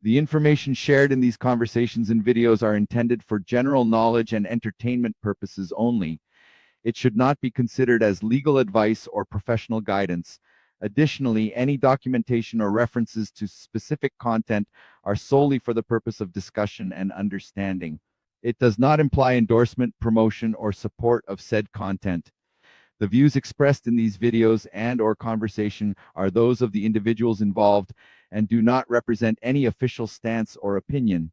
The information shared in these conversations and videos are intended for general knowledge and entertainment purposes only. It should not be considered as legal advice or professional guidance. Additionally, any documentation or references to specific content are solely for the purpose of discussion and understanding. It does not imply endorsement, promotion, or support of said content. The views expressed in these videos and/or conversation are those of the individuals involved and do not represent any official stance or opinion.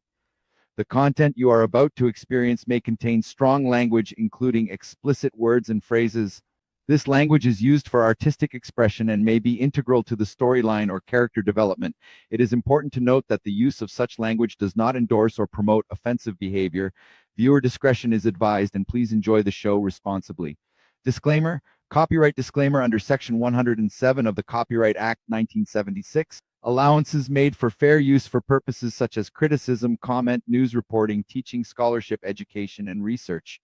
The content you are about to experience may contain strong language, including explicit words and phrases. This language is used for artistic expression and may be integral to the storyline or character development. It is important to note that the use of such language does not endorse or promote offensive behavior. Viewer discretion is advised, and please enjoy the show responsibly. Disclaimer: copyright disclaimer under Section 107 of the Copyright Act 1976. Allowances made for fair use for purposes such as criticism, comment, news reporting, teaching, scholarship, education, and research.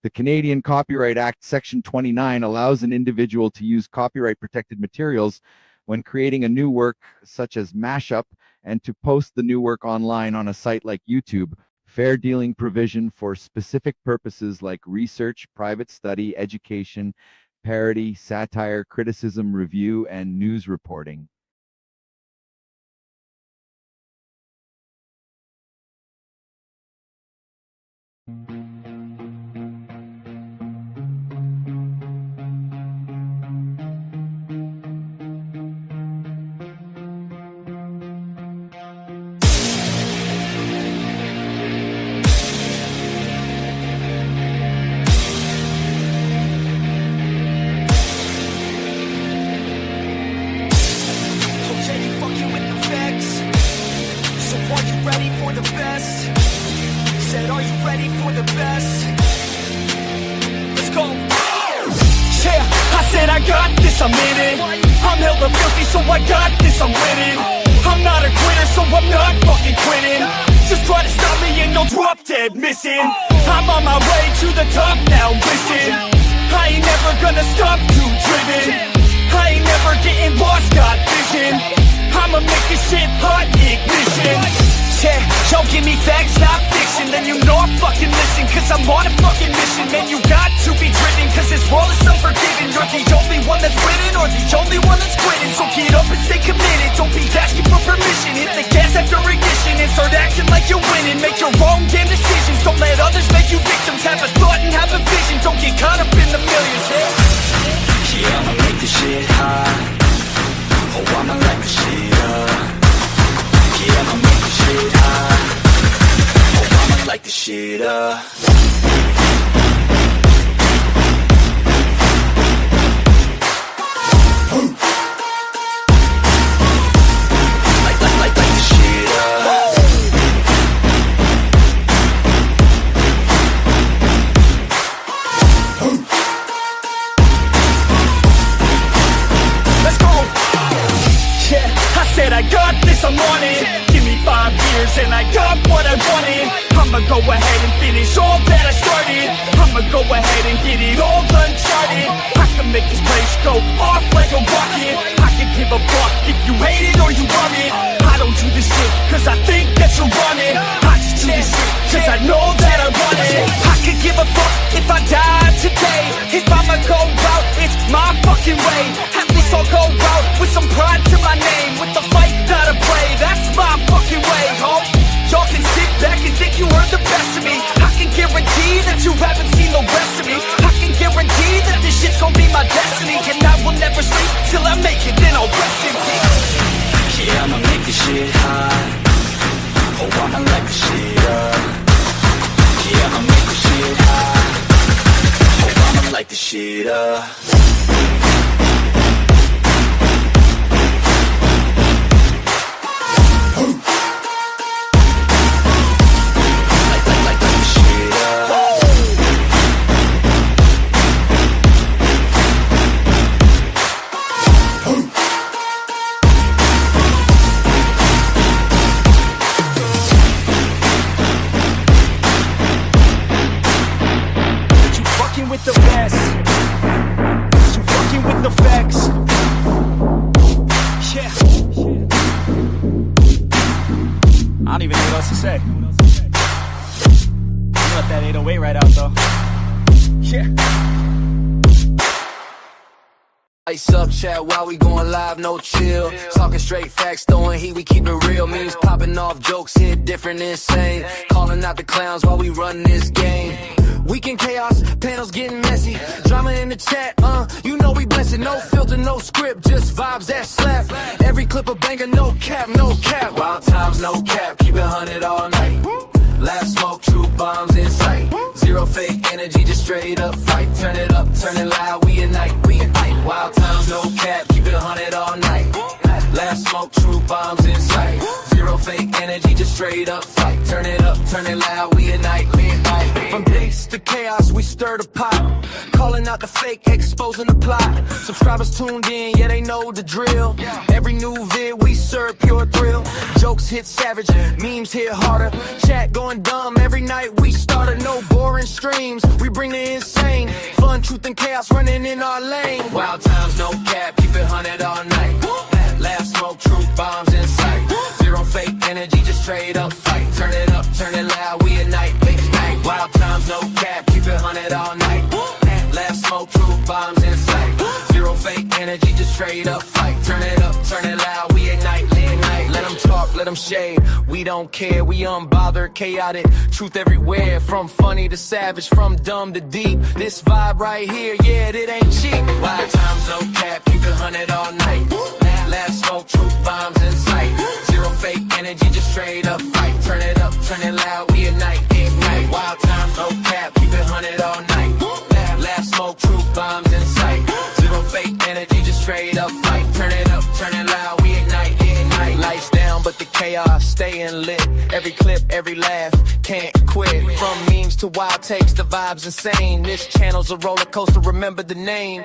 The Canadian Copyright Act Section 29 allows an individual to use copyright-protected materials when creating a new work, such as mashup, and to post the new work online on a site like YouTube. Fair dealing provision for specific purposes like research, private study, education, parody, satire, criticism, review, and news reporting. I'm in it. I'm hella filthy, so I got this, I'm winning. I'm not a quitter, so I'm not fucking quitting. Just try to stop me and you'll drop dead missing. I'm on my way to the top now, listen. I ain't never gonna stop, too driven. I ain't never getting lost, got vision. I'ma make this shit hot, ignition. Yeah, y'all give me facts, not fiction. Then you know I fucking listen, cause I'm on a fucking mission. Man, you got to be driven, cause this world is unforgiving. You're the only one that's winning, or the only one that's quitting. So get up and stay committed, don't be asking for permission. Hit the gas after ignition and start acting like you're winning. Make your own damn decisions, don't let others make you victims. Have a thought and have a vision, don't get caught up in the millions. Yeah, I'ma make this shit hot. Oh, I'ma light this shit up. Yeah, I'ma make this shit hot. Oh, I'ma light this shit up. Light this shit up. Let's go. Yeah, I said I got this, I'm on it. Give me 5 years and I got what I wanted. I'ma go ahead and finish all that I started. I'ma go ahead and get it all uncharted. I can make this place go off like a rocket. I can give a fuck if you hate it or you love it. I don't do this shit cause I think that you want it. I just do this shit cause I know that I want it. I could give a fuck if I die today. If I'ma go out, it's my fucking way. At least I'll go out with some pride to my name. With the fight that I play, that's my fucking way, ho. Y'all can sit back and think you heard the best of me. I can guarantee that you haven't seen the rest of me. I can guarantee that this shit's gonna be my destiny. And I will never sleep till I make it, then I'll rest in peace. Yeah, I'ma make this shit hot. Oh, I'ma light this shit up. Yeah, I'ma make this shit hot. Oh, I'ma light this shit up. With the best, you I don't even know what else to say. You let that 808 right out though. Yeah. Ice up, chat while we going live, no chill. Talking straight facts, throwing heat, we keep it real. Memes popping off, jokes hit different, insane. Calling out the clowns while we run this game. Weekend chaos, panels getting messy. Drama in the chat, you know we blessed. No filter, no script, just vibes that slap. Every clip a banger, no cap, no cap. Wild times, no cap, keep it 100 all night. Last smoke, true bombs in sight. Zero fake energy, just straight up fight. Turn it up, turn it loud, we ignite, we ignite. Wild times, no cap, keep it 100 all night. Last smoke, true bombs in sight. Zero fake energy, just straight up fight. Turn it up, turn it loud, we ignite, we ignite. From peace to chaos, we stir the pot. Calling out the fake, exposing the plot. Subscribers tuned in, yeah, they know the drill. Every new vid, we serve pure thrill. Jokes hit savage, memes hit harder. Chat going dumb, every night we started. No boring streams, we bring the insane. Fun, truth, and chaos running in our lane. Wild times, no cap, keep it 100 all night. Last smoke, truth, bombs in sight. Zero fake energy, just straight up fight. Turn it up, turn it loud, we ignite, ignite. Wild times, no cap, keep it 100 all night. Last smoke, truth, bombs in sight. Zero fake energy, just straight up fight. Turn it up, turn it loud, we ignite, ignite. Let them talk, let them shade, we don't care. We unbothered, chaotic, truth everywhere. From funny to savage, from dumb to deep. This vibe right here, yeah, it ain't cheap. Wild times, no cap, keep it 100 all night. Last smoke, truth, bombs in sight. Zero fake energy, just straight up fight. Turn it up, turn it loud, we ignite, ignite. Wild times, no cap, keep it 100 all night. Last smoke, truth, bombs in sight. Zero fake energy, just straight up fight. Turn it up, turn it loud, we ignite, ignite. Lights down, but the chaos staying lit. Every clip, every laugh, can't quit. From memes to wild takes, the vibe's insane. This channel's a roller coaster, remember the name.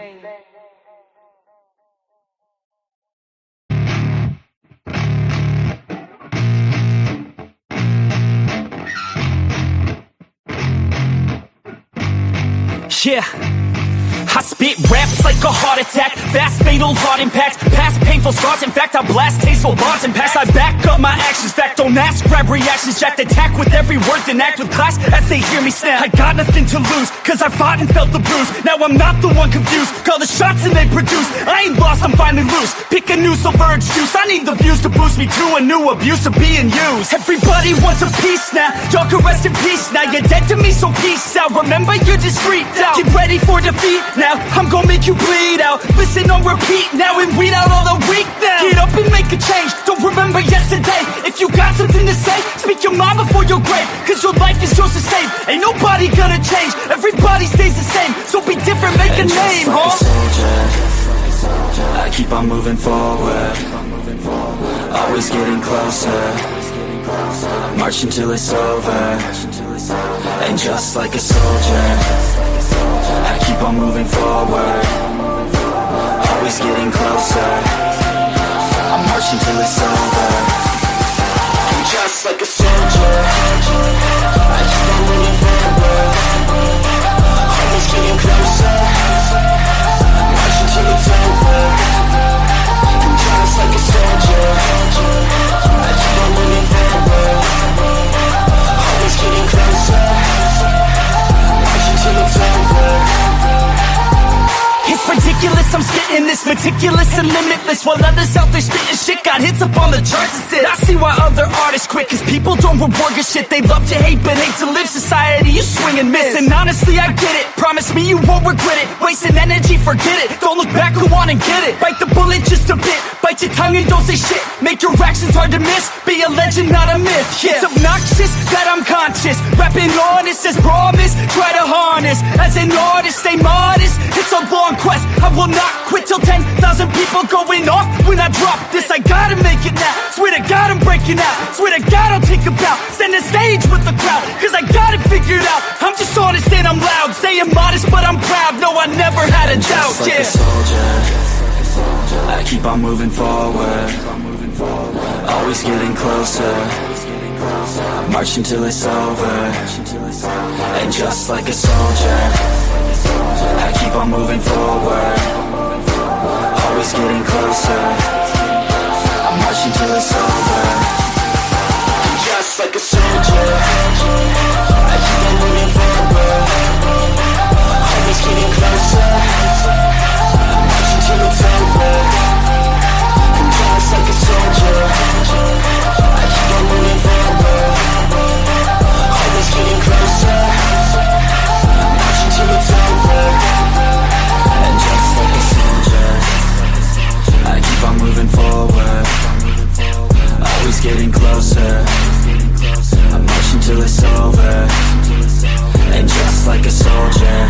Yeah, I spit raps like a heart attack. Fast, fatal, heart impact. Past painful scars, in fact, I blast tasteful bonds and packs. I back up my actions, fact, don't ask, grab reactions. Jacked attack with every word, then act with class as they hear me snap. I got nothing to lose, cause I fought and felt the bruise. Now I'm not the one confused, call the shots and they produce. I ain't lost, I'm finally loose. Pick a new silver juice, I need the views to boost me to a new abuse of being used. Everybody wants a piece now, y'all can rest in peace now. You're dead to me, so peace out. Remember, you're discreet out. Get ready for defeat now, I'm gonna make you bleed out. Listen on repeat now and weed out all the weak now. Get up and make a change, don't remember yesterday. If you got something to say, speak your mind before your grave. Cause your life is yours to save, ain't nobody gonna change. Everybody stays the same, so be different, make a name, like huh? a soldier, I keep on moving forward. Always getting closer, marching till it's over. And just like a soldier, I keep on moving forward. Always getting closer, I'm marching till it's over. And just like a soldier, I keep on moving forward. Always getting closer, I'm marching till it's over. And just like a soldier, I keep on moving forward. Always getting closer, marching till it's over. It's ridiculous, I'm spitting this meticulous and limitless. While others out there spitting shit got hits up on the charts and shit. I see why other artists quit, cause people don't reward your shit. They love to hate but hate to live. Society, you swing and miss. And honestly, I get it, promise me you won't regret it. Wasting energy, forget it, don't look back, go on and get it. Bite the bullet just a bit, bite your tongue and don't say shit. Make your actions hard to miss, be a legend, not a myth. It's obnoxious that I'm conscious, rapping honest as promise. Try to harness, as an artist, stay modest. It's a long quest, I will not quit till 10,000 people going off when I drop this. I gotta make it now, swear to God I'm breaking out. Swear to God I'll take a bow, stand the stage with the crowd. Cause I got it figured out, I'm just honest and I'm loud. Saying modest but I'm proud, no I never had a doubt. Just like a soldier, I keep on moving forward. Always getting closer, marching till it's over. And just like a soldier, I keep on moving forward. Always getting closer, I'm marching till it's over. Just getting closer. I'm marching till it's over. And just like a soldier,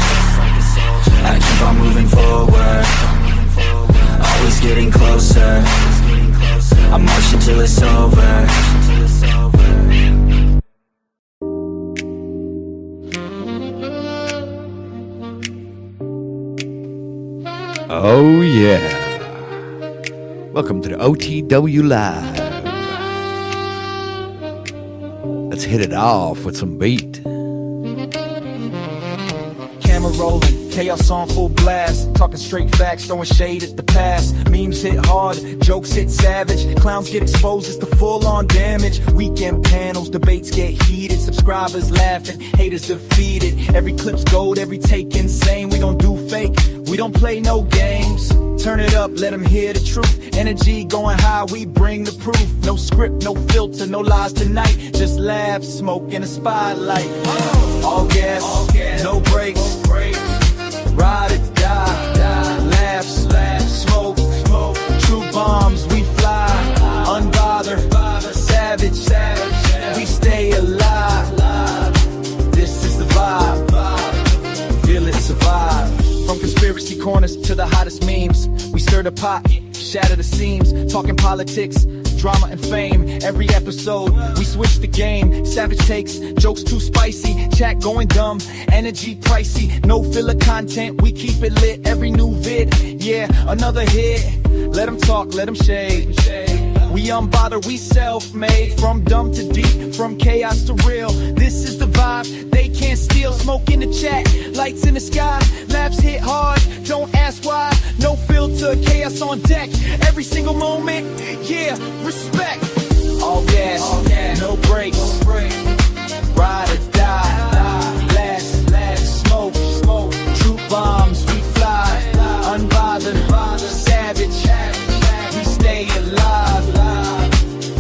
I keep on moving forward. Always getting closer. I'm marching till it's over. Oh yeah. Welcome to the OTW Live. Let's hit it off with some beat. Camera rolling, chaos on full blast. Talking straight facts, throwing shade at the past. Memes hit hard, jokes hit savage. Clowns get exposed, it's the full-on damage. Weekend panels, debates get heated. Subscribers laughing, haters defeated. Every clip's gold, every take insane. We don't do fake, we don't play no games. Turn it up, let them hear the truth. Energy going high, we bring the proof. No script, no filter, no lies tonight. Just laugh, smoke in the spotlight. All gas, no brakes. Ride or die, laughs, smoke. True bombs, we fly. Unbothered, savage. We stay alive. This is the vibe. Feel it survive. From conspiracy corners to the hottest memes, we stir the pot, shatter the seams, talking politics, drama and fame. Every episode, we switch the game. Savage takes, jokes too spicy, chat going dumb, energy pricey. No filler content, we keep it lit. Every new vid, yeah, another hit. Let them talk, let them shade. We unbothered, we self-made. From dumb to deep, from chaos to real. This is the vibe, they can't steal. Smoke in the chat, lights in the sky. Laughs hit hard, don't ask why. No filter, chaos on deck. Every single moment, yeah, respect. All gas, no brakes. Ride or die, blast, smoke. True bombs, we fly. Unbothered, savage. We stay alive.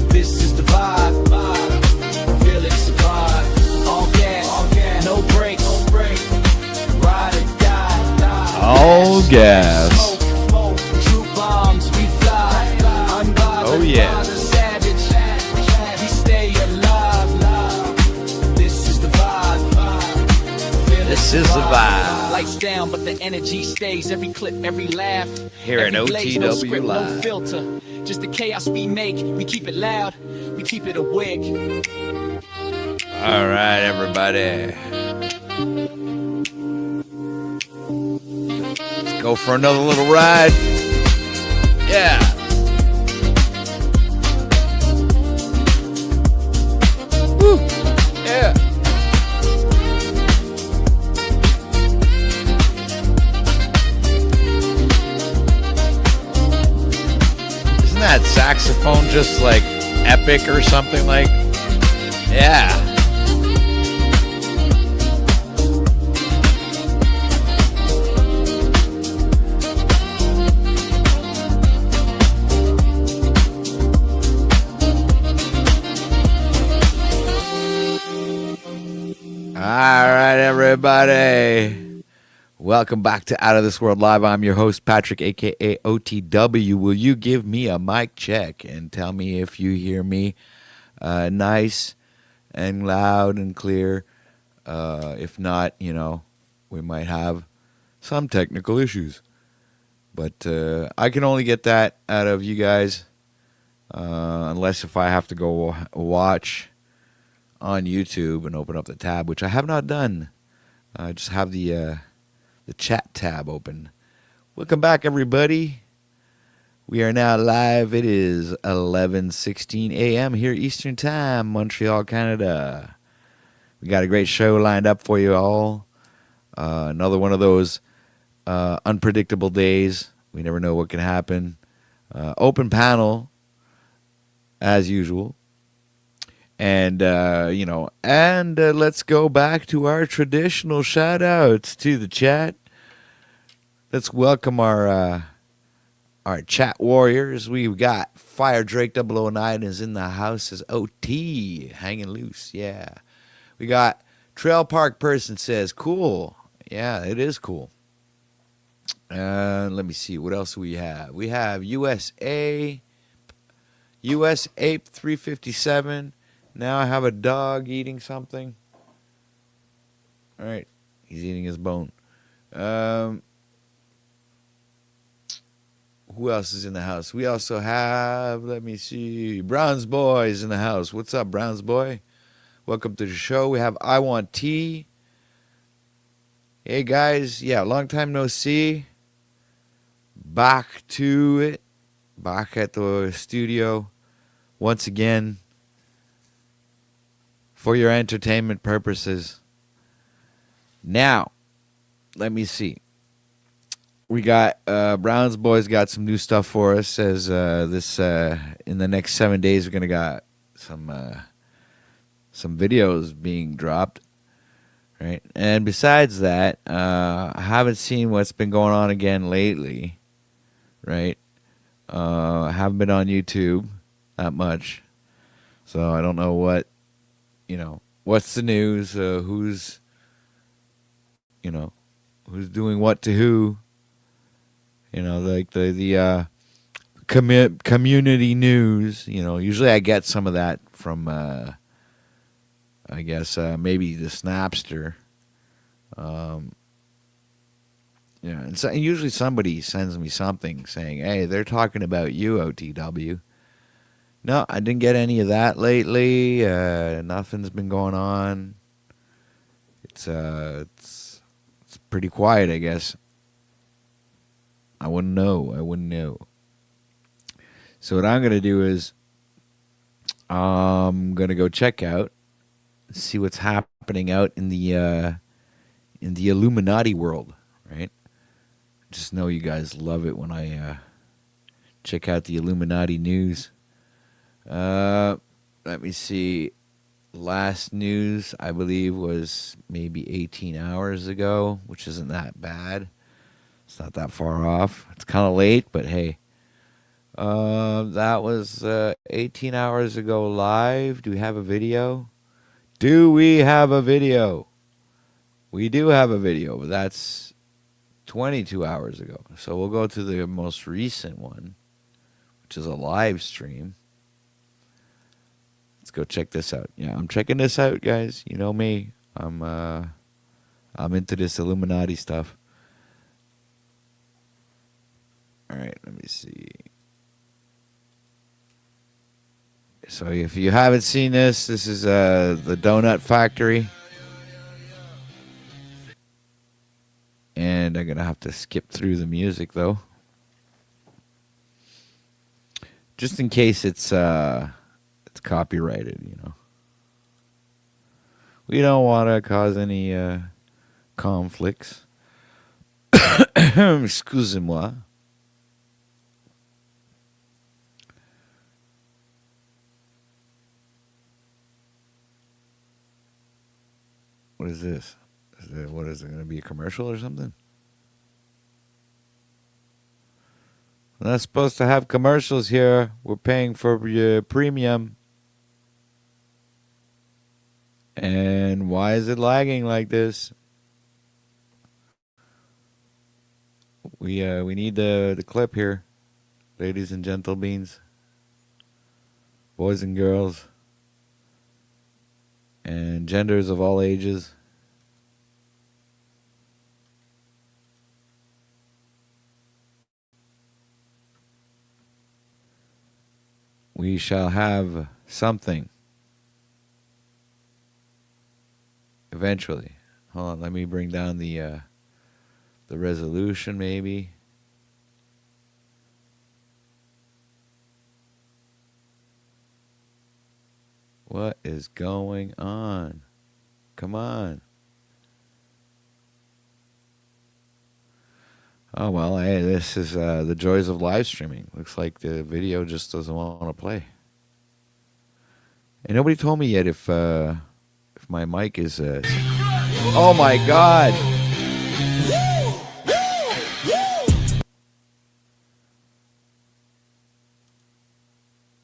This is the vibe. Feel it survive. All gas, no brakes. Ride or die. All gas. Smoke. True bombs, we fly. Unbothered, Oh yeah. savage. We stay alive. This is the vibe. Feel it This is the vibe. Lights down, but the energy stays. Every clip, every laugh. Here at every blaze, no OTW script, Live. no filter. Just the chaos we make. We keep it loud. We keep it a wig. All right, everybody. Let's go for another little ride. Yeah. Woo. Yeah. Isn't that saxophone just like epic or something like? Yeah. All right, everybody. Welcome back to Out of This World Live. I'm your host, Patrick, a.k.a. OTW. Will you give me a mic check and tell me if you hear me nice and loud and clear? If not, you know, we might have some technical issues. But I can only get that out of you guys unless if I have to go watch on YouTube and open up the tab, which I have not done. I just have the chat tab open. Welcome back, everybody. We are now live. It is 11:16 a.m. here Eastern Time, Montreal, Canada. We got a great show lined up for you all. Another one of those unpredictable days. We never know what can happen. Open panel, as usual. And, let's go back to our traditional shout-outs to the chat. Let's welcome our chat warriors. We've got Fire Drake 009 is in the house as OT, hanging loose, yeah. We got Trail Park Person says, cool. Yeah, it is cool. Let me see, what else do we have? We have USA U.S. Ape 357. Now I have a dog eating something. All right. He's eating his bone. Who else is in the house? We also have, let me see, Browns Boy is in the house. What's up, Browns Boy? Welcome to the show. We have I Want Tea. Hey, guys. Yeah, long time no see. Back to it. Back at the studio once again for your entertainment purposes. Now, let me see. We got Browns Boys got some new stuff for us. As this in the next 7 days, we're gonna got some videos being dropped, right? And besides that, I haven't seen what's been going on again lately, right? I haven't been on YouTube that much, so I don't know what's the news, who's doing what to who. Like the community news. Usually I get some of that from, I guess, maybe the Snapster. And so usually somebody sends me something saying, hey, they're talking about you, OTW. No, I didn't get any of that lately. Nothing's been going on. It's pretty quiet, I guess. I wouldn't know. So what I'm going to do is I'm going to go check out, see what's happening out in the Illuminati world, right? Just know you guys love it when I check out the Illuminati news. Let me see. Last news, I believe, was maybe 18 hours ago, which isn't that bad. It's not that far off. It's kind of late, but hey. That was 18 hours ago live. Do we have a video? We do have a video, but that's 22 hours ago. So we'll go to the most recent one, which is a live stream. Let's go check this out. Yeah, I'm checking this out, guys. You know me. I'm into this Illuminati stuff. All right, let me see. So if you haven't seen this, this is the Donut Factory. And I'm going to have to skip through the music, though. Just in case it's copyrighted, We don't want to cause any conflicts. Excusez-moi. What is this? What is it going to be, a commercial or something? We're not supposed to have commercials here. We're paying for your premium. And why is it lagging like this? We need the clip here, ladies and gentlebeans, boys and girls, and genders of all ages. We shall have something eventually. Hold on, let me bring down the resolution, maybe. What is going on? Come on. Oh, well, hey, this is the joys of live streaming. Looks like the video just doesn't want to play. And nobody told me yet if my mic is... Oh, my God!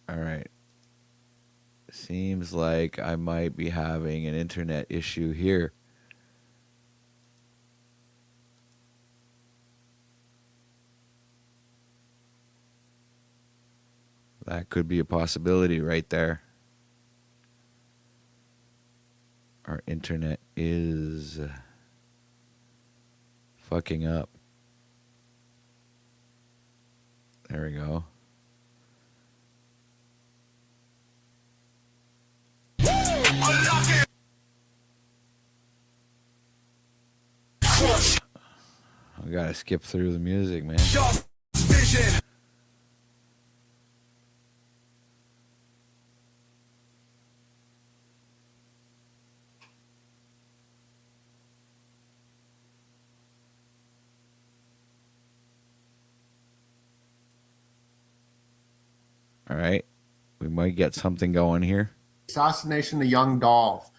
All right. Seems like I might be having an internet issue here. That could be a possibility right there. Our internet is fucking up. There we go. I gotta skip through the music, man. All right. We might get something going here. Assassination of young Dolph.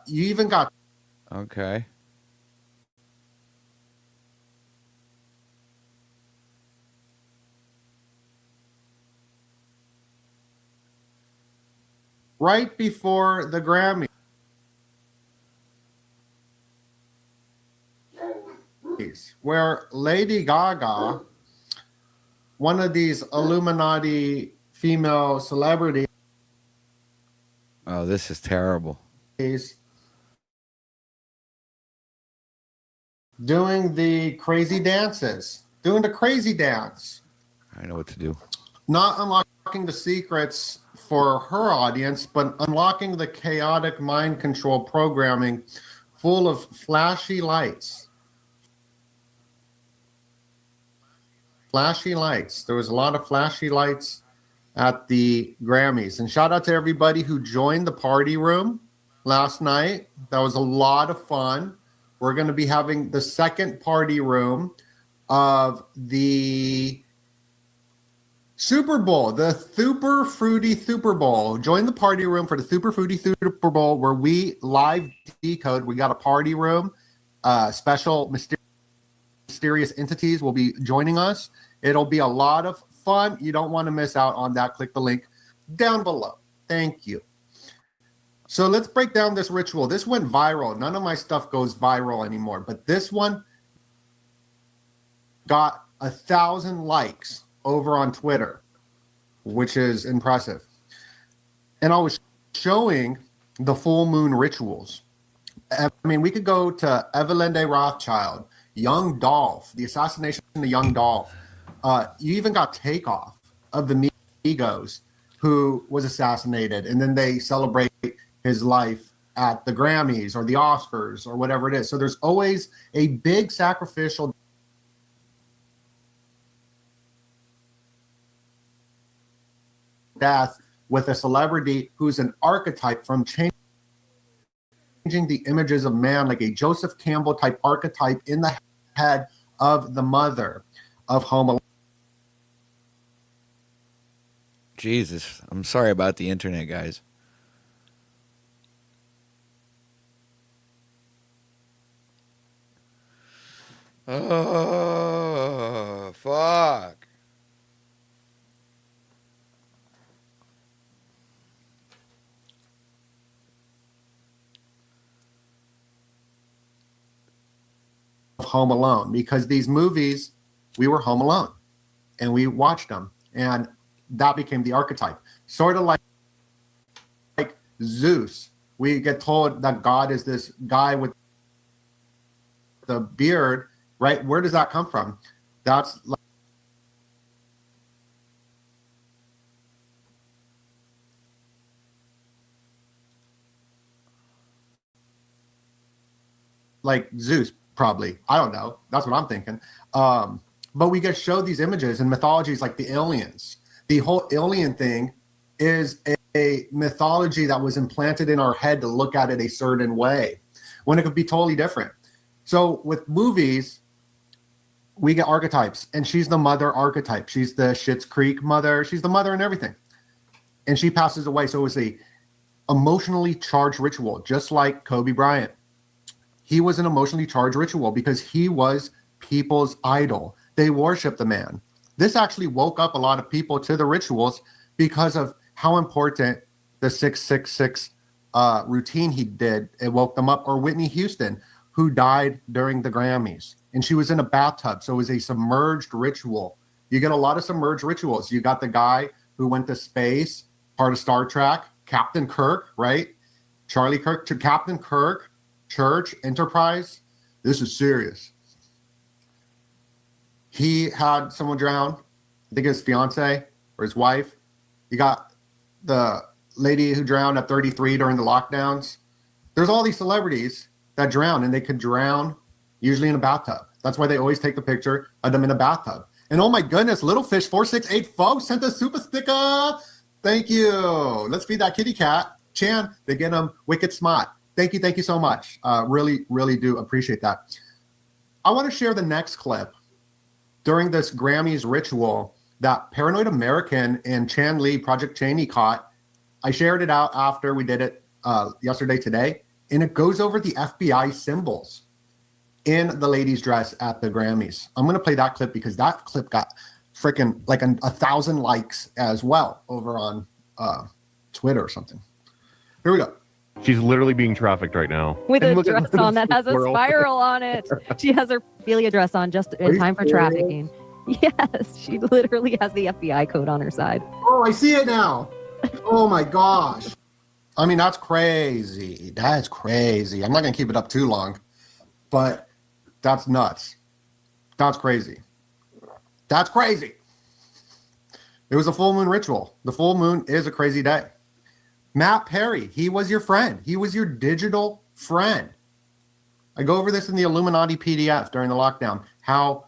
You even got Okay. right before the Grammys, where Lady Gaga, one of these Illuminati female celebrities, Oh, this is terrible. doing the crazy dances, doing the crazy dance, I know what to do. not unlocking the secrets for her audience, but unlocking the chaotic mind control programming full of flashy lights. Flashy lights. There was a lot of flashy lights at the Grammys. And shout out to everybody who joined the party room last night. That was a lot of fun. We're going to be having the second party room of the Super Bowl, the Super Fruity Super Bowl. Join the party room for the Super Fruity Super Bowl, where we live decode. We got a party room. Special mysterious entities will be joining us. It'll be a lot of fun. You don't want to miss out on that. Click the link down below. Thank you. So let's break down this ritual. This went viral. None of my stuff goes viral anymore, but this one got 1,000 likes over on Twitter, which is impressive. And I was showing the full moon rituals. I mean, we could go to Evelyn de Rothschild, Young Dolph, the assassination of Young Dolph. You even got Takeoff of the Migos, who was assassinated, and then they celebrate his life at the Grammys or the Oscars or whatever it is. So there's always a big sacrificial death with a celebrity who's an archetype from changing the images of man, like a Joseph Campbell type archetype in the head of the mother of Home Alone. Jesus, I'm sorry about the internet, guys. Oh, fuck. Home Alone, because these movies, we were home alone and we watched them, and that became the archetype. Sort of like Zeus. We get told that God is this guy with the beard, right? Where does that come from? That's like Zeus, probably. I don't know. That's what I'm thinking. But we get showed these images in mythologies like the aliens. The whole alien thing is a mythology that was implanted in our head to look at it a certain way when it could be totally different. So with movies, we get archetypes, and she's the mother archetype. She's the Schitt's Creek mother. She's the mother and everything. And she passes away. So it was a emotionally charged ritual, just like Kobe Bryant. He was an emotionally charged ritual because he was people's idol. They worshiped the man. This actually woke up a lot of people to the rituals because of how important the 666 routine he did. It woke them up. Or Whitney Houston, who died during the Grammys. And she was in a bathtub. So it was a submerged ritual. You get a lot of submerged rituals. You got the guy who went to space, part of Star Trek, Captain Kirk, right? Charlie Kirk to Captain Kirk, Church, Enterprise. This is serious. He had someone drown, I think his fiance or his wife. You got the lady who drowned at 33 during the lockdowns. There's all these celebrities that drown, and they could drown usually in a bathtub. That's why they always take the picture of them in a bathtub. And oh my goodness, Little Fish 468 sent a super sticker. Thank you. Let's feed that kitty cat. Chan, they get them wicked smart. Thank you so much. Really, really do appreciate that. I want to share the next clip during this Grammys ritual that Paranoid American and Chan Lee, Project Cheney caught. I shared it out after we did it yesterday, today, and it goes over the FBI symbols in the lady's dress at the Grammys. I'm going to play that clip because that clip got freaking like 1,000 likes as well over on Twitter or something. Here we go. She's literally being trafficked right now. With a dress on that has a spiral on it. She has her Ophelia dress on just in time for trafficking. Yes, she literally has the FBI code on her side. Oh, I see it now. Oh my gosh. I mean, that's crazy. That's crazy. I'm not going to keep it up too long, but that's nuts. That's crazy. That's crazy. It was a full moon ritual. The full moon is a crazy day. Matt Perry, he was your friend. He was your digital friend. I go over this in the Illuminati PDF during the lockdown, how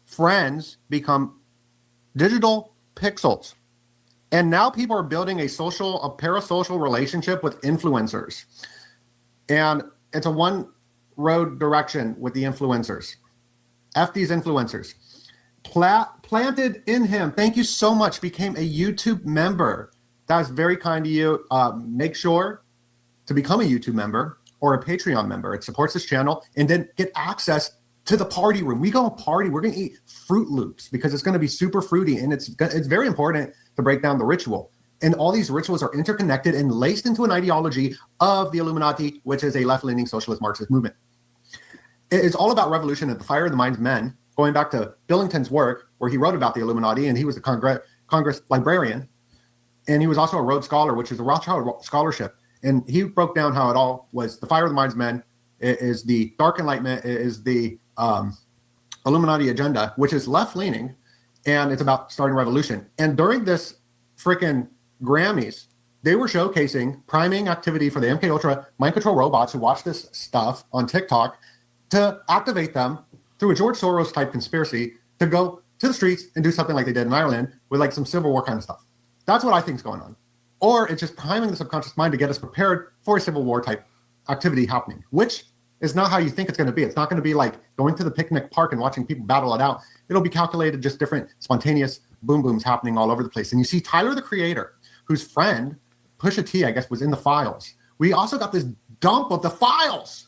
friends become digital pixels. And now people are building a parasocial relationship with influencers. And it's a one road direction with the influencers. F these influencers. Planted in him, thank you so much, became a YouTube member. That's very kind of you. Make sure to become a YouTube member or a Patreon member. It supports this channel, and then get access to the party room. We go party. We're going to eat Fruit Loops because it's going to be super fruity, and it's very important to break down the ritual. And all these rituals are interconnected and laced into an ideology of the Illuminati, which is a left-leaning socialist Marxist movement. It is all about revolution at the fire of the mind's men, going back to Billington's work where he wrote about the Illuminati, and he was a Congress librarian. And he was also a Rhodes Scholar, which is a Rothschild scholarship. And he broke down how it all was the fire of the mind's men. It is the dark enlightenment. It is the Illuminati agenda, which is left-leaning. And it's about starting revolution. And during this freaking Grammys, they were showcasing priming activity for the MK Ultra mind control robots who watch this stuff on TikTok to activate them through a George Soros type conspiracy to go to the streets and do something like they did in Ireland with like some Civil War kind of stuff. That's what I think is going on. Or it's just priming the subconscious mind to get us prepared for a Civil War type activity happening, which is not how you think it's going to be. It's not going to be like going to the picnic park and watching people battle it out. It'll be calculated, just different spontaneous boom booms happening all over the place. And you see Tyler, the Creator, whose friend, Pusha T, I guess, was in the files. We also got this dump of the files.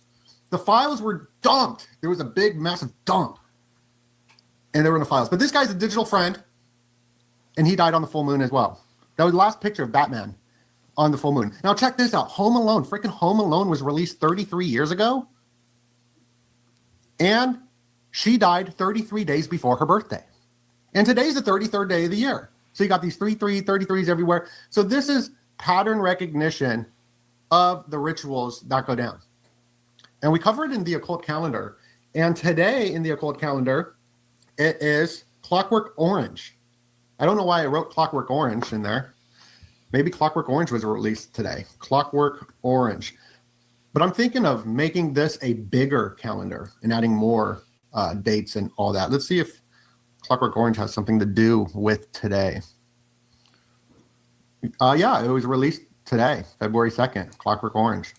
The files were dumped. There was a big, massive dump. And they were in the files. But this guy's a digital friend, and he died on the full moon as well. That was the last picture of Batman on the full moon. Now check this out. Home Alone, freaking Home Alone was released 33 years ago. And she died 33 days before her birthday. And today's the 33rd day of the year. So you got these 33s everywhere. So this is pattern recognition of the rituals that go down. And we cover it in the occult calendar. And today in the occult calendar, it is Clockwork Orange. I don't know why I wrote Clockwork Orange in there. Maybe Clockwork Orange was released today. Clockwork Orange. But I'm thinking of making this a bigger calendar and adding more dates and all that. Let's see if Clockwork Orange has something to do with today. Yeah, it was released today, February 2nd, Clockwork Orange,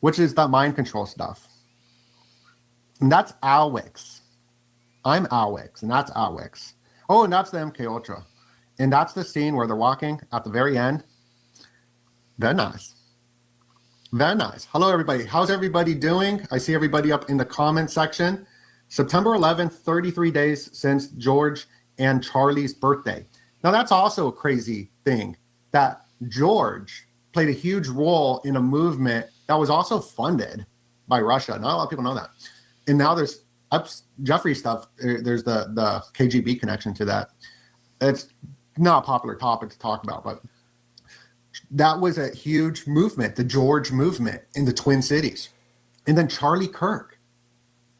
which is that mind control stuff. And that's Alwix. I'm Alwix, and that's Alwix. Oh, and that's the MK Ultra. And that's the scene where they're walking at the very end. Very nice. Very nice. Hello, everybody. How's everybody doing? I see everybody up in the comment section. September 11th, 33 days since George and Charlie's birthday. Now, that's also a crazy thing that George played a huge role in a movement that was also funded by Russia. Not a lot of people know that. And now there's Jeffrey stuff. There's the KGB connection to that. It's not a popular topic to talk about, but that was a huge movement, the George movement in the Twin Cities. And then Charlie Kirk,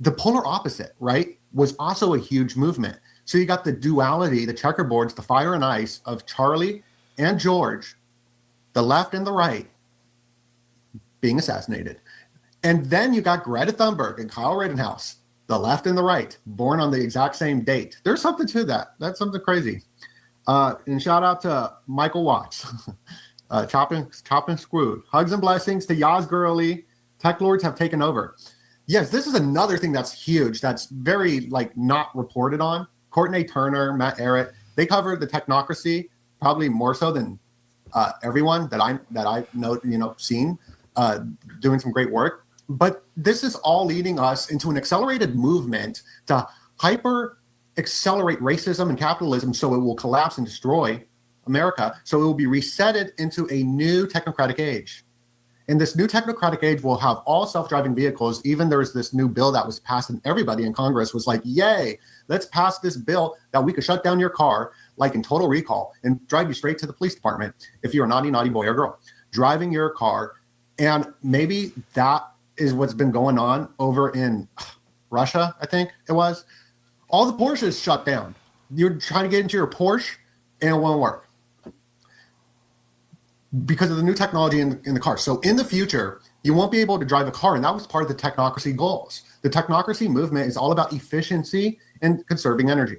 the polar opposite, right, was also a huge movement. So you got the duality, the checkerboards, the fire and ice of Charlie and George, the left and the right, being assassinated. And then you got Greta Thunberg and Kyle Rittenhouse, the left and the right, born on the exact same date. There's something to that. That's something crazy. And shout out to Michael Watts, chopping screwed. Hugs and blessings to Yaz Gurley. Tech lords have taken over. Yes, this is another thing that's huge. That's very like not reported on. Courtney Turner, Matt Ehret, they covered the technocracy probably more so than everyone that I know, seen doing some great work. But this is all leading us into an accelerated movement to hyper accelerate racism and capitalism so it will collapse and destroy America. So it will be resetted into a new technocratic age. And this new technocratic age will have all self-driving vehicles. Even there's this new bill that was passed, and everybody in Congress was like, yay, let's pass this bill that we could shut down your car, like in Total Recall, and drive you straight to the police department if you're a naughty, naughty boy or girl, driving your car. And maybe that is what's been going on over in Russia, I think it was. All the Porsches shut down. You're trying to get into your Porsche, and it won't work because of the new technology in the car. So in the future, you won't be able to drive a car, and that was part of the technocracy goals. The technocracy movement is all about efficiency and conserving energy.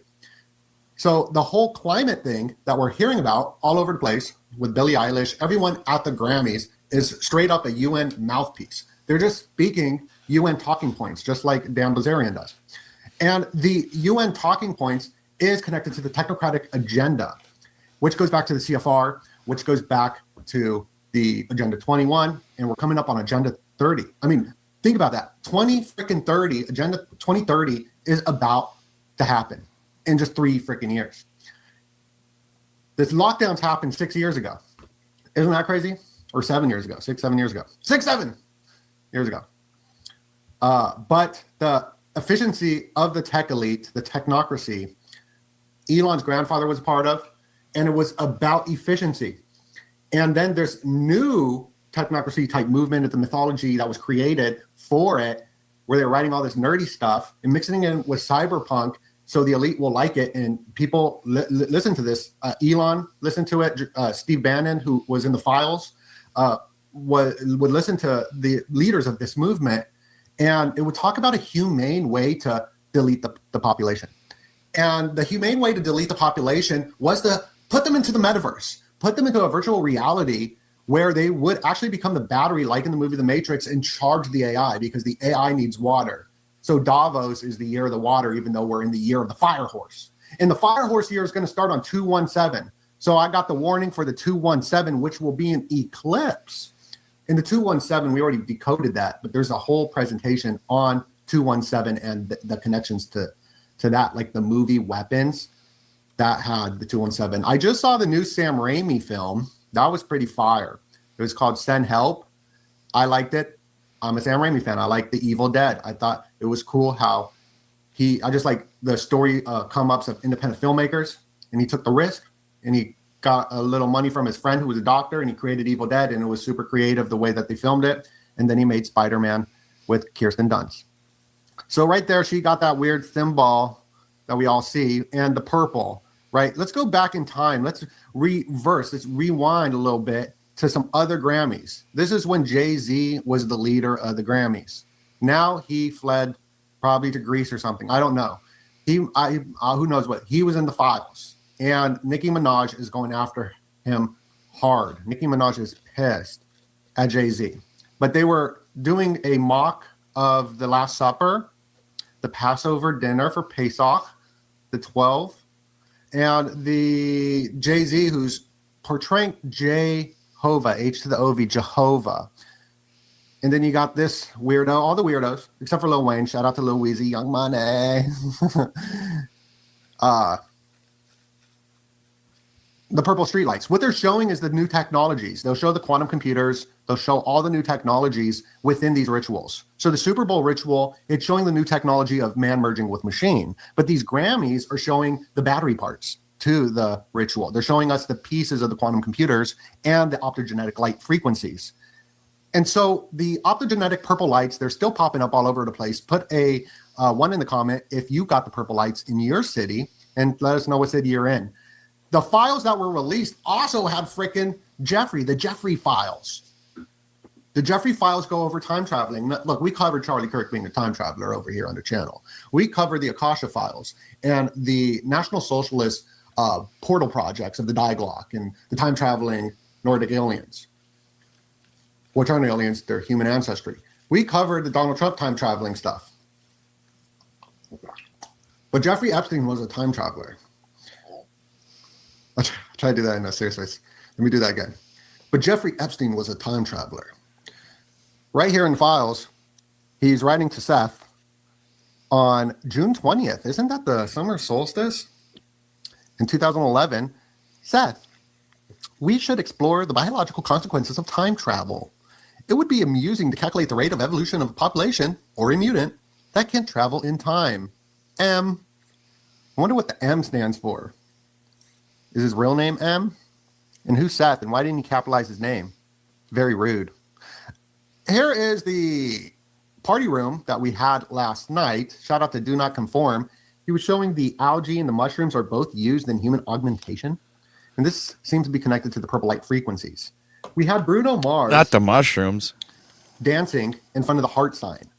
So the whole climate thing that we're hearing about all over the place with Billie Eilish, everyone at the Grammys is straight up a UN mouthpiece. They're just speaking UN talking points, just like Dan Bilzerian does. And the UN talking points is connected to the technocratic agenda, which goes back to the CFR, which goes back to the Agenda 21, and we're coming up on Agenda 30. I mean, think about that. 2030, Agenda 2030 is about to happen in just 3 freaking years. This lockdowns happened 6 years ago. Isn't that crazy? Or 7 years ago, 7 years ago. 7 years ago. But the efficiency of the tech elite, the technocracy, Elon's grandfather was a part of, and it was about efficiency. And then there's new technocracy type movement of the mythology that was created for it, where they're writing all this nerdy stuff and mixing it in with cyberpunk so the elite will like it. And people listen to this. Elon listened to it. Steve Bannon, who was in the files, would listen to the leaders of this movement, and it would talk about a humane way to delete the population. And the humane way to delete the population was to put them into the metaverse, put them into a virtual reality where they would actually become the battery, like in the movie The Matrix, and charge the AI, because the AI needs water. So Davos is the year of the water, even though we're in the year of the fire horse. And the fire horse year is going to start on 217. So I got the warning for the 217, which will be an eclipse. In the 217, we already decoded that, but there's a whole presentation on 217 and the connections to that, like the movie Weapons that had the 217. I just saw the new Sam Raimi film. That was pretty fire. It was called Send Help. I liked it. I'm a Sam Raimi fan. I like The Evil Dead. I thought it was cool how I just like the story come-ups of independent filmmakers, and he took the risk, and he got a little money from his friend who was a doctor, and he created Evil Dead, and it was super creative the way that they filmed it. And then he made Spider-Man with Kirsten Dunst. So right there, she got that weird symbol that we all see, and the purple, right? Let's go back in time. Let's let's rewind a little bit to some other Grammys. This is when Jay-Z was the leader of the Grammys. Now he fled probably to Greece or something. I don't know. Who knows what? He was in the files. And Nicki Minaj is going after him hard. Nicki Minaj is pissed at Jay-Z. But they were doing a mock of the Last Supper, the Passover dinner for Pesach, the 12. And the Jay-Z, who's portraying Jehovah, H to the O-V, Jehovah. And then you got this weirdo, all the weirdos, except for Lil Wayne. Shout out to Lil Weezy, Young Money. The purple streetlights. What they're showing is the new technologies. They'll show the quantum computers. They'll show all the new technologies within these rituals. So the Super Bowl ritual, it's showing the new technology of man merging with machine. But these Grammys are showing the battery parts to the ritual. They're showing us the pieces of the quantum computers and the optogenetic light frequencies. And so the optogenetic purple lights, they're still popping up all over the place. Put a one in the comment if you got the purple lights in your city, and let us know what city you're in. The files that were released also had freaking the Jeffrey files. The Jeffrey files go over time traveling. Look, we covered Charlie Kirk being a time traveler over here on the channel. We covered the Akasha files and the National Socialist portal projects of the Diglok and the time traveling Nordic aliens. Which aren't aliens, they're human ancestry. We covered the Donald Trump time traveling stuff. But Jeffrey Epstein was a time traveler. I'll try to do that in a serious way. Let me do that again. But Jeffrey Epstein was a time traveler. Right here in files, he's writing to Seth on June 20th. Isn't that the summer solstice? In 2011, Seth, we should explore the biological consequences of time travel. It would be amusing to calculate the rate of evolution of a population or a mutant that can travel in time. M. I wonder what the M stands for. Is his real name M? And who's Seth? And why didn't he capitalize his name? Very rude. Here is the party room that we had last night. Shout out to Do Not Conform. He was showing the algae and the mushrooms are both used in human augmentation. And this seems to be connected to the purple light frequencies. We had Bruno Mars. Not the mushrooms. Dancing in front of the heart sign.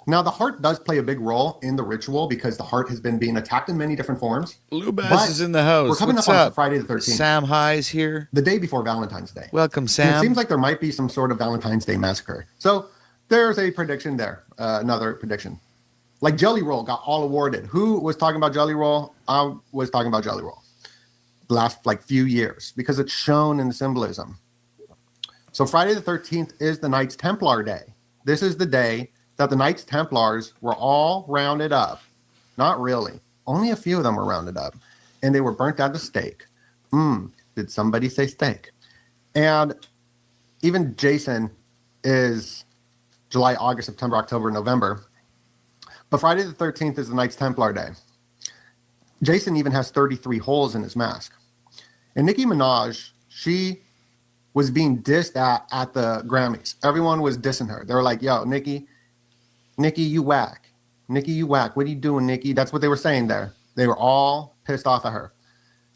Now, the heart does play a big role in the ritual because the heart has been being attacked in many different forms. Lubas is in the house. We're coming What's up on up? Friday the 13th. Sam High's here. The day before Valentine's Day. Welcome, And Sam. it seems like there might be some sort of Valentine's Day massacre. So there's a prediction there. Another prediction. Like Jelly Roll got all awarded. Who was talking about Jelly Roll? I was talking about Jelly Roll. The last few years because it's shown in the symbolism. So Friday the 13th is the Knights Templar Day. This is the day that the Knights Templars were all rounded up. Not really. Only a few of them were rounded up. And they were burnt at the stake. Did somebody say steak? And even Jason is July, August, September, October, November. But Friday the 13th is the Knights Templar Day. Jason even has 33 holes in his mask. And Nicki Minaj, she was being dissed at the Grammys. Everyone was dissing her. They were like, yo, Nicki, you whack. Nicki, you whack. What are you doing, Nicki? That's what they were saying there. They were all pissed off at her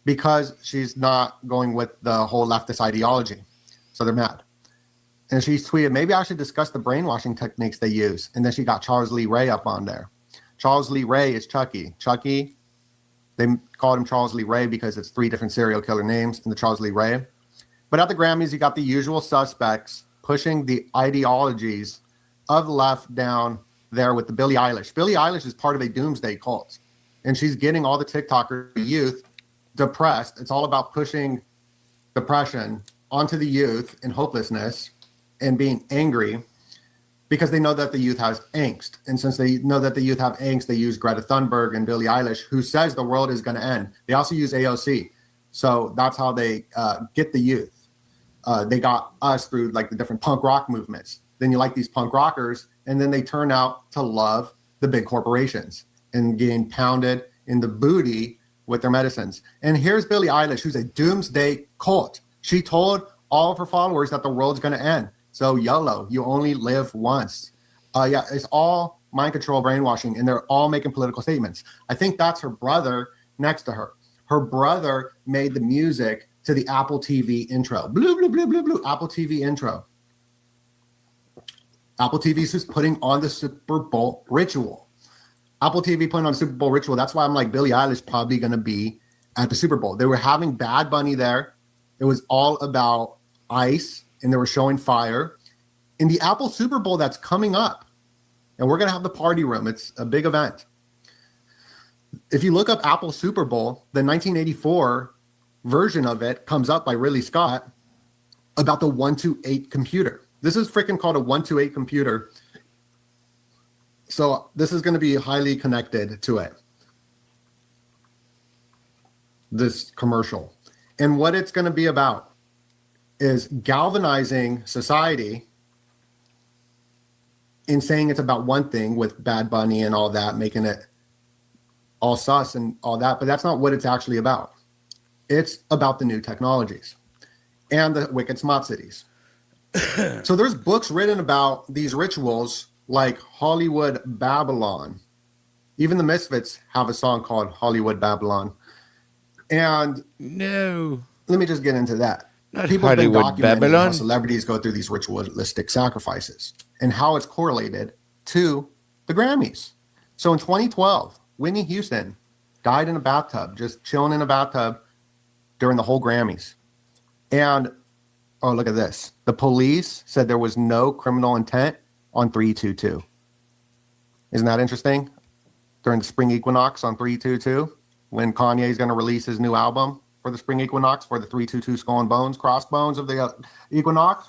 because she's not going with the whole leftist ideology. So they're mad. And she tweeted, maybe I should discuss the brainwashing techniques they use. And then she got Charles Lee Ray up on there. Charles Lee Ray is Chucky. Chucky, they called him Charles Lee Ray because it's 3 different serial killer names in the Charles Lee Ray. But at the Grammys, you got the usual suspects pushing the ideologies of the left down there with the Billie Eilish. Billie Eilish is part of a doomsday cult. And she's getting all the TikToker youth depressed. It's all about pushing depression onto the youth and hopelessness and being angry because they know that the youth has angst. And since they know that the youth have angst, they use Greta Thunberg and Billie Eilish, who says the world is going to end. They also use AOC. So that's how they get the youth. They got us through like the different punk rock movements. Then you like these punk rockers, and then they turn out to love the big corporations and getting pounded in the booty with their medicines. And here's Billie Eilish, who's a doomsday cult. She told all of her followers that the world's going to end. So YOLO, you only live once. Yeah, it's all mind control, brainwashing, and they're all making political statements. I think that's her brother next to her. Her brother made the music to the Apple TV intro. Blue, blue, blue, blue, blue, Apple TV intro. Apple TV is just putting on the Super Bowl ritual. Apple TV putting on the Super Bowl ritual. That's why I'm like, Billie Eilish probably going to be at the Super Bowl. They were having Bad Bunny there. It was all about ice, and they were showing fire. In the Apple Super Bowl that's coming up, and we're going to have the party room. It's a big event. If you look up Apple Super Bowl, the 1984 version of it comes up by Ridley Scott about the 128 computer. This is freaking called a 128 computer. So this is going to be highly connected to it. This commercial. And what it's going to be about is galvanizing society in saying it's about one thing with Bad Bunny and all that, making it all sus and all that. But that's not what it's actually about. It's about the new technologies and the wicked smart cities. So there's books written about these rituals like Hollywood Babylon. Even the Misfits have a song called Hollywood Babylon. And No. let me just get into that. Not People have been Hollywood documenting how Babylon. celebrities go through these ritualistic sacrifices and how it's correlated to the Grammys. So in 2012, Whitney Houston died in a bathtub, just chilling in a bathtub during the whole Grammys. And, oh, look at this. The police said there was no criminal intent on 322. Isn't that interesting? During the spring equinox on 322, when Kanye is going to release his new album for the spring equinox, for the 322 Skull and Bones, crossbones of the equinox.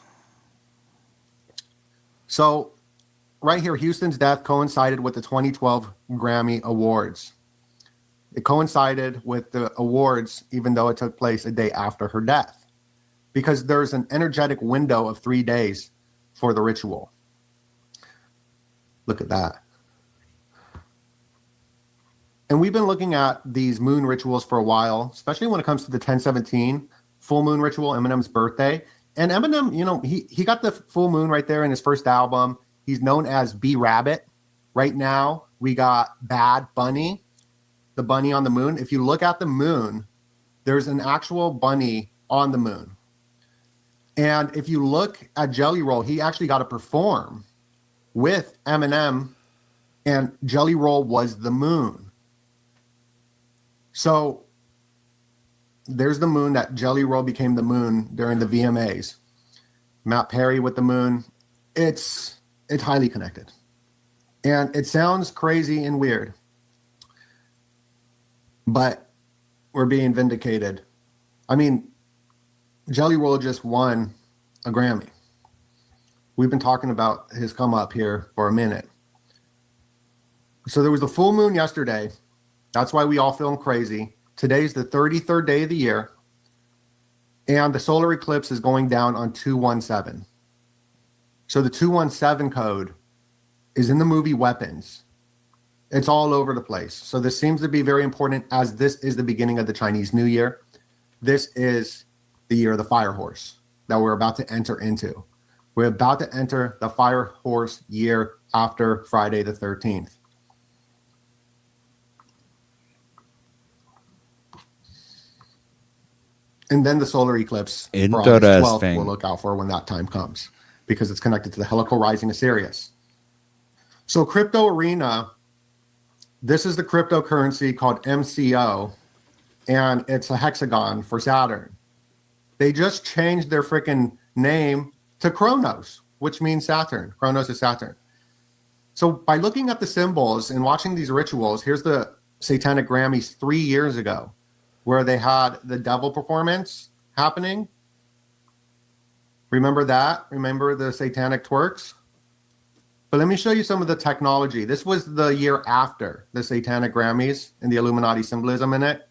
So right here, Houston's death coincided with the 2012 Grammy Awards. It coincided with the awards, even though it took place a day after her death, because there's an energetic window of 3 days for the ritual. Look at that. And we've been looking at these moon rituals for a while, especially when it comes to the 10/17 full moon ritual, Eminem's birthday. And Eminem, you know, he got the full moon right there in his first album. He's known as B Rabbit. Right now, we got Bad Bunny, the bunny on the moon. If you look at the moon, there's an actual bunny on the moon. And if you look at Jelly Roll, he actually got to perform with Eminem, and Jelly Roll was the moon. So there's the moon that Jelly Roll became the moon during the VMAs. Matt Perry with the moon. It's highly connected. And it sounds crazy and weird, but we're being vindicated. I mean, Jelly Roll just won a Grammy. We've been talking about his come up here for a minute. So there was the full moon yesterday. That's why we all feeling crazy. Today's the 33rd day of the year, and the solar eclipse is going down on 2/17. So the 2/17 code is in the movie Weapons. It's all over the place. So this seems to be very important, as this is the beginning of the Chinese New Year. This is the year of the fire horse that we're about to enter into. We're about to enter the fire horse year after Friday the 13th. And then the solar eclipse for August 12th, we'll look out for when that time comes, because it's connected to the helical rising of Sirius. So Crypto Arena, this is the cryptocurrency called MCO, and it's a hexagon for Saturn. They just changed their freaking name to Kronos, which means Saturn. Kronos is Saturn. So by looking at the symbols and watching these rituals, here's the Satanic Grammys 3 years ago, where they had the devil performance happening. Remember that? Remember the satanic twerks? But let me show you some of the technology. This was the year after the Satanic Grammys and the Illuminati symbolism in it.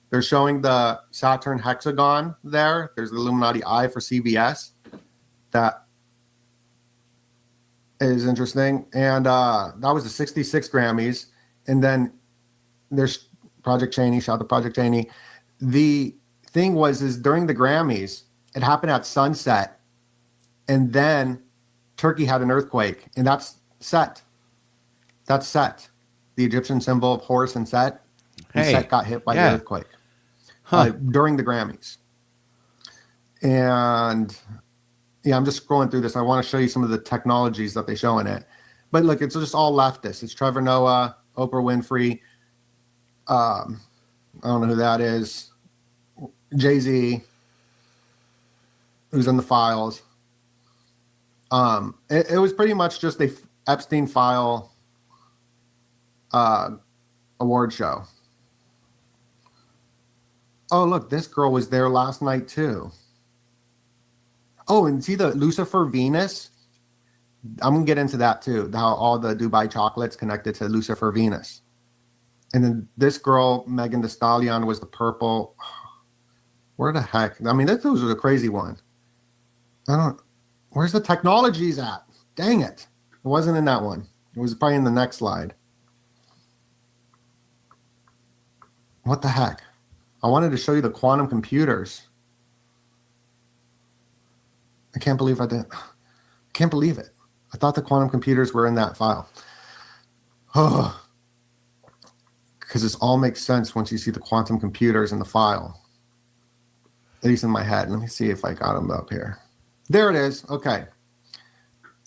They're showing the Saturn hexagon there. There's the Illuminati eye for CBS. That is interesting. And that was the 66 Grammys. And then there's Project Cheney, shout out to Project Cheney. The thing is during the Grammys, it happened at sunset, and then Turkey had an earthquake, and that's Set. That's Set, the Egyptian symbol of Horus and Set. And Set got hit by the earthquake during the Grammys. And yeah, I'm just scrolling through this. I want to show you some of the technologies that they show in it. But look, it's just all leftist. It's Trevor Noah, Oprah Winfrey. I don't know who that is. Jay-Z, who's in the files. It was pretty much just a Epstein file award show. Oh, look, this girl was there last night too. Oh, and see the Lucifer Venus? I'm going to get into that too, how all the Dubai chocolates connected to Lucifer Venus. And then this girl, Megan Thee Stallion, was the purple. Where the heck? I mean, those was a crazy one. Where's the technologies at? Dang it. It wasn't in that one. It was probably in the next slide. What the heck? I wanted to show you the quantum computers. I can't believe I did. Can't believe it. I thought the quantum computers were in that file. Oh, because this all makes sense once you see the quantum computers in the file. At least in my head. Let me see if I got them up here. There it is. Okay.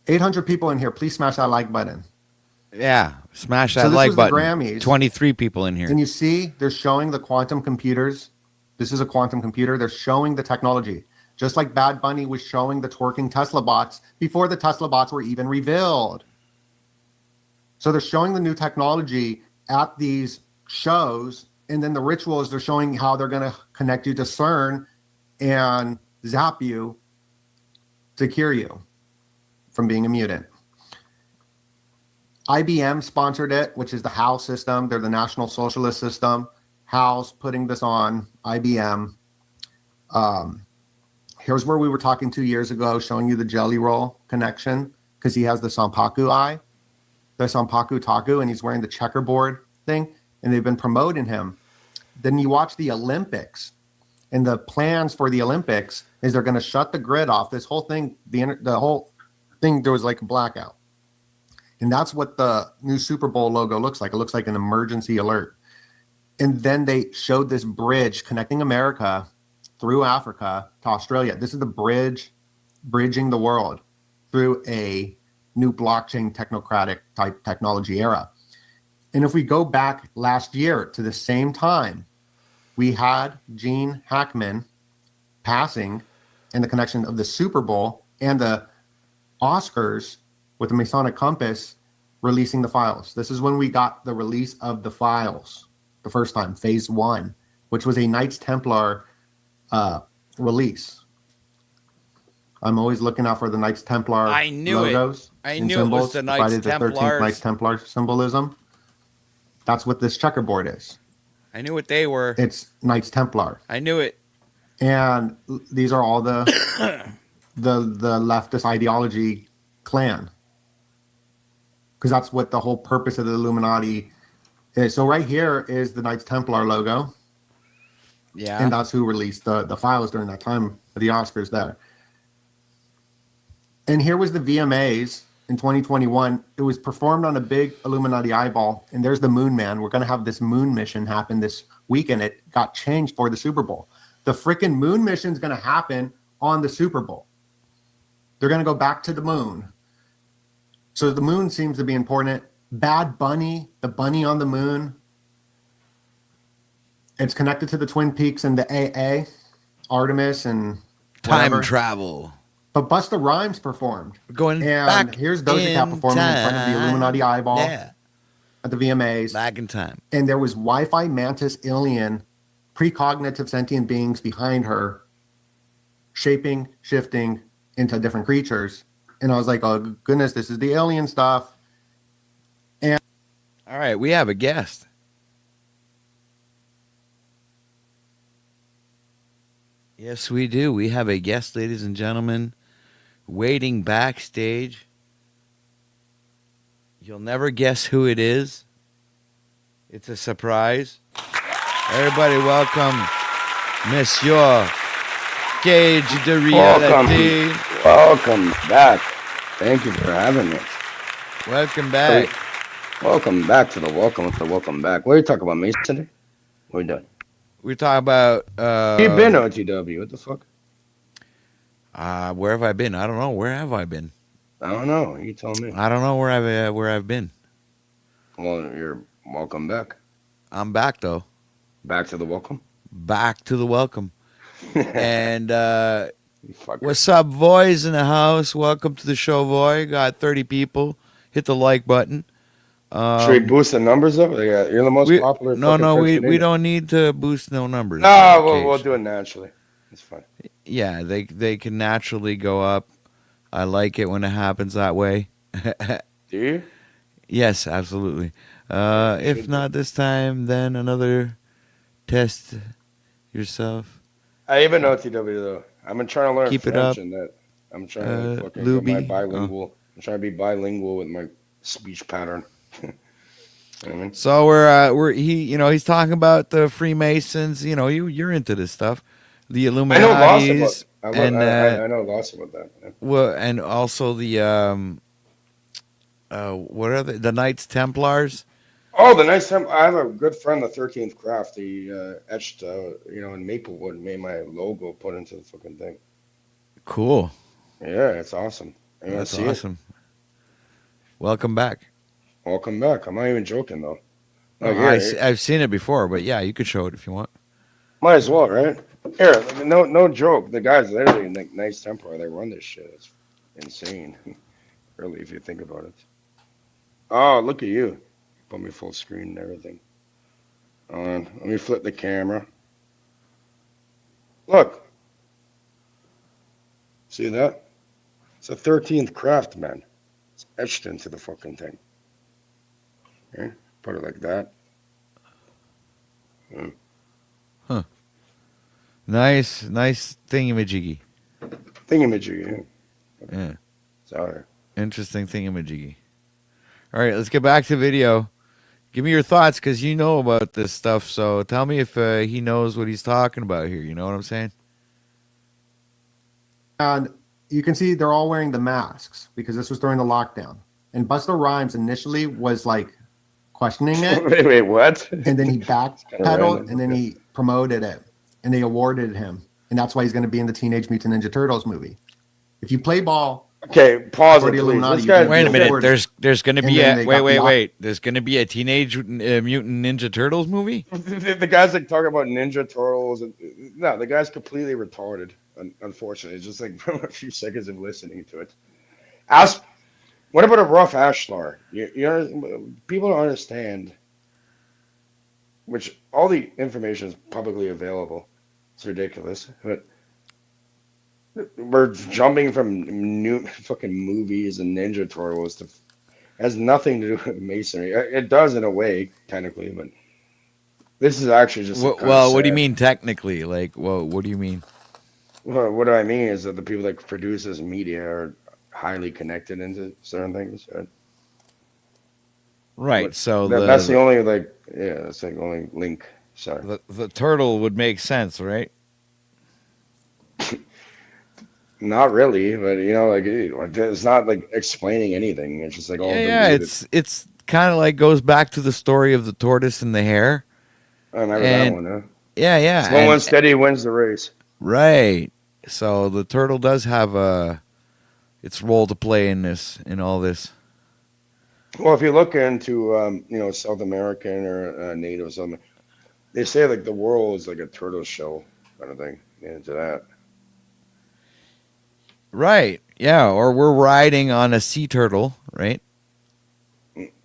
800 people in here. Please smash that like button. Yeah, smash that So this like was the button. Grammys. 23 people in here. And you see, they're showing the quantum computers. This is a quantum computer. They're showing the technology. Just like Bad Bunny was showing the twerking Tesla bots before the Tesla bots were even revealed. So they're showing the new technology at these shows. And then the rituals, they're showing how they're going to connect you to CERN and zap you to cure you from being a mutant. IBM sponsored it, which is the HAL system. They're the National Socialist System. HAL's putting this on, IBM. Here's where we were talking 2 years ago, showing you the Jelly Roll connection, because he has the Sampaku eye, the Sampaku Taku, and he's wearing the checkerboard thing, and they've been promoting him. Then you watch the Olympics, and the plans for the Olympics is they're going to shut the grid off. This whole thing, the whole thing, there was like a blackout. And that's what the new Super Bowl logo looks like. It looks like an emergency alert. And then they showed this bridge connecting America through Africa to Australia. This is the bridge, bridging the world through a new blockchain technocratic type technology era. And if we go back last year to the same time, we had Gene Hackman passing and the connection of the Super Bowl and the Oscars with the Masonic Compass releasing the files. This is when we got the release of the files the first time, phase 1, which was a Knights Templar release. I'm always looking out for the Knights Templar logos. I knew it was the Knights Templars. 13th Knights Templar symbolism. That's what this checkerboard is. I knew what they were. It's Knights Templar. I knew it. And these are all the the leftist ideology clan. Because that's what the whole purpose of the Illuminati is. So right here is the Knights Templar logo. Yeah. And that's who released the files during that time of the Oscars there. And here was the VMAs in 2021. It was performed on a big Illuminati eyeball. And there's the Moon Man. We're going to have this moon mission happen this weekend. It got changed for the Super Bowl. The freaking moon mission is going to happen on the Super Bowl. They're going to go back to the moon. So the moon seems to be important. Bad Bunny, the bunny on the moon. It's connected to the Twin Peaks and the AA, Artemis and whatever. Time travel. But Busta Rhymes performed. Going and back here's Doja Cat performing in front of the Illuminati eyeball at the VMAs. Back in time. And there was Wi-Fi mantis alien, precognitive sentient beings behind her, shaping, shifting into different creatures. And I was like, oh, goodness, this is the alien stuff. And all right, we have a guest. Yes, we do. We have a guest, ladies and gentlemen, waiting backstage. You'll never guess who it is. It's a surprise. Everybody welcome Monsieur Gage de Reality. Welcome back. Thank you for having me. Welcome back. Welcome back to the welcome back. What are you talking about, Mason? What are you doing? We're talking about You've been OTW. What the fuck? Where have I been? I don't know. Where have I been? I don't know. You tell me. I don't know where I've been. Well, you're welcome back. I'm back though. Back to the welcome. Back to the welcome. And what's up, boys in the house? Welcome to the show, boy. Got 30 people. Hit the like button. Should we boost the numbers up? Yeah, you're the most popular. No, we don't need to boost no numbers. No, we'll do it naturally. It's fine. Yeah, they can naturally go up. I like it when it happens that way. Do you? Yes, absolutely. If not this time, then another test yourself. I even know OTW though. I've been trying to learn Keep French it up. and that. I'm trying to fucking Luby. get my bilingual. I'm trying to be bilingual with my speech pattern. You know what I mean? So he's talking about the Freemasons. You know, you're into this stuff, the I know lots about. Illuminatis, and I know lots about that. Yeah. well, and also the what are the Knights Templars? Oh, the nice time. I have a good friend, the 13th Craft. He etched, in Maplewood, made my logo put into the fucking thing. Cool. Yeah, it's awesome. You want That's to see awesome. Welcome back. it? Welcome back. I'm not even joking though. Like I've seen it before, but yeah, you could show it if you want. might as well, right? Here, no joke. The guys literally in Nice Templar, they run this shit. It's insane, really, if you think about it. Oh, look at you. Put me full screen and everything. Let me flip the camera. Look. See that? It's a 13th Craft, man. It's etched into the fucking thing. Okay, put it like that. Huh. Nice thingamajiggy. Thingamajiggy. Yeah. Sorry. Interesting thingamajiggy. All right, let's get back to video. Give me your thoughts, because you know about this stuff. So tell me if he knows what he's talking about here. You know what I'm saying? And you can see they're all wearing the masks because this was during the lockdown. And Busta Rhymes initially was like questioning it. Wait, what? And then he backpedaled and then he promoted it and they awarded him. And that's why he's going to be in the Teenage Mutant Ninja Turtles movie. If you play ball. Okay, pause it, for the please. Illuminati, This guy- Wait a minute. awarded. There's going to And be then a they got wait. There's going to be a Teenage Mutant Ninja Turtles movie. The guy's like talking about Ninja Turtles. And, no, the guy's completely retarded. Unfortunately, it's just like from a few seconds of listening to it. What about a rough Ashlar? People don't understand. Which all the information is publicly available. It's ridiculous, but we're jumping from new fucking movies and Ninja Turtles to has nothing to do with masonry. It does in a way, technically, but this is actually just Well, what do you mean technically? Like, well, what do you mean? Well, what do I mean is that the people that produce this media are highly connected into certain things. Right. But So that's the only that's the only link. Sorry. The turtle would make sense, right? Not really, but it's not like explaining anything. It's just like all. Yeah. It's kind of like goes back to the story of the tortoise and the hare. I remember that one. Huh? Yeah. Slow and steady wins the race. Right. So the turtle does have its role to play in all this. Well, if you look into South American or native Southern, they say like the world is like a turtle shell kind of thing. Into that. Right. Yeah. Or we're riding on a sea turtle, right?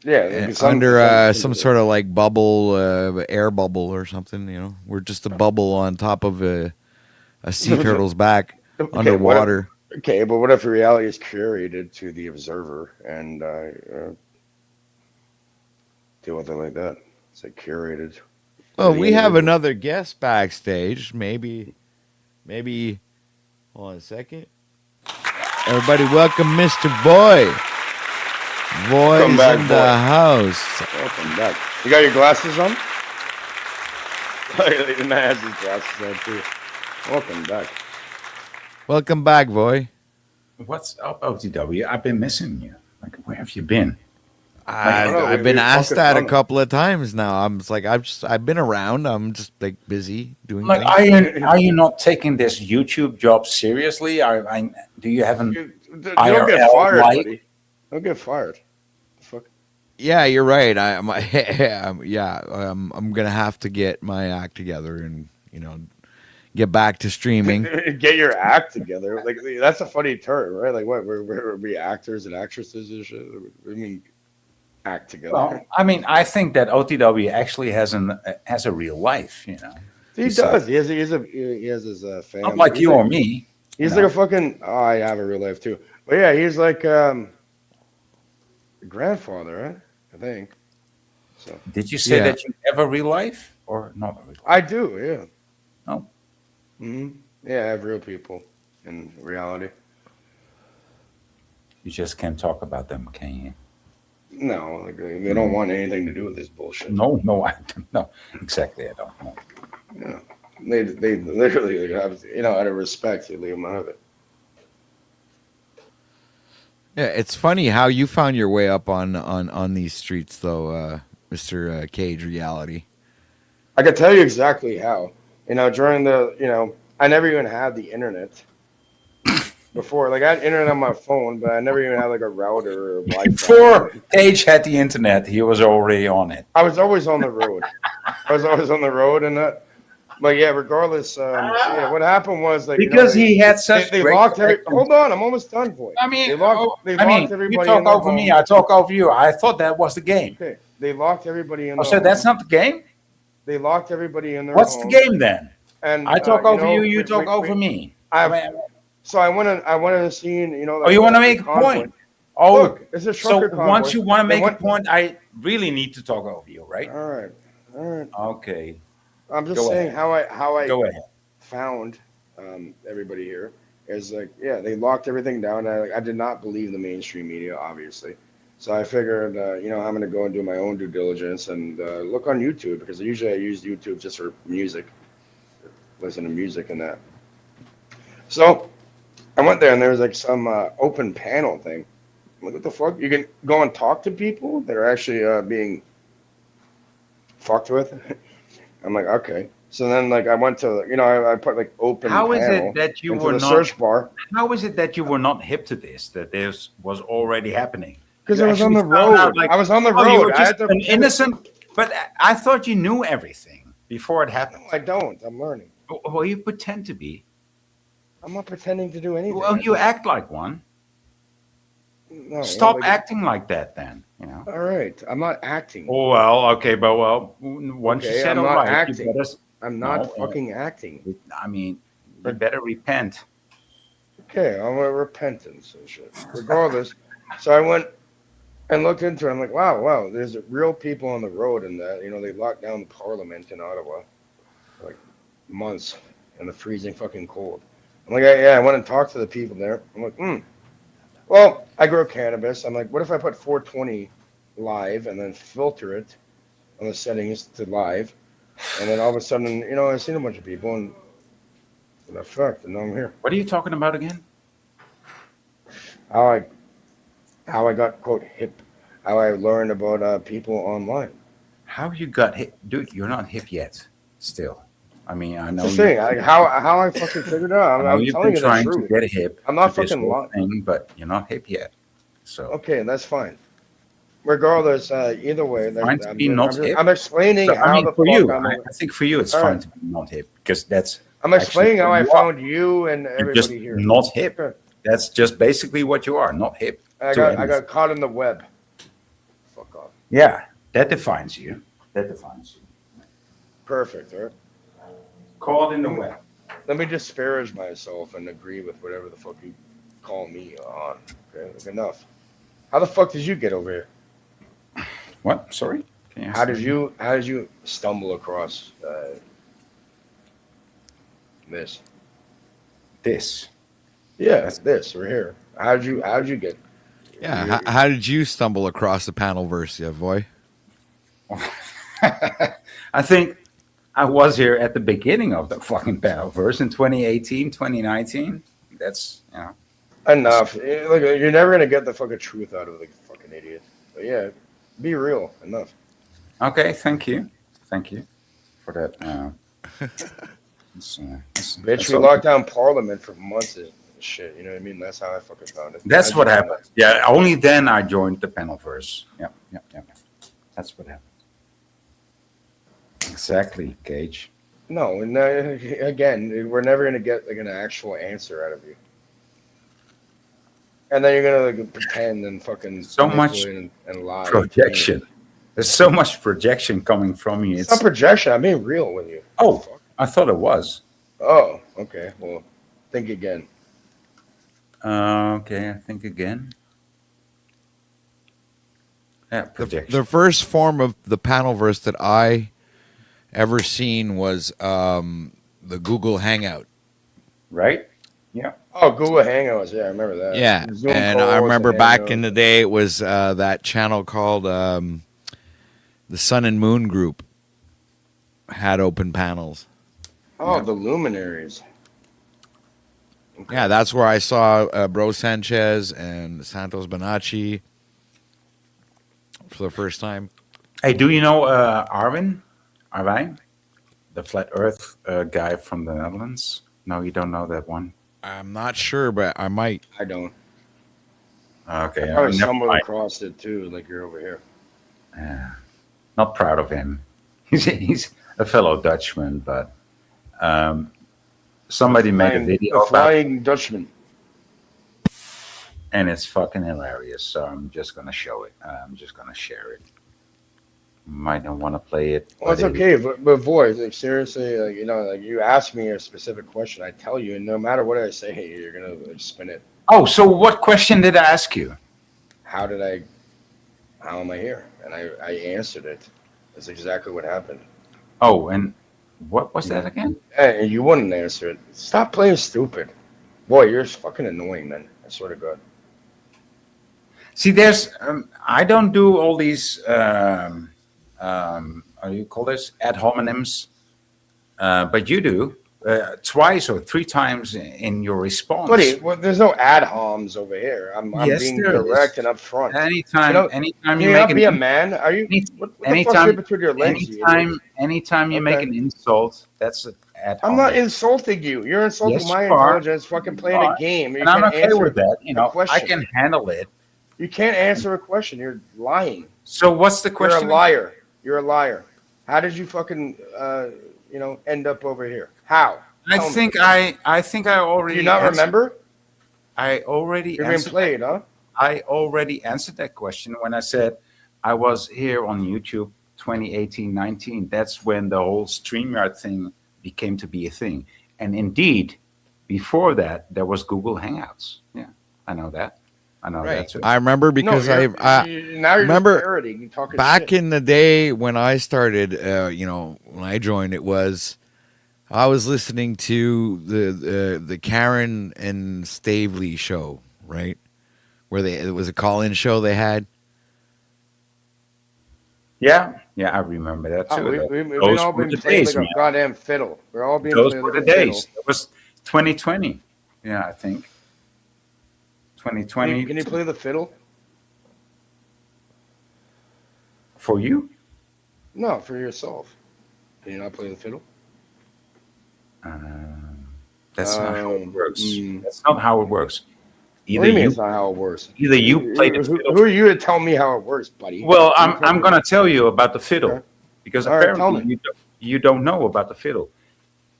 Yeah. Under some sort of like bubble, air bubble or something. We're just a bubble on top of a sea turtle's back underwater. But what if reality is curated to the observer and deal with it like that? It's like curated. Well, we have another guest backstage. Maybe. Hold on a second. Everybody, welcome Mr. Boy. Boy's in the house. Welcome back. You got your glasses on? The man has his glasses on too. Welcome back. Welcome back, boy. What's up, OTW? I've been missing you. Like, where have you been? I've been asked that a couple of times now. I'm just like, I've been around. I'm just like busy doing Like, things. are you not taking this YouTube job seriously? Do you have an Don't get fired, buddy. Don't get fired. Fuck. Yeah, you're right. I'm gonna have to get my act together and get back to streaming. Get your act together. Like that's a funny term, right? Like what? We're we actors and actresses and shit. I mean, act together. Well, I mean, I think that OTW actually has a real life. He does. He has his family. Not like you or me. He's like a fucking. Oh, I have a real life too. But yeah, he's like grandfather, right? I think. So. Did you say that you have a real life or not a real life? I do. Yeah. Oh. Mm-hmm. Yeah, I have real people in reality. You just can't talk about them, can you? No, like they don't want anything to do with this bullshit. No, exactly. I don't know. Yeah, they literally have, out of respect, they leave them out of it. Yeah, it's funny how you found your way up on these streets, though, Mr. Cage Reality. I can tell you exactly how. During the, I never even had the internet before. Like, I had internet on my phone, but I never even had like a router or Wi-Fi. Before Cage had the internet, he was already on it. I was always on the road. And that. But yeah, regardless, what happened was like because he had such. They locked every. Hold on, I'm almost done, boy. I mean, they locked everybody. You talk over me. I talk over you. I thought that was the game. Okay, they locked everybody in. So that's not the game. They locked everybody in their. What's home. the game then? And I talk over you. You talk over me. So I went in the scene. Oh, you want to make a point? Oh, look, it's a trucker convoy. Once you want to make a point, I really need to talk over you, right? All right. Okay. I'm just saying how I go ahead. Found everybody here is like, yeah, they locked everything down. I did not believe the mainstream media, obviously. So I figured, I'm going to go and do my own due diligence and look on YouTube, because usually I use YouTube just for music, listen to music and that. So I went there and there was like some open panel thing. I'm like, what the fuck? You can go and talk to people that are actually being fucked with? I'm like, okay. So then, like, I went to, I put like open. How is it that you were not search bar? How is it that you were not hip to this? That this was already happening? Because I was on the road. I was on the road. You were just an innocent. But I thought you knew everything before it happened. No, I don't. I'm learning. Well, you pretend to be. I'm not pretending to do anything. Well, you act like one. No, Stop acting like that, then. All right, I'm not acting. Oh well, okay, but once you said I'm all not right, acting. I'm not fucking acting. I mean, you better repent. Okay, I'm a repentance and shit. Regardless, so I went and looked into it. I'm like, wow, there's real people on the road, and that they locked down the Parliament in Ottawa for like months in the freezing fucking cold. I'm like, yeah, I went and talked to the people there. I'm like, Well, I grow cannabis. I'm like, what if I put 420 live and then filter it on the settings to live, and then all of a sudden, I seen a bunch of people and the fuck, and now I'm here. What are you talking about again? How I got quote hip, how I learned about people online. How you got hip, dude? You're not hip yet, still. I mean, I know. Just saying, how I fucking figured it out. I'm telling you the truth. To get hip. I'm not fucking lying, but you're not hip yet. So okay, that's fine. Regardless, either way, I'm explaining how the for fuck you. I think for you, it's fine to be not hip, because that's. I'm explaining how I found you and everybody here. Not hip. Sure. That's just basically what you are, not hip. I got caught in the web. Fuck off. Yeah, that defines you. Perfect, right? Caught in the web. Let me disparage myself and agree with whatever the fuck you call me on. Okay, that's enough. How the fuck did you get over here? What? Sorry? How did you stumble across this? This? Yeah, this right here. How'd you get? Yeah, how did you stumble across the panelverse, yeah, boy? I think I was here at the beginning of the fucking panelverse in 2018, 2019. That's enough. Look, you're never gonna get the fucking truth out of the fucking idiot. But yeah, be real. Enough. Okay, thank you for that. Bitch, we locked down Parliament for months and shit. You know what I mean? That's how I fucking found it. That's what happened. Yeah, only then I joined the panelverse. Yeah. That's what happened. Exactly, Gage. No, and again, we're never gonna get like an actual answer out of you. And then you're gonna like pretend and fucking so much and lie. Projection. There's so much projection coming from you. It's not projection. I'm being real with you. Oh, I thought it was. Oh, okay. Well, think again. Okay, I think again. Yeah, projection. The first form of the panelverse that I ever seen was the Google Hangout. Right? Yeah. Oh, Google Hangouts. Yeah, I remember that. Yeah, Zoom and I calls remember and back in Hangouts. the day, it was that channel called the Sun and Moon Group had open panels. Oh, the Luminaries. Okay. Yeah, that's where I saw Bro Sanchez and Santos Bonacci for the first time. Hey, do you know Arwin, the flat Earth guy from the Netherlands? No, you don't know that one. I'm not sure, but I might. I don't. Okay, I probably never stumbled mind. across it too, like you're over here. Not proud of him. He's a fellow Dutchman, but somebody made a video The about it, Flying Dutchman. and it's fucking hilarious. So I'm just gonna show it. I'm just gonna share it. Might not want to play it. Well, it's but okay, but boys, like seriously, like like you ask me a specific question, I tell you, and no matter what I say, you're gonna like, spin it. Oh, so what question did I ask you? How am I here? And I answered it. That's exactly what happened. Oh, and what was that again? Hey, and you wouldn't answer it. Stop playing stupid. Boy, you're fucking annoying, man. I swear to God. See, there's I don't do all these how do you call this ad hominems, but you do twice or three times in your response. Buddy, well, there's no ad homs over here. I'm Yes, being there is. direct and upfront. Anytime Can you you make not be a man? Are you? What the fuck's in between your legs? you idiot? anytime you make Okay. an insult, that's an ad I'm hominem. not insulting you. You're insulting Yes, my you are. intelligence. Fucking playing You a are. game. You And I'm can't okay answer with that. You a know, I question. can handle it. You can't answer a question. You're lying. So what's the question? You're a liar. You're a liar. How did you fucking end up over here? How? I Tell me. think I already. Do you not remember? I already You're being answered. played, huh? I already answered that question when I said I was here on YouTube 2018-19. That's when the whole StreamYard thing became to be a thing. And indeed, before that, there was Google Hangouts. Yeah, I know that. I know that too. I remember because now I you're remember just parroting. You're talking back shit. in the day when I started, when I joined, I was listening to the Karen and Stavely show, right? Where it was a call-in show they had. Yeah, I remember that too. We've Those all were been the played days, like man. a goddamn fiddle. We're all being Those played were like the a days. fiddle. It was 2020. Yeah, I think. 2020. Can you play the fiddle? For you? No, for yourself. Can you not play the fiddle? That's not how it works. mm. That's not how it works. What do you mean it's not how it works? Either you play the fiddle. Who are you to tell me how it works, buddy? Well, I'm going to tell you about the fiddle Okay. because All right, tell apparently you don't know about the fiddle.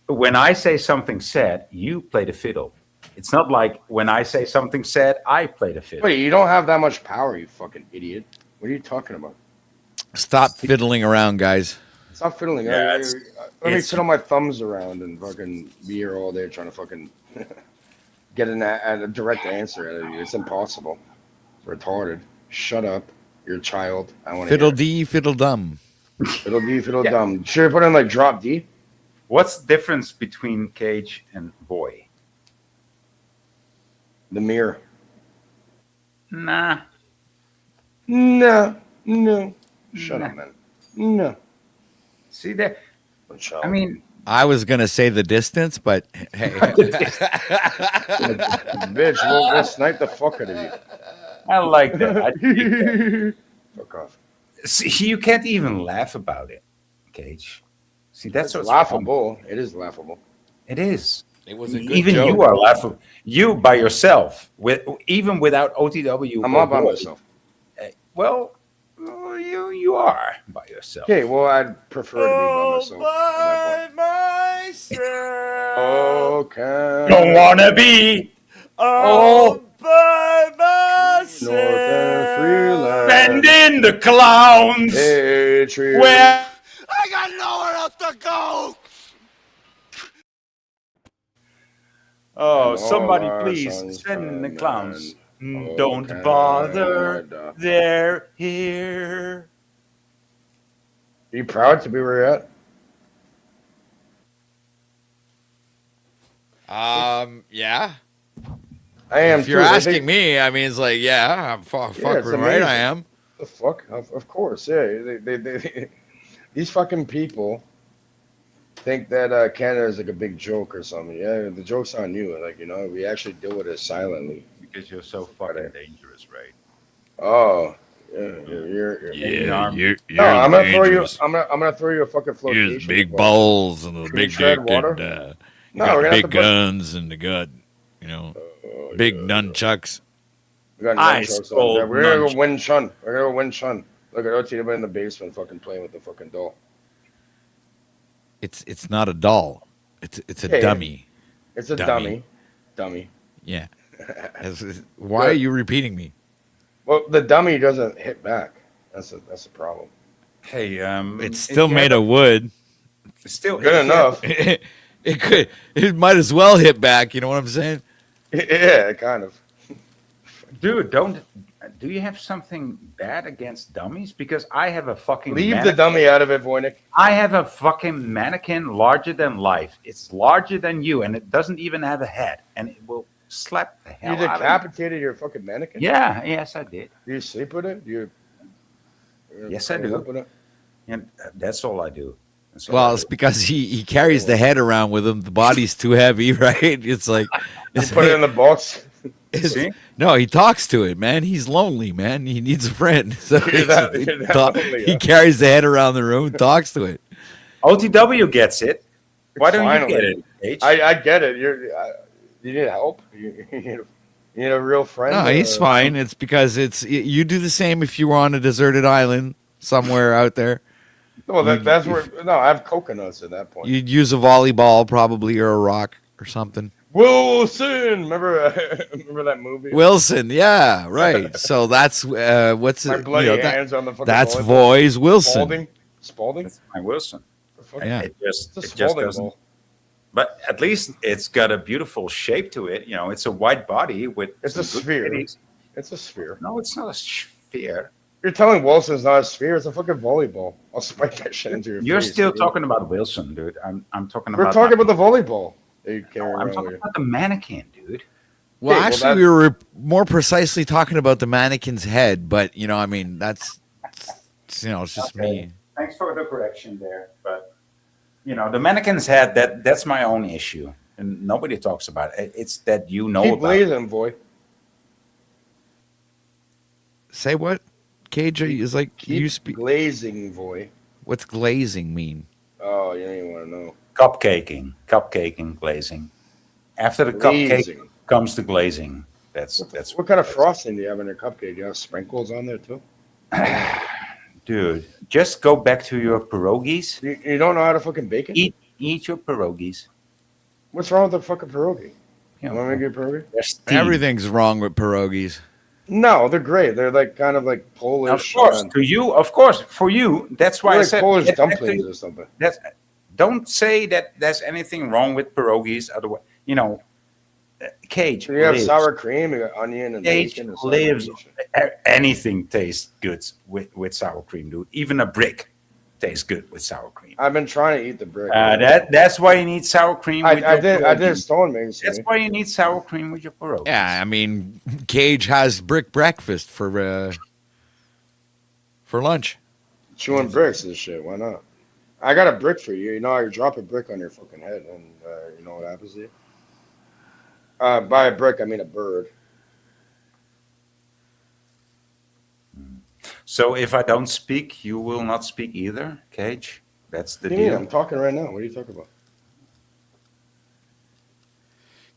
When I say something sad, you play the fiddle. It's not like when I say something sad, I play the fiddle. Wait, you don't have that much power, you fucking idiot. What are you talking about? Stop fiddling around, guys. Stop fiddling. Yeah, Let me fiddle my thumbs around and fucking be here all day trying to fucking get a direct answer out of you. It's impossible. It's retarded. Shut up. You're a child. I want to Fiddle dee, fiddle dum. Fiddle D, fiddle Yeah. dumb. Should I put in like drop D? What's the difference between Cage and Boy? The mirror. Nah. No. Shut Nah. up, man. No. See that? Child. I mean, I was gonna say the distance, but hey, Bitch, we'll snipe the fuck out of you. I like that. I dig that. Fuck off. See, you can't even laugh about it, Cage. See, that's It's what's laughable. It is laughable. It is. it was a good Even joke. you are laughable. You by yourself, even without OTW. I'm or all by Boy. myself. Well, you are by yourself. Okay, well, I'd prefer to be by myself. Okay. Don't wanna be all by myself. Northern Freeland. bending the clowns. Patriot. Where I got nowhere else to go. oh, And somebody all our please sons send the from clowns. man. Don't Okay, bother. Canada. They're here. Are you proud to be where you're at? Yeah. I am. If you're too. asking me, I mean, it's like, yeah, I'm fucking right. amazing. I am. The fuck? Of course, yeah. They these fucking people think that Canada is like a big joke or something. Yeah, the joke's on you. Like, we actually deal with it silently. Because you're so fucking dangerous, right? Oh, yeah. You're You're no, I'm gonna dangerous. throw you. I'm gonna throw you a fucking flotation. Here's big balls and a Can big you tread dick water? and No, got we're gonna big have to put- guns and they got big nunchucks. We got Ice nunchucks on cold there. We're gonna nunchucks. go Win Chun. We're gonna go Win Chun. Look at OT in the basement, fucking playing with the fucking doll. It's not a doll. It's a Yeah, dummy. It's a Dummy. dummy. Yeah. Why are you repeating me? Well, the dummy doesn't hit back. That's a problem. Hey, It's still made of wood. Still Good enough. It might as well hit back. You know what I'm saying? Yeah, kind of. Dude, do you have something bad against dummies? Because I have a fucking Leave the dummy out of it, Voynich. I have a fucking mannequin larger than life. It's larger than you, and it doesn't even have a head, and it will slap the hell You out of decapitated your fucking mannequin? you. Yeah, yes, I did. Do you sleep with it? Yes, I do. With it? And that's all I do. That's all Well, I it's do. because he carries the head around with him. The body's too heavy, right? It's like Put it in the box. See? No, he talks to it, man. He's lonely, man. He needs a friend. So You're that lonely, he huh? carries the head around the room, talks to it. OTW gets it. Why don't Finally. you get it, H? I get it. You need help. You need a real friend. No, he's fine. It's because you do the same if you were on a deserted island somewhere out there. Well, that's where. No, I have coconuts at that point. You'd use a volleyball probably or a rock or something. Wilson, remember that movie? Wilson, yeah, right. So that's what's My it? bloody hands on the fucking. That's volleyball. Voi's Wilson. Spalding. That's my Wilson. Yeah. It just Spalding doesn't. ball. But at least it's got a beautiful shape to it. It's a white body with. It's a some good sphere. titties. It's a sphere. No, it's not a sphere. You're telling Wilson's not a sphere? It's a fucking volleyball. I'll spike that shit into your You're face. still dude. talking about Wilson, dude. I'm talking We're about. talking about the volleyball. That you carry I'm around talking with you. about the mannequin, dude. Well, Okay, well, actually, we were more precisely talking about the mannequin's head, but I mean, that's it's just me. Thanks for the correction there, but the mannequin's head. That's my own issue, and nobody talks about it. It's that Keep about. blazing, boy. Say what? KJ is like you Keep speak. glazing, boy. What's glazing mean? Oh, you don't even want to know. Cupcaking, glazing. After the cupcake Glazing. comes the glazing. That's What kind of frosting do you have in your cupcake? Do you have sprinkles on there too? dude. Just go back to your pierogies. You don't know how to fucking bake it? Eat your pierogies. What's wrong with the fucking pierogi? You You want me to get pierogi? they're steamed. Everything's wrong with pierogies. No, they're great. They're like kind of like Of Polish. course, to you, of course, for you. That's why They're I like said Polish that's dumplings actually- or something. Don't say that there's anything wrong with pierogies. Otherwise, Cage. You have lives. sour cream, you got onion and Cage bacon. And lives. sausage. Anything tastes good with sour cream, dude. Even a brick tastes good with sour cream. I've been trying to eat the brick. That's why you need sour cream. With I your did pierogies. stone mix. That's why you need sour cream with your pierogies. Yeah, I mean, Cage has brick breakfast for lunch. Chewing bricks and shit. Why not? I got a brick for you. I drop a brick on your fucking head, and you know what happens to you? By a brick, I mean a bird. So if I don't speak, you will not speak either, Cage. That's the Yeah, deal. I'm talking right now. What are you talking about?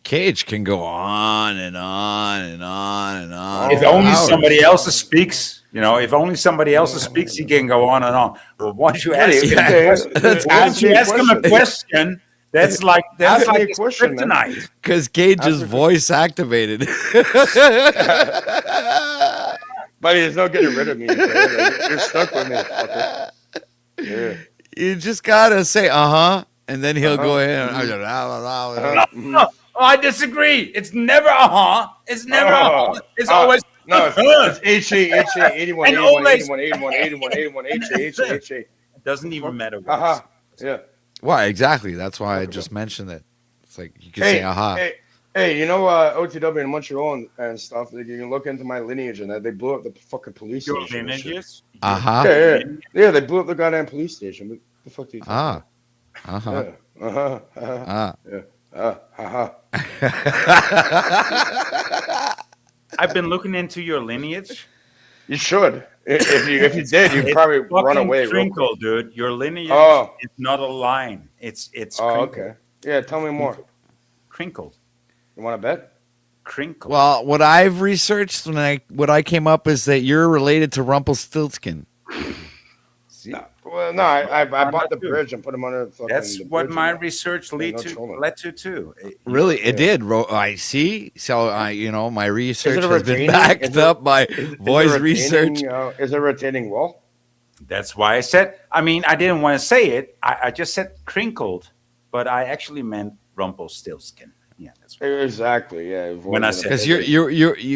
Cage can go on and on and on and on. If for only hours. somebody else speaks, if only somebody else speaks, he can go on and on. But once you ask him, once you ask him a question, that's like Ask me a his question, man. kryptonite. Because Cage's voice activated. Buddy, there's no getting rid of me. Okay? You're stuck with me. Fucker. Yeah. You just gotta say and then he'll go in. No, I disagree. It's never It's never It's always No, it's HA, 81, And 81, always- 81, 81, 81, 81, HA. It doesn't even matter. What it's- Yeah. Why exactly? That's why I just mentioned it. It's like you can say Hey, Hey, you know, OTW in Montreal and stuff. Like, you can look into my lineage and that they blew up the fucking police Your station. and shit. lineages? Uh-huh. Yeah. They blew up the goddamn police station. What the fuck do you talking Uh-huh. about? Yeah. I've been looking into your lineage. You should. If you did, you'd probably run away. Crinkle, dude. Your lineage is not a line. It's Oh, crinkled. okay. Yeah, tell me more. Crinkled. You want to bet? Crinkle. Well, what I've researched what I came up is that you're related to Rumpelstiltskin. See? No, I bought the bridge and put him under the fucking. That's the what bridge my and research led to too. Really, it did. I see. So my research has been retaining- backed up by Boy's retaining, research. Is it a retaining wall? That's why I said. I mean, I didn't want to say it. I just said crinkled, but I actually meant Rumpelstiltskin. Yeah, that's what Exactly. Yeah. When I said Because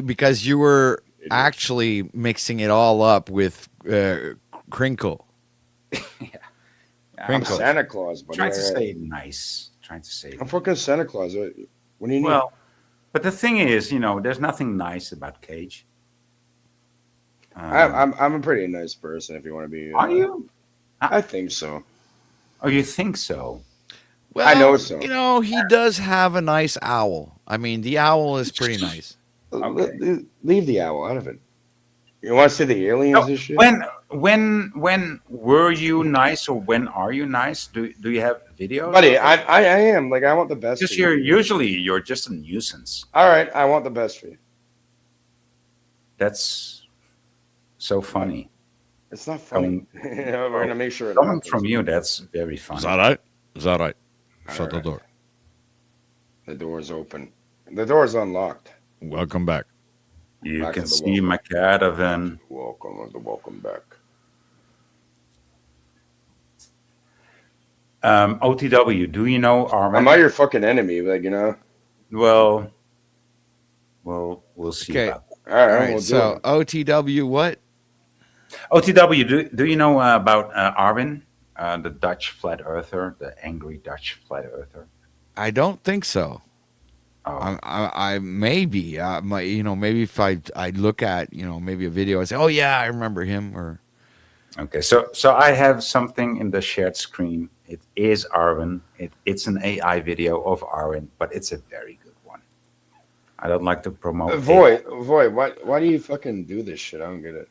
because you were actually mixing it all up with crinkle. I'm Crinkle. Santa Claus, but trying to say it nice. Trying to say. I'm fucking Santa Claus. What do you need? Well, but the thing is, there's nothing nice about Cage. I'm a pretty nice person. If you want to be. Are you? I think so. Oh, you think so? Well, I know so. He does have a nice owl. I mean, the owl is pretty nice. Okay. Leave the owl out of it. You want to see the aliens and shit? When were you nice, or when are you nice? Do you have videos? Buddy, I am. Like, I want the best. Just for you. you're just a nuisance. All right, I want the best for you. That's so funny. It's not funny. We're gonna make sure. Coming from you, that's very funny. Is that right? Is that right? Shut the door. The door's open. The door's unlocked. Welcome back. You Back can to the see my caravan. Welcome back. OTW, do you know Armin? Am I your fucking enemy? Well, we'll see. Okay. About that. All right. All right. We'll So OTW, what? OTW, do you know about Arvin, the Dutch flat earther, the angry Dutch flat earther? I don't think so. Oh. I maybe maybe if I look at maybe a video and say, oh yeah, I remember him. Or Okay, so I have something in the shared screen. It is Arvin. It's an AI video of Arvin, but it's a very good one. I don't like to promote. Void. Why do you fucking do this shit? I don't get it.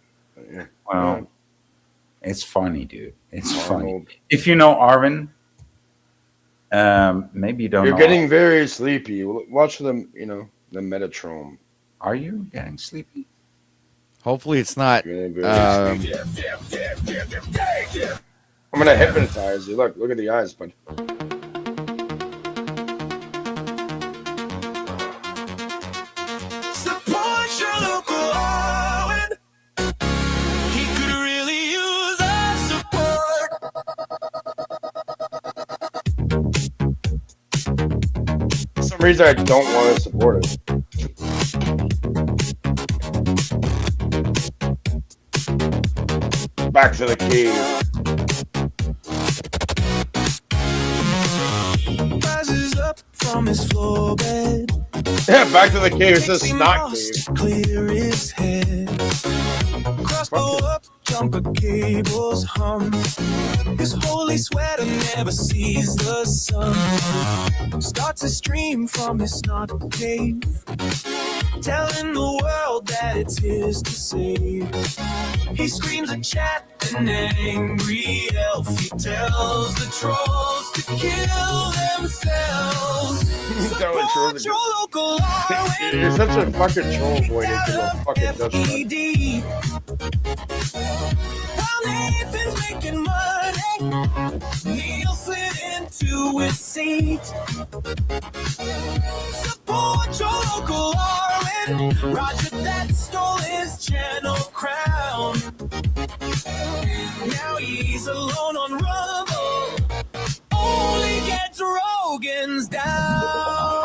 Yeah. Well, it's funny, dude. It's funny. Arnold. If you know Arvin, maybe you don't. You're know getting very sleepy. Watch the Metatron. Are you getting sleepy? hopefully it's not. I'm gonna hypnotize you. Look at the eyes, bud. Support your local Owen. He could really use our support. For some reason, I don't want to support it. Back to the cave. Rises up from his floor bed. Yeah, back to the cave. It's a Takes him stock lost cave. to clear his head. Crossbow up, jumper cables hum. His holy sweater never sees the sun. Starts a stream from his snot cave, telling the world that it's his to save. He screams a chat, an angry elf. He tells the trolls to kill themselves. Telling trolls to- Support your local Arwen. You're such a fucking troll boy into a fucking Dutch nut. FED. While Nathan's making money, Neil slid into his seat. Support your local Arwen. Roger that stole his channel crown. Now he's alone on Rumble. Only gets Rogan's down.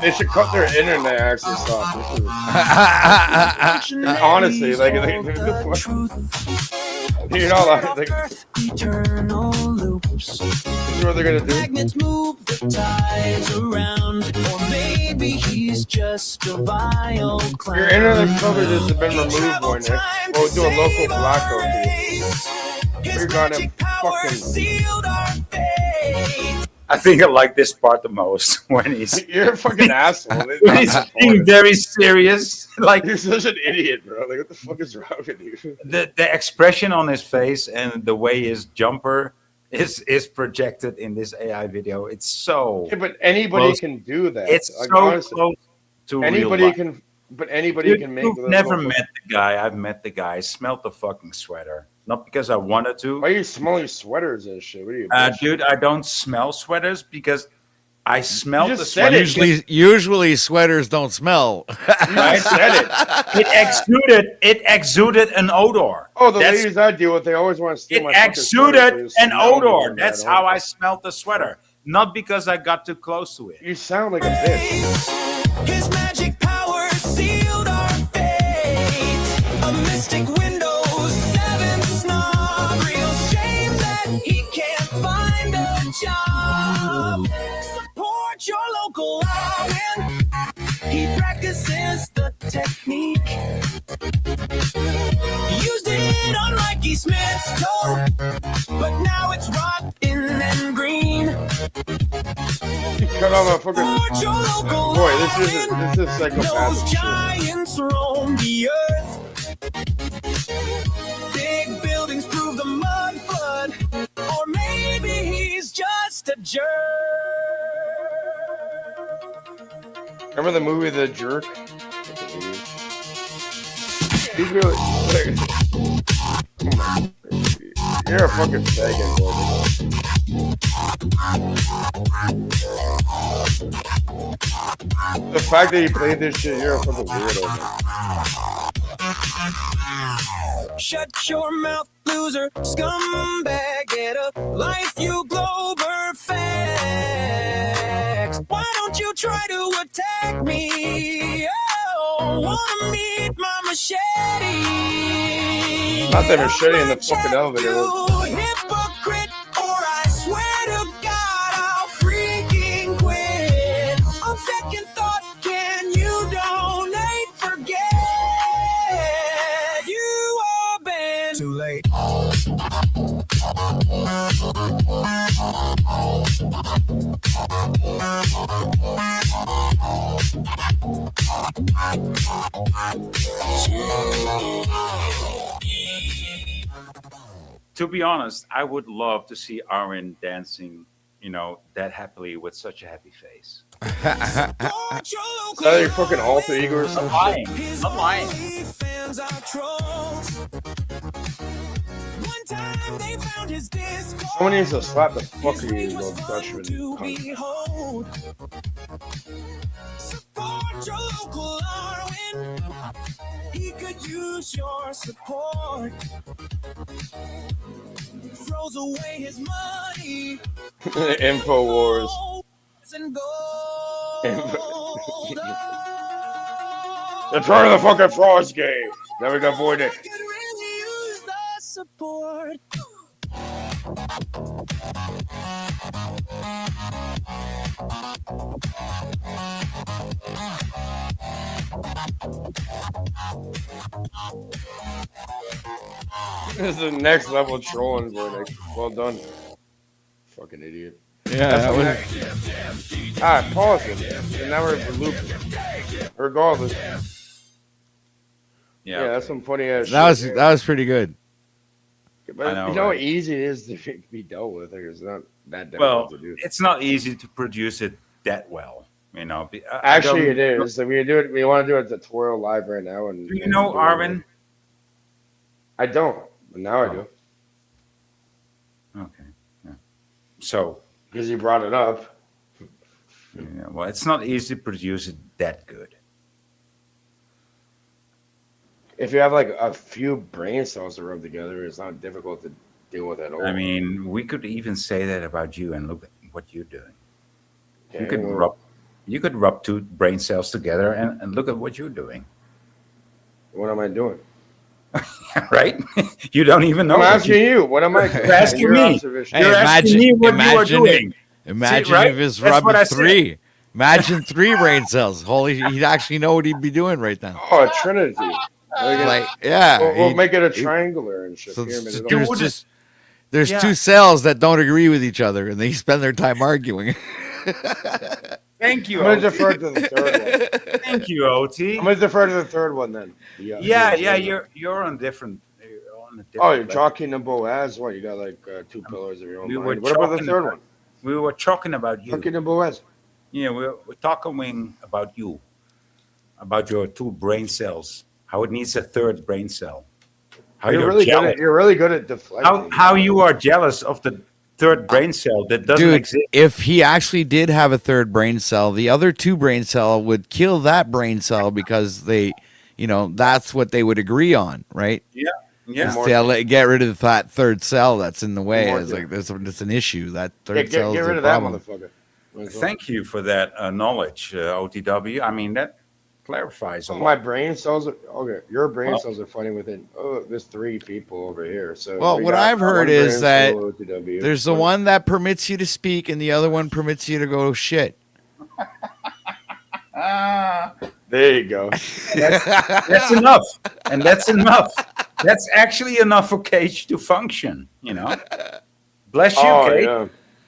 They should cut their internet access off. Honestly, like, you know, like, eternal loops. this is what they're gonna do. Magnets move the tides around, or maybe he's just a vile clown. Your internet coverage has been removed, boy, Nick. We'll do a local blackout here. We're gonna fucking. I think I like this part the most when he's. You're a fucking asshole. When he's being very serious, like you're such an idiot, bro. Like, what the fuck is wrong with you? The expression on his face and the way his jumper is projected in this AI video. It's so. Yeah, but anybody can do that. It's like, so honestly, close to anybody real life. can. But anybody can make. You've never met the guy. I've met the guy. Smelled the fucking sweater. Not because I wanted to. Why are you smelling sweaters and shit? What are you? Dude, I don't smell sweaters because I smell the sweater. Usually sweaters don't smell. You said it. It exuded an odor. Oh, the ladies I deal with, they always want to steal my fucking sweater, exuded so you an smell odor. them. That's how I smelled the sweater. Not because I got too close to it. You sound like a bitch. His magic power sealed our fate. A mystic Windows 7 snob. Real shame that he can't find a job. Support your local lawman. He practices the technique. Used it on Mikey Smith's toe, but now it's rotten and green. Cut off my fucking. Boy, this is psychopathic Those giants roam the earth. Big buildings prove the mud flood, or maybe he's just a jerk. Remember the movie The Jerk? He's really. You're a fucking faggot, boy. The fact that you played this shit, you're a fucking weirdo. Shut your mouth, loser, scumbag, get a life, you glober facts. Why don't you try to attack me? Oh, wanna meet my machete? Not that machete in the fucking elevator. You hypocrite, or I swear to God I'll freaking quit. On second thought, can you donate? Forget you are banned. Too late. To be honest, I would love to see Arwen dancing, that happily with such a happy face. Is that your fucking alter ego or something? I'm lying. Someone needs to slap the fuck out of you, little Dutchman. Support your local Arwen. He could use your support. Throws away his money. Info Wars. And The turn of the fucking Frost game. Now we got Void Nick. could really use the support. This is the next level trolling, Void Nick. Well done. Fucking idiot. Yeah, that was. Alright, pause it. And now we're looping. Regardless. Yeah, that's some funny ass shit. That was pretty good. But I know, you know how right? easy it is to be dealt with. Like, it's not that Well, difficult to do. it's not easy to produce it that well, Actually, it is. So we do it. We want to do a tutorial live right now. And Do you know Arwen? I don't, but now I do Okay. Yeah. So, because you brought it up. yeah, well, it's not easy to produce it that good. if you have like a few brain cells to rub together, it's not difficult to deal with at all. I mean, we could even say that about you, and look at what you're doing. Okay, You could well, rub two brain cells together, and look at what you're doing. what am I doing? Right? You don't even know. I'm asking you. What am I? You're asking Your me. observation. You're asking me what you are doing. Imagine right? if it's That's what I rubbing said. 3. Imagine 3 brain cells. Holy, he'd actually know what he'd be doing right then. Oh, a trinity. Like, yeah, We'll he'd- make it a triangular and shit. So Pyramid. it's- It'll- there's Yeah. 2 cells that don't agree with each other, and they spend their time arguing. Thank you, I'm gonna OT. defer to the third one. Thank you, OT. I'm gonna defer to the third one then. Yeah, you're on different. You're on a different Oh, you're level. talking to Boaz. What? You got like 2 pillars of your own We were mind. What about the talking third about- one? We were talking about you. Talking to Boaz. Yeah, we're talking about you, about your 2 brain cells. How it needs a third brain cell. How You're jealous. really good at deflecting. How you are jealous of the third brain cell that doesn't Dude, exist. if he actually did have a third brain cell, the other 2 brain cell would kill that brain cell because they, that's what they would agree on, right? Yeah. Is they'll get rid of that third cell that's in the way. It's like it's an issue. That third cell get is rid a of that problem. motherfucker. Thank you for that knowledge, OTW. I mean, that clarifies a lot. My brain cells are okay. Your brain cells are fighting within. Oh, there's 3 people over here. So Well, we what got I've heard one is brain that cell, OTW. there's the one that permits you to speak, and the other one permits you to go shit. There you go. That's enough, and that's enough. That's actually enough for Cage to function. Bless you, Cage. Yeah.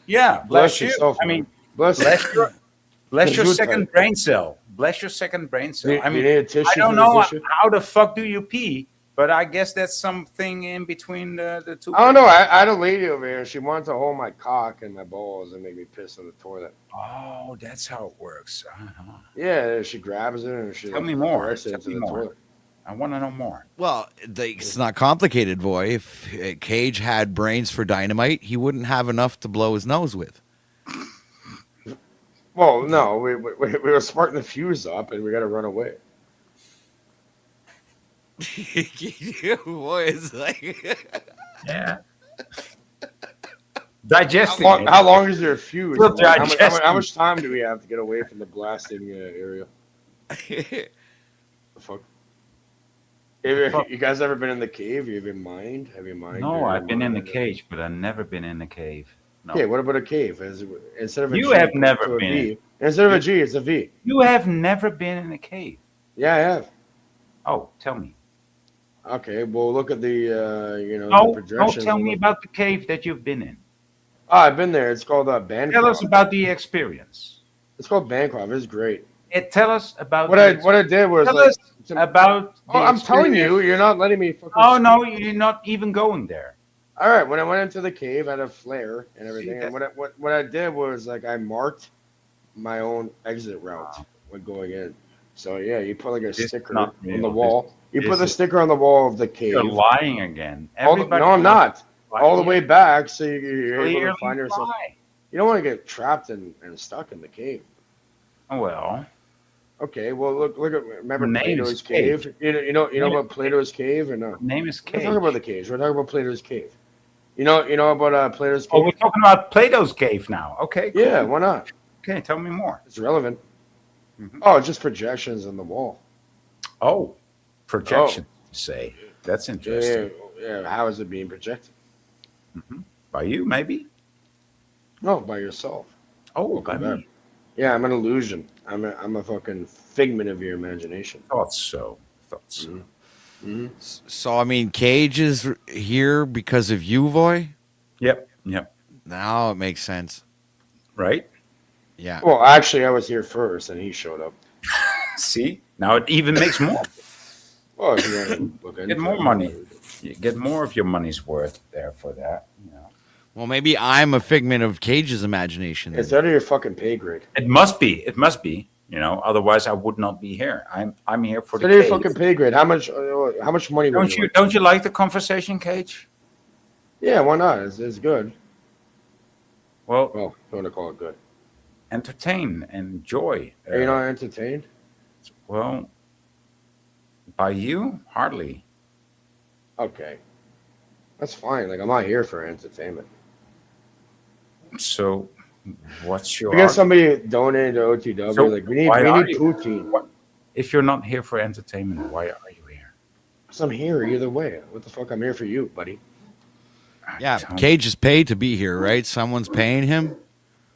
Yeah, bless you. yourself, I man. mean, Bless bless your Good second time. brain cell. Bless your second brain cell. You I mean, need a tissue I don't for the know tissue? how the fuck do you pee, but I guess that's something in between the 2. I don't know. I had a lady over here. She wanted to hold my cock and my balls and make me piss on the toilet. Oh, that's how it works. Uh-huh. Yeah, she grabs it and she Tell me more. directs it Tell into me the more. toilet. I want to know more. Well, it's not complicated, boy. If Cage had brains for dynamite, he wouldn't have enough to blow his nose with. Well, no, we were sparking the fuse up and we got to run away. Boy, it's like Yeah. Digesting. How long is your fuse? Still How much time do we have to get away from the blasting area? The fuck? You guys ever been in the cave? Have you mined? No, I've been in the cage, but I've never been in the cave. No. Okay, what about a cave? Instead of a You G, have it's never a been V. in- Instead of a G, it's a V. You have never been in a cave. Yeah, I have. Oh, tell me. Okay, well, look at the the No, projections. tell me about the cave that you've been in. Oh, I've been there. It's called Bancroft. Tell us about the experience. It's called Bancroft. It's great. Tell us about What I did was Tell like. us about. Oh, I'm telling you, you're not letting me. Fucking Oh no, you're not even going there. All right, when I went into the cave, I had a flare and everything. See, And what I did was like I marked my own exit route when going in. So yeah, you put like a This sticker not on real. the wall. You this put the is- sticker on the wall of the cave. You're lying again. No, I'm not. All the way back, so you're able Clearly to find yourself. lie. You don't want to get trapped and stuck in the cave. Well, Okay, well look at remember The name Plato's is Cave. cave. You know about Plato's cave or no? name is We're Cage. talking about the caves. We're talking about Plato's cave. You know about Plato's cave? Oh, we're talking about Plato's cave now. Okay. Cool. Yeah, why not? Okay, tell me more. It's relevant. Mhm. Oh, just projections on the wall. Oh, projection. Say that's Yeah, interesting. yeah. How is it being projected? By you, maybe. No, by yourself. Oh, by Welcome me. Yeah, I'm an illusion. I'm a fucking figment of your imagination. Thought so. Thought so. Mm-hmm. so. I mean, Cage is here because of you, Voy. Yep. Yep. Now it makes sense. Right. Yeah. Well, actually, I was here first, and he showed up. See, now it even makes more. Well, if you want to look Get into more it. money. You get more of your money's worth there for that. You know. Well, maybe I'm a figment of Cage's imagination. then. It's out of your fucking pay grade. It must be. It must be. You know, otherwise I would not be here. I'm here for It's the out of your cave. fucking pay grade. How much money? would Don't you like the conversation, Cage? Yeah, why not? It's good. Well, Well, if you want to call it good. entertain, enjoy. Are you not entertained? Well, By you? Hardly. Okay, that's fine. Like I'm not here for entertainment. So, what's your We got argument? somebody donated to OTW. So like we why are need you? poutine. What- If you're not here for entertainment, why are you here? So I'm here either way. What the fuck? I'm here for you, buddy. Yeah, Tony, Cage is paid to be here, right? Someone's paying him.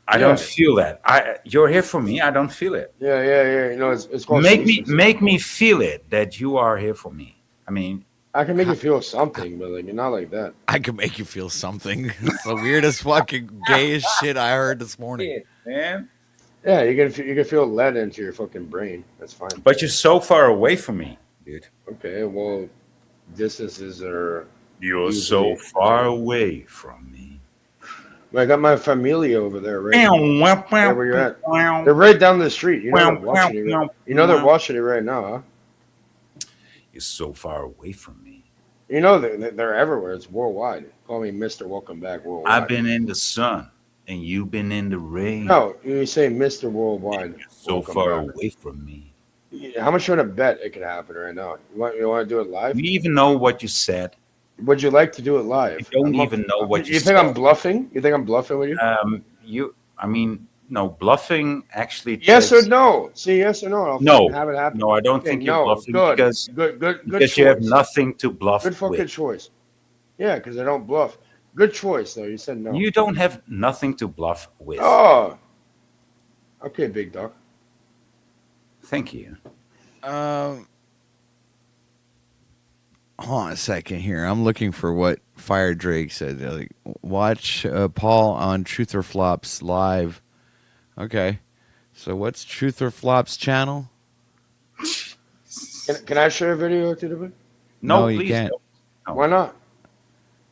I don't feel that. You're here for me. I don't feel it. Yeah. You know, it's called Make me feel it that you are here for me. I mean, I can make you feel something, but like not like that. I can make you feel something. It's the weirdest fucking gayest shit I heard this morning. man. Yeah, you can feel lead into your fucking brain. That's fine. But you're so far away from me, dude. Okay, well, distances are. You're so far away from me. I got my familia over there, right? There where you're at. They're right down the street. You know they're watching it. You know they're watching it right now, huh? You're so far away from me. You know they're everywhere. It's worldwide. Call me Mr. Welcome Back Worldwide. I've been in the sun, and you've been in the rain. No, you say Mr. Worldwide. You're so far away from me. How much you want to bet it could happen right now? You want to do it live? Do you even know what you said? Would you like to do it live? I don't even know what you think said. I'm bluffing? You think I'm bluffing with you? No, bluffing actually. Yes or no? See, yes or no? I'll No. have it happen. No, I don't think you're bluffing because good you have choice. nothing to bluff Good fucking with. choice. Yeah, because I don't bluff. Good choice, though. You said no. You don't have nothing to bluff with. Oh. Okay, big dog. Thank you. Hold on a second here. I'm looking for what Fire Drake said. Like, watch Paul on Truth or Flops live. Okay. So what's Truth or Flops channel? Can I share a video to the No, please you can't. don't. Why not?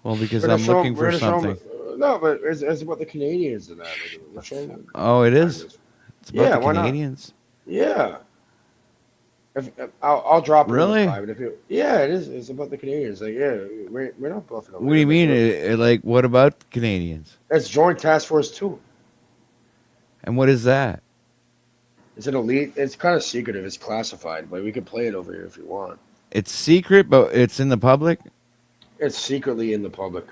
Well, because We're I'm gonna show- looking we're for gonna show 'em- something. No, but it's about the Canadians and that. We're showing them. Oh, it is? It's about Yeah, the why not? Canadians? Yeah. If I'll drop it in the Really? private if you, yeah, it is. It's about the Canadians. Like, yeah, we're not bluffing. over What do you there. mean? Like, what about Canadians? It's Joint Task Force 2. And what is that? It's an elite. It's kind of secretive. It's classified, but we can play it over here if you want. It's secret, but it's in the public? It's secretly in the public.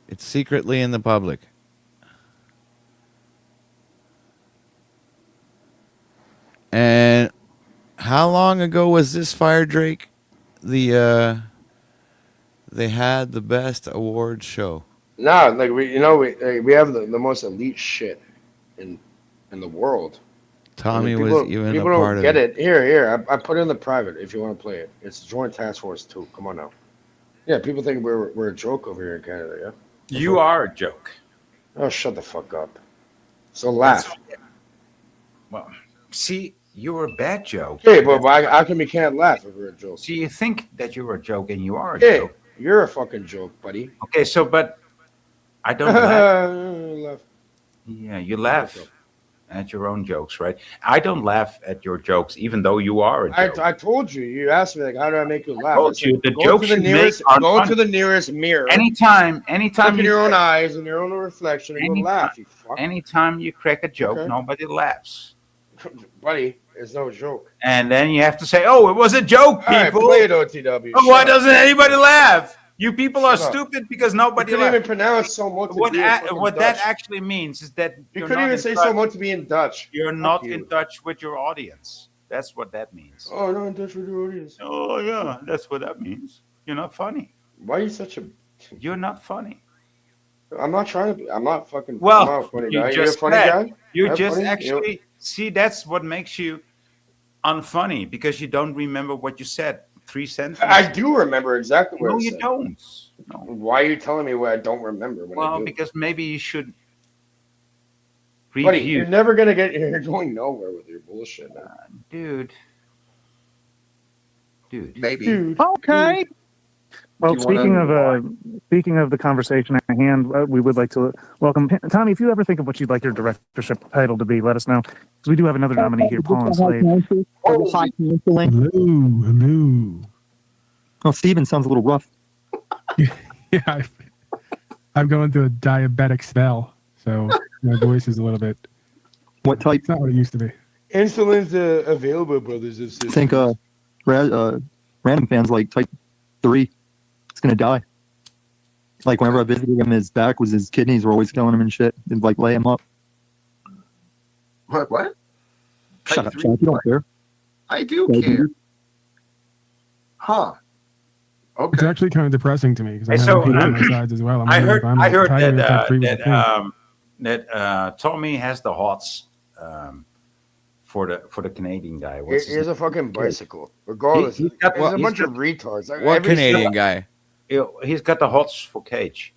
It's secretly in the public. And how long ago was this, Fire Drake? They had the best awards show. Nah, like we have the most elite shit in the world. Tommy I mean, was even a people part don't of get it. it. Here. I put it in the private if you want to play it. It's Joint Task Force 2. Come on now. Yeah, people think we're a joke over here in Canada. Yeah. You are a joke. Oh, shut the fuck up. So laugh. Well, see, you're a bad joke. Okay, but how come you can't laugh if we're a joke? See, you think that you're a joke and you are a Hey, joke. you're a fucking joke, buddy. Okay, so, but I don't laugh. Laugh. Yeah, you laugh at your own jokes, right? I don't laugh at your jokes, even though you are a joke. I told you. You asked me like, how do I make you laugh? told I you, said, the go jokes to the you make nearest. are Go funny. to the nearest mirror. Anytime Look in you your own crack, eyes and your own reflection, and go laugh. You fuck, anytime you crack a joke, Okay. nobody laughs. buddy. It's no joke. And then you have to say, "Oh, it was a joke, All right, people." play it, OTW. Oh, why Shut up. doesn't anybody laugh? You people are Shut up. stupid because You nobody couldn't even laughs. pronounce so much. What that actually means is that You you're couldn't not even in say touch- so much to be in Dutch. You're Fuck not you. in touch with your audience. That's what that means. Oh, not in Dutch with your audience. Oh yeah, that's what that means. You're not funny. Why are you such a? You're not funny. I'm not trying to be. I'm not fucking. Well, I'm not a funny you guy. You're a just funny said- guy. You're I'm just funny. actually see. That's what makes you unfunny because you don't remember what you said. 3 sentences. I do remember exactly what No, I you said. don't. No. Why are you telling me what I don't remember? When I Well, do? because maybe you should Buddy, review. you're never gonna get. You're going nowhere with your bullshit. Now. Dude. Maybe. Okay. Well, Do you wanna- speaking of the conversation at hand, we would like to welcome Tommy. If you ever think of what you'd like your directorship title to be, let us know. Because we do have another nominee here, Paul and Slade. Hello. Oh, Steven sounds a little rough. Yeah, I'm going through a diabetic spell, so my voice is a little bit. What type? It's not what it used to be. Insulin's available, brothers and sisters. random fans like type 3. It's gonna die. Like whenever I visited him, his back was his kidneys were always killing him and shit. And like lay him up. What? Shut up, Jack. You don't care. I do care. Huh. Okay. It's actually kind of depressing to me because Hey, I'm so, having people on my sides as well. I heard that that Tommy has the hots for the Canadian guy. What's his Here's a name? fucking bicycle. Regardless, He's got- there's a he's bunch got- of retards. Like, What every- Canadian guy? He's got the hots for Cage.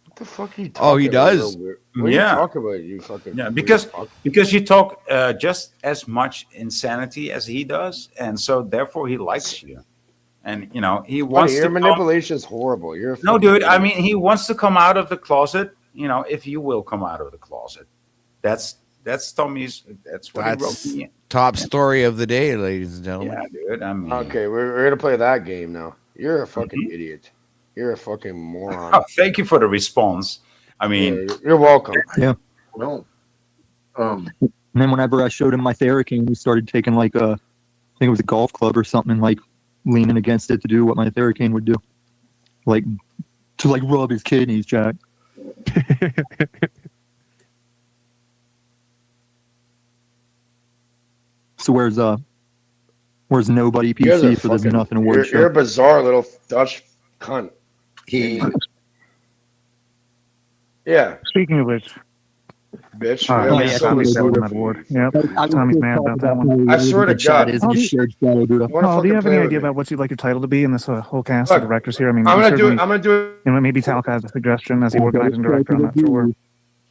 What the fuck are you talking Oh, he about? does? What are you Yeah. talking about, you fucking... Yeah, because you talk just as much insanity as he does, and so therefore he likes you, and you know he wants Your to. manipulation is horrible. You're a No, fucking dude. I idiot. mean, he wants to come out of the closet. You know, if you will come out of the closet, that's Tommy's. That's what he wrote That's me. top story of the day, ladies and gentlemen. Yeah, dude. I mean, Okay, we're gonna play that game now. You're a fucking idiot. You're a fucking moron. oh, thank you for the response. I mean, You're welcome. Yeah. Well, And then whenever I showed him my Theracane, he started taking like I think it was a golf club or something, like leaning against it to do what my Theracane would do, like to like rub his kidneys, Jack. So where's nobody You're PC for this nothing award You're a show? bizarre little Dutch cunt. Yeah, Speaking of which, bitch. oh, Yeah, yeah, so Tommy's bizarre. mad about that award. Yep, Tommy's mad about that one. I swear to God. Is a shared shadow, dude. Wanna Paul, do fucking you have play any with idea me? about what you'd like your title to be in this whole cast Look, of directors here? I mean, I'm gonna do certainly- it. I'm gonna do it. You know, maybe Talc has a suggestion as the organizing director. I'm not sure.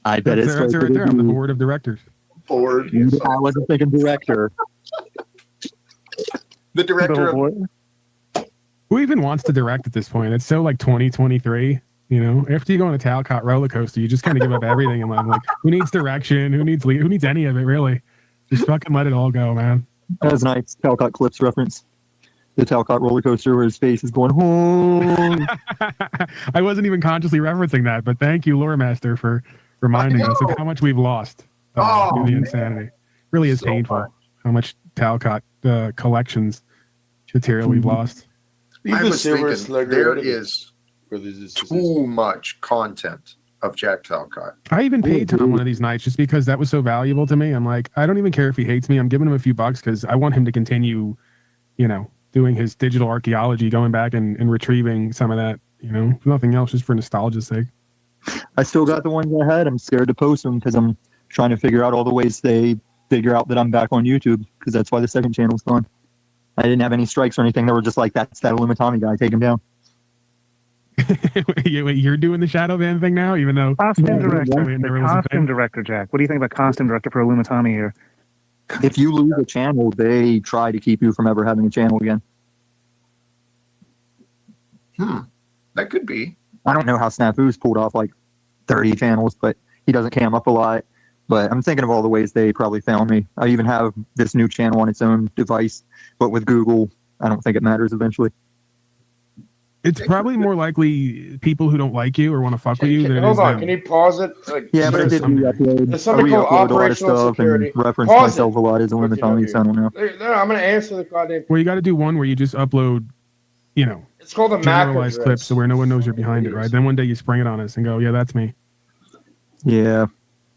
I bet That's it's right there. I'm the board of directors. board. I wasn't thinking director. The director of Who even wants to direct at this point? It's so like 2023. You know, after you go on a Talcott roller coaster, you just kind of give up everything. And I'm like, who needs direction? Who needs lead? Who needs any of it? Really, just fucking let it all go, man. That was nice. Talcott Clips reference. The Talcott roller coaster where his face is going, oh. I wasn't even consciously referencing that, but thank you, Lore Master, for reminding us of how much we've lost through the insanity. Really is So painful much. how much Talcott collections material we've lost. I He's a was silver thinking slugger. there What is is too much content of Jack Talcott. I even paid Tom one of these nights just because that was so valuable to me. I'm like, I don't even care if he hates me. I'm giving him a few bucks because I want him to continue, you know, doing his digital archaeology, going back and retrieving some of that, you know, if nothing else, just for nostalgia's sake. I still got the ones I had. I'm scared to post them because I'm trying to figure out all the ways they figure out that I'm back on YouTube because that's why the second channel's gone. I didn't have any strikes or anything. They were just like, that's that Illuminati guy. Take him down. Wait, you're doing the Shadow Van thing now, even though Costume director, it the never was a costume thing? director, Jack. What do you think about costume director for Illuminati here? If you lose a channel, they try to keep you from ever having a channel again. That could be. I don't know how Snafu's pulled off like 30 channels, but he doesn't cam up a lot. But I'm thinking of all the ways they probably found me. I even have this new channel on its own device, but with Google, I don't think it matters eventually. It's probably more likely people who don't like you or want to fuck with you than it Hold is on, them. can you pause it? Like, Yeah, but I did There's re-upload. There's something called a lot of operational stuff security. and reference Pause myself it. a lot as a Illuminati, so I don't know. No, I'm gonna answer the goddamn. Well, you got to do one where you just upload, you know, It's called a MAC generalized address. clips so where no one knows you're behind it, right? Then one day you spring it on us and go, yeah, that's me. Yeah.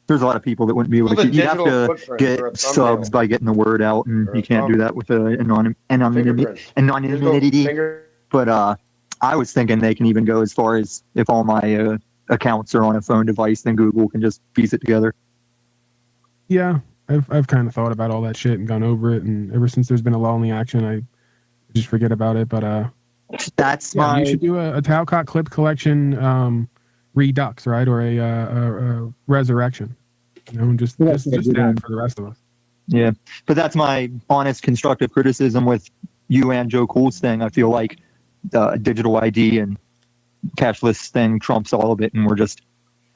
There's a lot of people that wouldn't be able Well, to. the You have digital to footprint for a get thumbnail. subs by getting the word out, and Or a you can't do that with anonymity. Fingerprints. Anonymity. But I was thinking they can even go as far as if all my accounts are on a phone device, then Google can just piece it together. Yeah, I've kind of thought about all that shit and gone over it, and ever since there's been a lull in the action, I just forget about it. But that's yeah, you should do a Talcott clip collection redux, right, or a resurrection. You know, and just that for the rest of us. Yeah, but that's my honest, constructive criticism with you and Joe Cool's thing. I feel like the digital ID and cashless thing trumps all of it, and we're just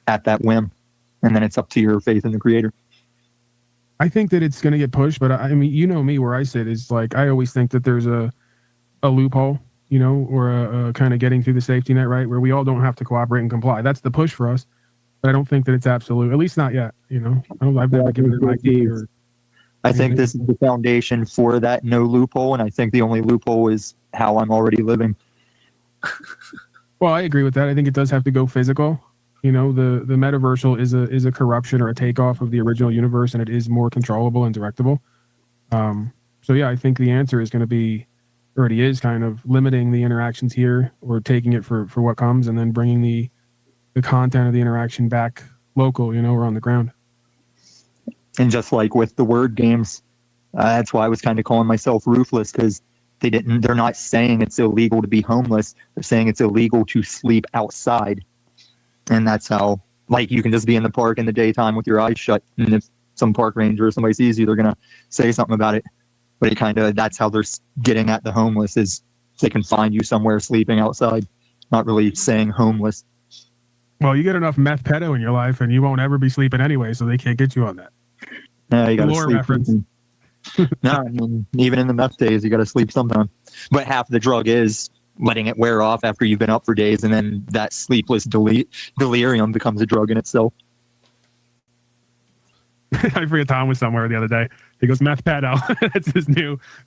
at that whim, and then it's up to your faith in the creator. I think that it's going to get pushed, but I mean, you know me, where I sit is like I always think that there's a loophole, you know, or a kind of getting through the safety net, right, where we all don't have to cooperate and comply. That's the push for us, but I don't think that it's absolute, at least not yet. You know, I've never given an ID or I think this is the foundation for that no loophole, and I think the only loophole is how I'm already living. Well, I agree with that. I think it does have to go physical. You know, the metaversal is a corruption or a takeoff of the original universe, and it is more controllable and directable. So yeah, I think the answer is going to be, already is, kind of limiting the interactions here, or taking it for what comes, and then bringing the content of the interaction back local, you know, or on the ground. And just like with the word games, that's why I was kind of calling myself ruthless, because they're not saying it's illegal to be homeless. They're saying it's illegal to sleep outside. And that's how, like, you can just be in the park in the daytime with your eyes shut. And if some park ranger or somebody sees you, they're going to say something about it. But that's how they're getting at the homeless, is they can find you somewhere sleeping outside, not really saying homeless. Well, you get enough meth pedo in your life and you won't ever be sleeping anyway, so they can't get you on that. Yeah, you got to Lore sleep. reference. No, I mean, even in the meth days, you got to sleep sometime. But half the drug is letting it wear off after you've been up for days, and then that sleepless delirium becomes a drug in itself. I forget, Tom was somewhere the other day. He goes, meth pedo.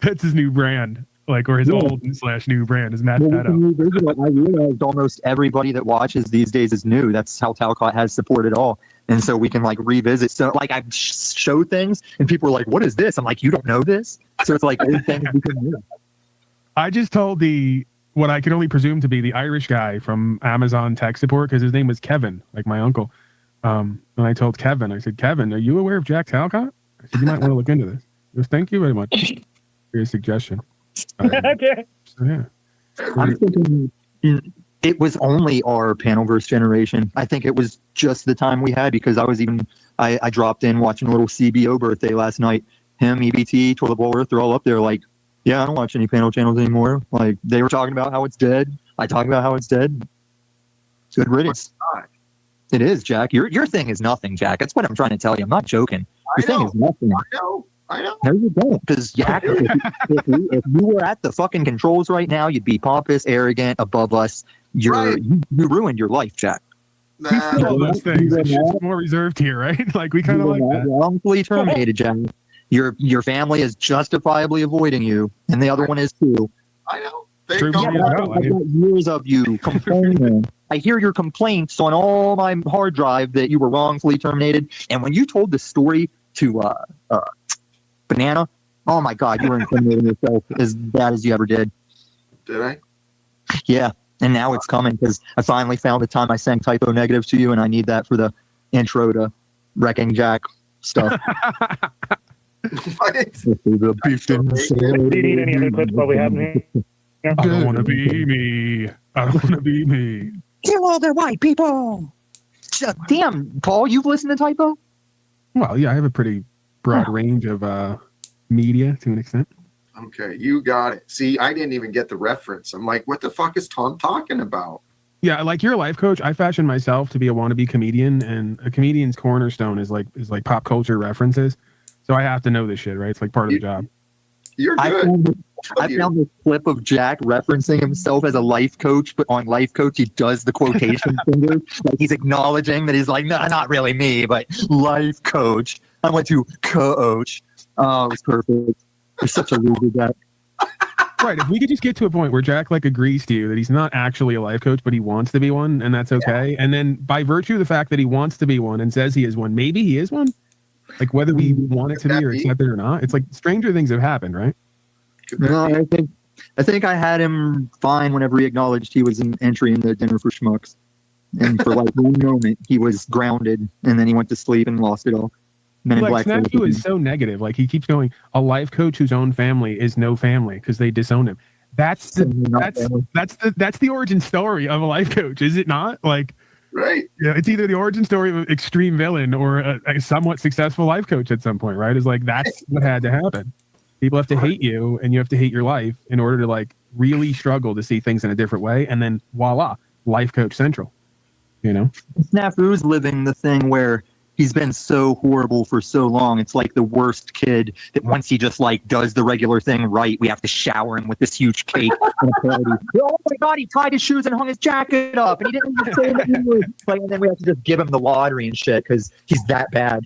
that's his new brand. Like, or his old / new brand is meth pedo. I realized almost everybody that watches these days is new. That's how Talcott has supported all. And so we can like revisit. So like I show things and people are like, what is this? I'm like, you don't know this? So it's like old things become new. I just told what I could only presume to be the Irish guy from Amazon tech support, because his name was Kevin, like my uncle. And I told Kevin, I said, Kevin, are you aware of Jack Talcott? I said, you might want to look into this. He goes, thank you very much for your suggestion. Okay. So, yeah. I'm thinking it was only our Panelverse generation. I think it was just the time we had, because I dropped in watching a little CBO birthday last night. Him, EBT, Toilet Bowl Earth, they're all up there like, yeah, I don't watch any panel channels anymore. Like, they were talking about how it's dead. I talk about how it's dead. Good riddance. It is, Jack. Your thing is nothing, Jack. That's what I'm trying to tell you. I'm not joking. Your thing is nothing. I know. No, you don't. Because, Jack, if you were at the fucking controls right now, you'd be pompous, arrogant, above us. You ruined your life, Jack. We still all those things. It's just more reserved here, right? Like, we kind of like that. Wrongfully terminated, Jack. Your family is justifiably avoiding you, and the other one is too. I know. I got years of you complaining. I hear your complaints on all my hard drive that you were wrongfully terminated. And when you told the story to Banana, oh my God, you were incriminating yourself as bad as you ever did. Did I? Yeah, and now it's coming, because I finally found the time I sang typo negative to you, and I need that for the intro to Wrecking Jack stuff. What? Do you need any other clips while we have me? I don't want to be me. I don't want to be me. Kill all the white people. Damn, Paul, you've listened to typo? Well, yeah, I have a pretty broad range of media to an extent. Okay, you got it. See, I didn't even get the reference. I'm like, what the fuck is Tom talking about? Yeah, like, you're a life coach. I fashioned myself to be a wannabe comedian, and a comedian's cornerstone is like pop culture references. So I have to know this shit, right? It's like part of the job. You're good. I found this clip of Jack referencing himself as a life coach, but on Life Coach, he does the quotation finger. Like, he's acknowledging that he's like, no, not really me, but life coach. I went to coach. Oh, it was perfect. You're such a loser, Jack. Right. If we could just get to a point where Jack like agrees to you that he's not actually a life coach, but he wants to be one, and that's okay. Yeah. And then by virtue of the fact that he wants to be one and says he is one, maybe he is one. Like, whether we want it to be or accept it or not, it's like stranger things have happened, right? No, I think I had him fine whenever he acknowledged he was an entry in the Dinner for Schmucks. And for like one moment, he was grounded, and then he went to sleep and lost it all. Men in Like, Black Snafu is so negative. Like, he keeps going, a life coach whose own family is no family because they disown him. That's the origin story of a life coach, is it not? Like, right? Yeah, it's either the origin story of an extreme villain or a somewhat successful life coach at some point, right? It's like, that's what had to happen. People have to hate you, and you have to hate your life in order to like really struggle to see things in a different way, and then voila, life coach central. You know, Snafu's living the thing where he's been so horrible for so long. It's like the worst kid that once he just like does the regular thing right, we have to shower him with this huge cake and a party. Oh my God, he tied his shoes and hung his jacket up, and he didn't even say that. Like, and then we have to just give him the lottery and shit because he's that bad.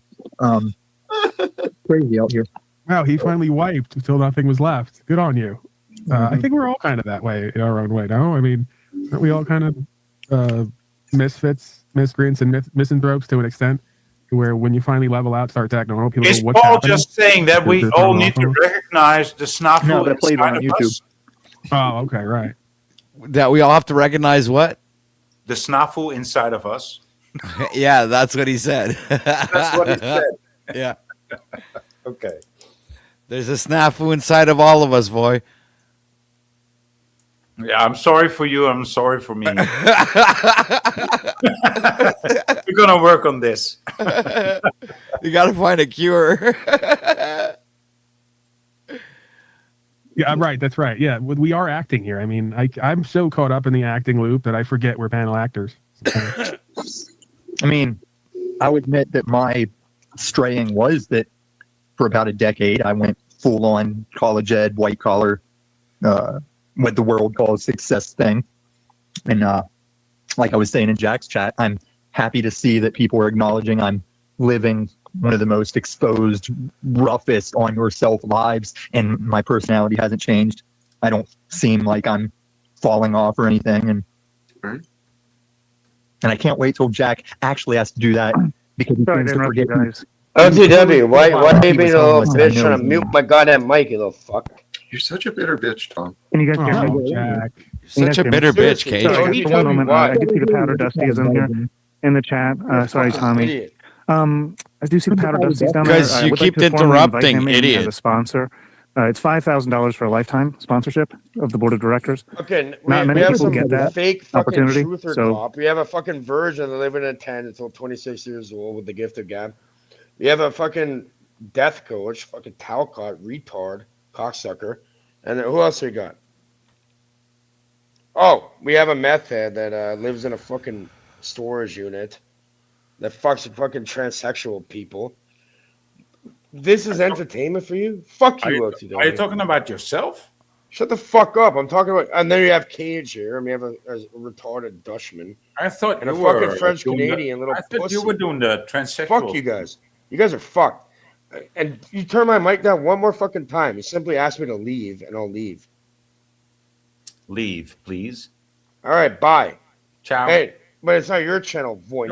Crazy out here. Wow, he finally wiped until nothing was left. Good on you. I think we're all kind of that way in our own way, no? I mean, aren't we all kind of misfits, miscreants, and misanthropes to an extent? Where when you finally level out, start to act normal, people Is go, what's Paul happening? just saying that we They're all thrown need off to of us? recognize the snafu No, that played inside on of YouTube. us? Oh, okay, right. That we all have to recognize what? The snafu inside of us. Yeah, that's what he said. That's what he said. Yeah. Okay. There's a snafu inside of all of us, boy. Yeah, I'm sorry for you. I'm sorry for me. We're gonna work on this. You got to find a cure. Yeah, right. That's right. Yeah, we are acting here. I mean, I'm so caught up in the acting loop that I forget we're panel actors. I mean, I'll admit that my straying was that for about a decade, I went full on college ed, white collar, what the world calls success thing. And like I was saying in Jack's chat, I'm happy to see that people are acknowledging I'm living one of the most exposed, roughest on yourself lives, and my personality hasn't changed. I don't seem like I'm falling off or anything. And I can't wait till Jack actually has to do that because he seems to forget. OTW, why are you being a little bitch trying to mute my goddamn mic, you little fuck? You're such a bitter bitch, Tom. Can you guys hear Oh, me? Jack. Such a bitter bitch, Cage. Sorry, just one moment. I do see the Powder Dusty is in here in the chat. Sorry, Tommy. I do see the Powder Dusty's down there. Because you would keep like to formally invite interrupting, him in idiot. as a sponsor. It's $5,000 for a lifetime sponsorship of the board of directors. Okay, Not many we have people some get that fake fucking opportunity. truther So cop. We have a fucking virgin that living in 10 until 26 years old with the gift of gab. We have a fucking death coach, fucking Talcott, retard, cocksucker. And then who else we got? Oh, we have a meth head that lives in a fucking storage unit that fucks fucking transsexual people. This is entertainment for you? Fuck you, OTW. Are you talking about yourself? Shut the fuck up. I'm talking about... And then you have Cage here, and we have a retarded Dutchman. I thought And you a were fucking French-Canadian doing little I thought pussy. you were doing the transsexual. Fuck you guys. You guys are fucked. And you turn my mic down one more fucking time. You simply ask me to leave, and I'll leave. Leave, please. All right, bye. Ciao. Hey, but it's not your channel, Void.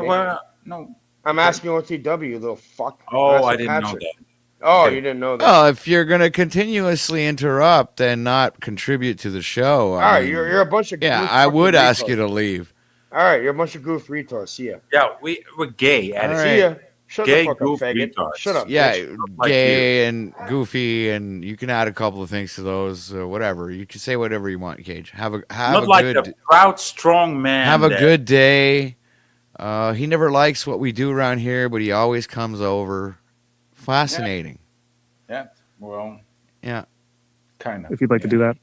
No. I'm asking OTW, you little fuck. Oh, I'm I asking didn't know Patrick. that. Oh, Okay. you didn't know that. Well, if you're going to continuously interrupt and not contribute to the show, All right, you're a bunch of yeah, goof I fucking would ask retards. you to leave. All right, you're a bunch of goof retards. See ya. Yeah, we're gay. All Alex. right. See ya. Shut Gay the fuck up, goof faggot. retards. Shut up. Yeah, bitch. like gay and goofy, and you can add a couple of things to those, whatever. You can say whatever you want, Cage. Have Not a like good the proud, strong man. have a that- good day. He never likes what we do around here, but he always comes over. Fascinating. Yeah, well, Yeah. kind of. if you'd like to do that,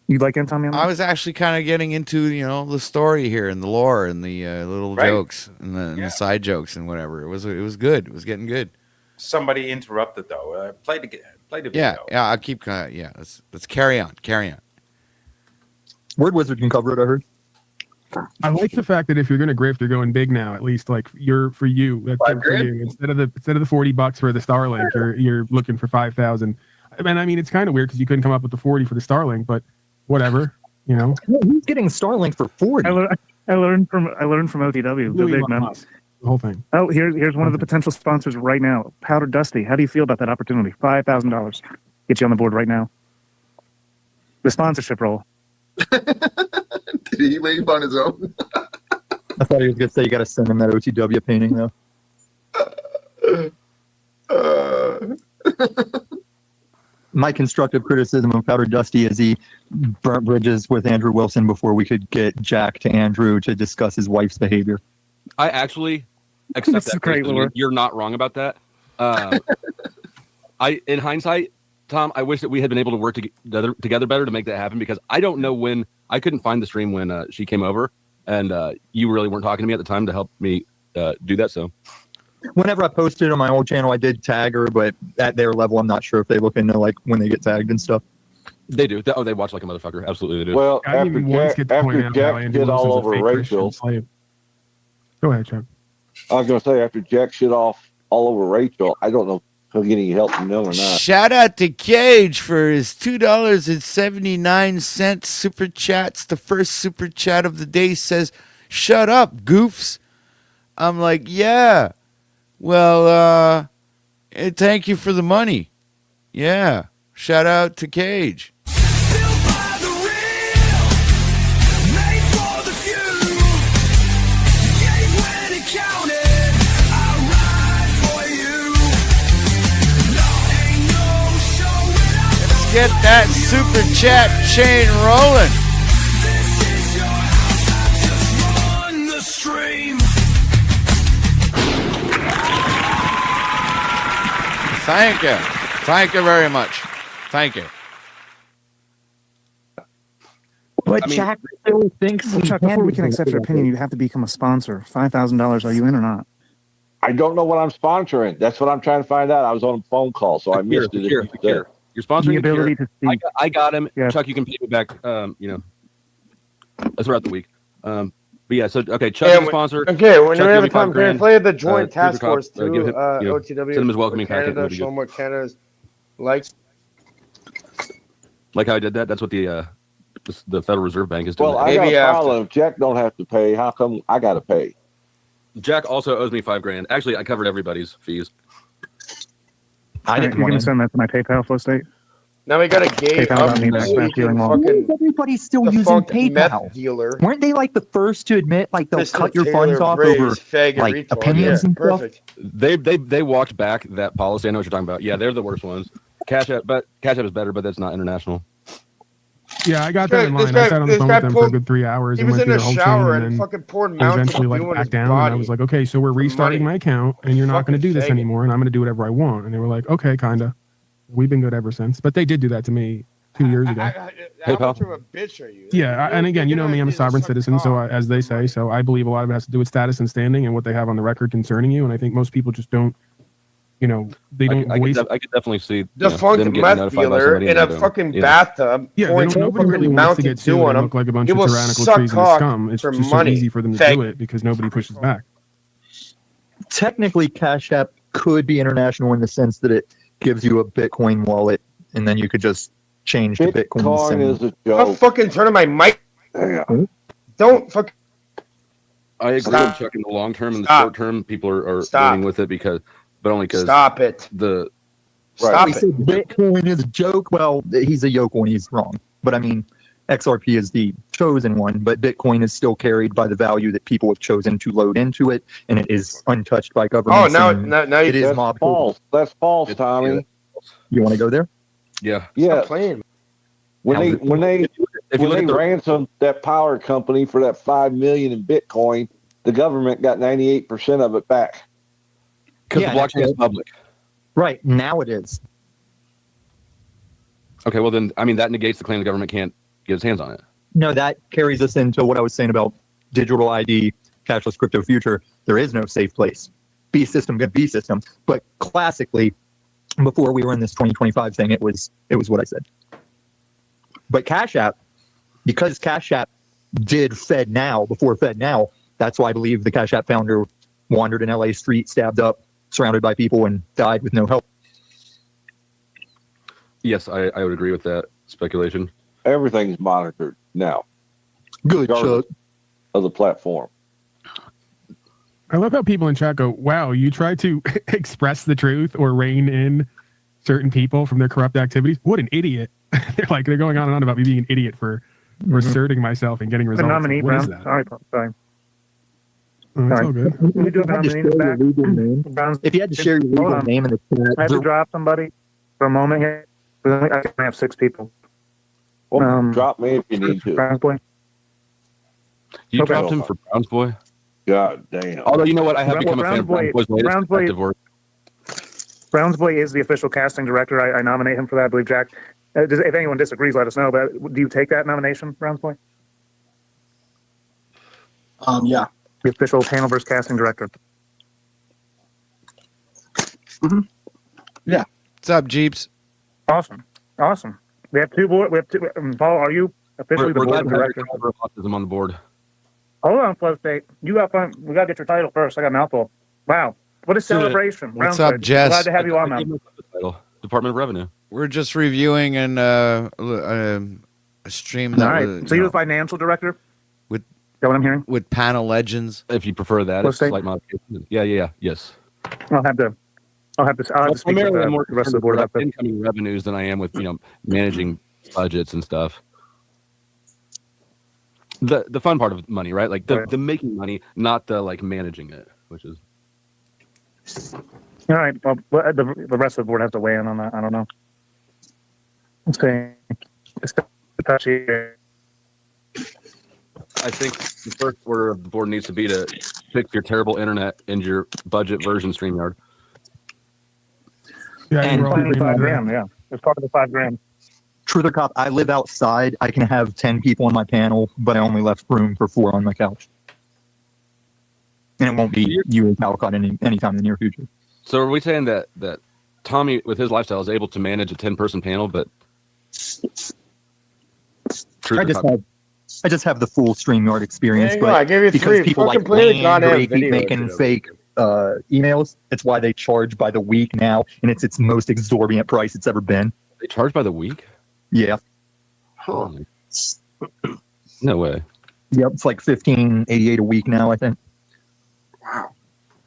you'd like in, Tommy? on that? I was actually kind of getting into, the story here and the lore and the little Right. jokes and the side jokes and whatever. It was good. It was getting good. Somebody interrupted though. Play the video. Yeah. I'll keep. Let's carry on. Word Wizard can cover it, I heard. I like the fact that if you're going to grift, you're going big now. At least, like for you. That's $5 for grand? you. Instead of the $40 for the Starlink, you're looking for 5,000. I mean, it's kind of weird because you couldn't come up with the 40 for the Starlink, but whatever. Who's getting Starlink for 40? I learned from OTW. The Louis big man. Musk, the whole thing. Oh, here's one of the potential sponsors right now. Powder Dusty. How do you feel about that opportunity? $5,000. Get you on the board right now. The sponsorship role. Did he leave on his own? I thought he was going to say you got to send him that OTW painting, though. My constructive criticism of Powder Dusty is he burnt bridges with Andrew Wilson before we could get Jack to Andrew to discuss his wife's behavior. I actually accept This is that. great, criticism. Laura. You're not wrong about that. In hindsight, Tom, I wish that we had been able to work together better to make that happen, because I don't know when I couldn't find the stream when she came over, and you really weren't talking to me at the time to help me do that. So Whenever I posted on my old channel, I did tag her, but at their level, I'm not sure if they look into like when they get tagged and stuff. they do. They watch like a motherfucker. Absolutely, they do. I didn't even once get to point out how Andrew Wilson's a fake Christian slave. Go ahead, Chuck. I was going to say, after Jack shit off all over Rachel, I don't know he'll get any help from them or not. Shout out to Cage for his $2.79 super chats. The first super chat of the day says, "Shut up, goofs." I'm like, yeah. Well, thank you for the money. Yeah. Shout out to Cage. Get that super chat chain rolling. Thank you. Thank you very much. Thank you. But Jack still thinks. Well, Chuck, before we can accept your opinion, you have to become a sponsor. $5,000. Are you in or not? I don't know what I'm sponsoring. That's what I'm trying to find out. I was on a phone call, so I missed it. You're sponsoring the ability to speak. I got him. Yeah. Chuck, you can pay me back. Throughout the week. But yeah, so okay, Chuck is a sponsor. Okay, when Chuck, you have a time, can I play the joint task force give through him, OTW? send him his welcoming packet. Canada, show him what Canada's like. Like how I did that. That's what the Federal Reserve Bank is doing. Well, I got a problem. If Jack don't have to pay, how come I got to pay? Jack also owes me $5,000. Actually, I covered everybody's fees. I didn't. You're gonna send that to my PayPal flow state. Now we got a gay everybody's still using PayPal. Dealer. Weren't they like the first to admit like they'll cut your funds off over like opinions and stuff? They walked back that policy. I know what you're talking about. Yeah, they're the worst ones. Cash App is better, but that's not international. Yeah, I got that in line. I sat on the phone with them for a good 3 hours. He was in the shower and fucking poured Mountain eventually back down. And I was like, okay, so we're restarting my account, and you're not going to do this anymore, and I'm going to do whatever I want. And they were like, okay, kinda. We've been good ever since. But they did do that to me 2 years ago. How much of a bitch are you? Yeah, and again, you know me, I'm a sovereign citizen, so as they say, so I believe a lot of it has to do with status and standing and what they have on the record concerning you. And I think most people just don't, they don't waste. I could definitely see the funk meth dealer in a fucking bathtub. Yeah, nobody really wants to get sued and look like a bunch of tyrannical treason scum. It's just so easy for them to do it because nobody pushes back. Technically, Cash App could be international in the sense that it gives you a Bitcoin wallet, and then you could just change to Bitcoin. Bitcoin is a joke. I'm fucking turning my mic. Don't fuck. I agree with Chuck in the long term. In the short term, people are dealing with it but only because stop it. Stop it. Bitcoin is a joke. Well, he's a yoke when he's wrong. But I mean, XRP is the chosen one, but Bitcoin is still carried by the value that people have chosen to load into it, and it is untouched by government. Oh, now it is mob false. That's false, Tommy. You want to go there? Yeah. Yeah. Playing. When they ransomed that power company for that $5 million in Bitcoin, the government got 98% of it back. Because the blockchain is public. Right. Now it is. Okay, well then, I mean, that negates the claim the government can't get its hands on it. No, that carries us into what I was saying about digital ID, cashless crypto future. There is no safe place. B system, good B system. But classically, before we were in this 2025 thing, it was what I said. But Cash App, because Cash App did Fed Now before Fed Now, that's why I believe the Cash App founder wandered in LA street, stabbed up, surrounded by people, and died with no help. Yes, I would agree with that speculation. Everything's monitored now. Good, Chuck. Of the platform. I love how people in chat go, wow, you try to express the truth or rein in certain people from their corrupt activities. What an idiot. they're going on and on about me being an idiot for asserting myself and getting results. The nominee, what Brown. is that? Sorry. Oh, it's all good. We do have a nominee in the back. If you had to share your legal name in the chat. I have to drop somebody for a moment here. I have 6 people. Well, drop me if you need to. Browns Boy. You dropped him for Browns Boy? God damn. Although, you know what? I have become a fan of Browns Boy's latest detective work. Browns Boy is the official casting director. I nominate him for that. I believe Jack. If anyone disagrees, let us know. But do you take that nomination, Browns Boy? Yeah. The official Hanover's casting director. Mm-hmm. Yeah. What's up, Jeeps? Awesome. We have 2 board. We have 2. Paul, are you officially the board director? Autism on the board. Hold on, Flow State. You got fun. We gotta get your title first. I got a mouthful. Wow. What a celebration. What's Brownsburg. up, Jess? Glad to have you on, I gave man. him a title, Department of Revenue. We're just reviewing a stream that All right. was, So you're the financial director? with Is that what I'm hearing? with panel legends. If you prefer that, Let's it's say- slight modification. Yeah, yes. I'll have to speak with Primarily, I'm more the rest of the board about that. incoming revenues than I am with managing budgets and stuff. The fun part of money, right? Like the making money, not the like managing it, which is. All right. Well, the rest of the board has to weigh in on that. I don't know. Let's see. It's touchy. I think the first order of the board needs to be to fix your terrible internet and your budget version StreamYard. Yeah, And we're all agreeing on that. $5,000, yeah. It's part of the $5,000. Truth or cop, I live outside. I can have 10 people on my panel, but I only left room for 4 on my couch. And it won't be you and Calcott anytime in the near future. So are we saying that Tommy, with his lifestyle, is able to manage a 10-person panel, but I just have the full StreamYard experience, There you go. but I gave you because 3 people like fucking play the Wayne goddamn Gray keep video making into it. fake emails, it's why they charge by the week now, and it's its most exorbitant price it's ever been. they charge by the week? Yeah. No way. Yep, it's like $15.88 a week now, I think. Wow.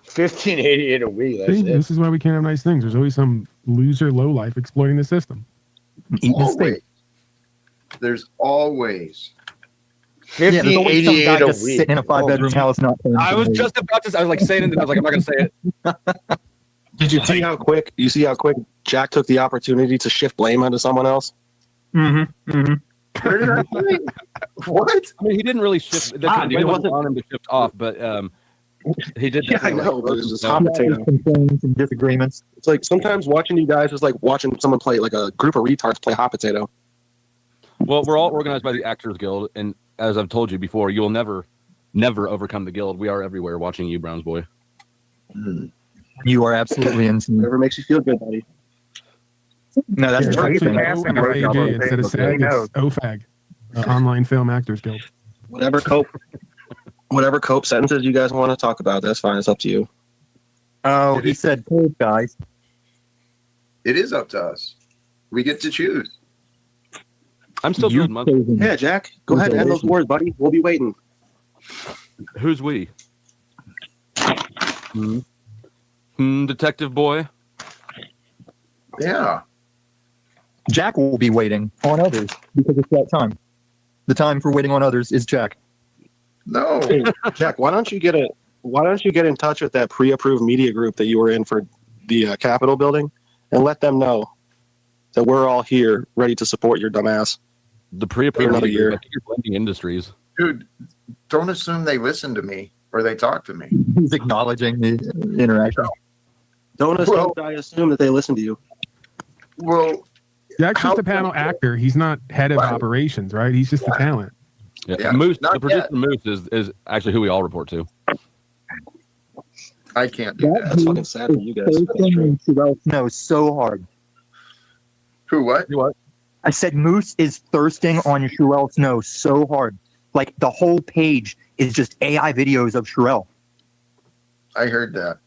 $15.88 a week. That's See, it. this is why we can't have nice things. There's always some loser lowlife exploiting the system. Always. There's always. Yeah, there's always some guy $15.88 just a week. sitting in a 5-bedroom house not paying I for was the just about to. I was like saying it, and I was like, I'm not going to say it. Did you see how quick? You see how quick Jack took the opportunity to shift blame onto someone else? Mm-hmm. Mm-hmm. Where did I play? What? I mean, he didn't really shift. The dude, blame it wasn't wasn't- on him to shift off, but he did. Yeah, I know, but it's just hot potato. Complaints and disagreements. It's like sometimes watching you guys is like watching someone play, like a group of retards play hot potato. Well, we're all organized by the Actors Guild, and as I've told you before, you will never overcome the guild. We are everywhere watching you, Browns boy. You are absolutely insane. Whatever makes you feel good, buddy. No, that's Yeah, the it's thing. OFAG instead of SAG, it's OFAG, Online Film Actors Guild. Whatever cope sentences you guys want to talk about, that's fine. It's up to you. Oh, he said, "Cool, guys." It is up to us. We get to choose. I'm still doing months. Yeah, Jack, go ahead and end those words, buddy. We'll be waiting. Who's we? Detective boy. Yeah. Jack will be waiting on others because it's that time. The time for waiting on others is Jack. No. Hey, Jack, why don't you get in touch with that pre-approved media group that you were in for the Capitol building and let them know that we're all here ready to support your dumbass. The pre-approved another media year. group. I think you're blending industries. Dude, don't assume they listen to me or they talk to me. He's acknowledging the interaction. Don't assume, I assume that they listen to you. Well, Jack's just how- a panel actor. He's not head of operations, right? He's just the talent. Yeah, Yeah, Moose. not The producer yet. Moose is actually who we all report to. I can't do that. That's fucking sad for you guys. That's true. Sherelle Snow so hard. Who, what? You what? I said Moose is thirsting on Sherelle Snow so hard. Like the whole page is just AI videos of Sherelle. I heard that.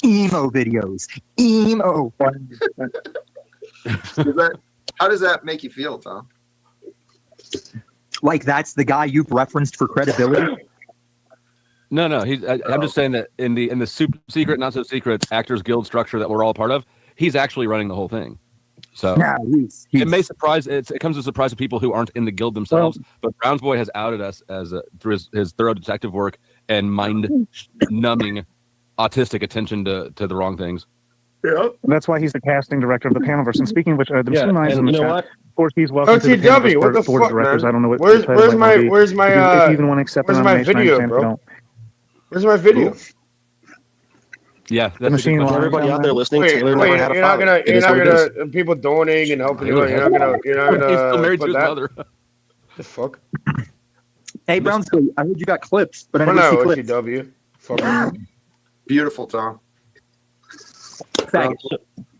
Emo videos. Emo. How does that make you feel, Tom? Like that's the guy you've referenced for credibility. No. I'm just saying that in the super secret, not so secret Actors Guild structure that we're all part of, he's actually running the whole thing. So it may surprise. It comes as a surprise to people who aren't in the guild themselves. But Browns boy has outed us as through his thorough detective work and mind-numbing autistic attention to the wrong things. Yeah. That's why he's the casting director of the Panelverse. And speaking of which, there's two lines in the you know chat. what? Of course, he's welcome to the OTW, Panelverse what the board of fuck, directors. man? I don't know what Where's the title might be. where's my If you even want to accept the where's my nomination, I video, understand if you bro? don't. Where's my video? Yeah, The machine line. Everybody out there listening, Wait, Taylor never had a you're not father. gonna, It you're is not what it is. gonna, people donating and helping you. You're not gonna He's still married to put his that. mother. The fuck? Hey, Brownsville, I heard you got clips, but I Well, didn't no, see clips. OTW. Fuck. Beautiful, Tom.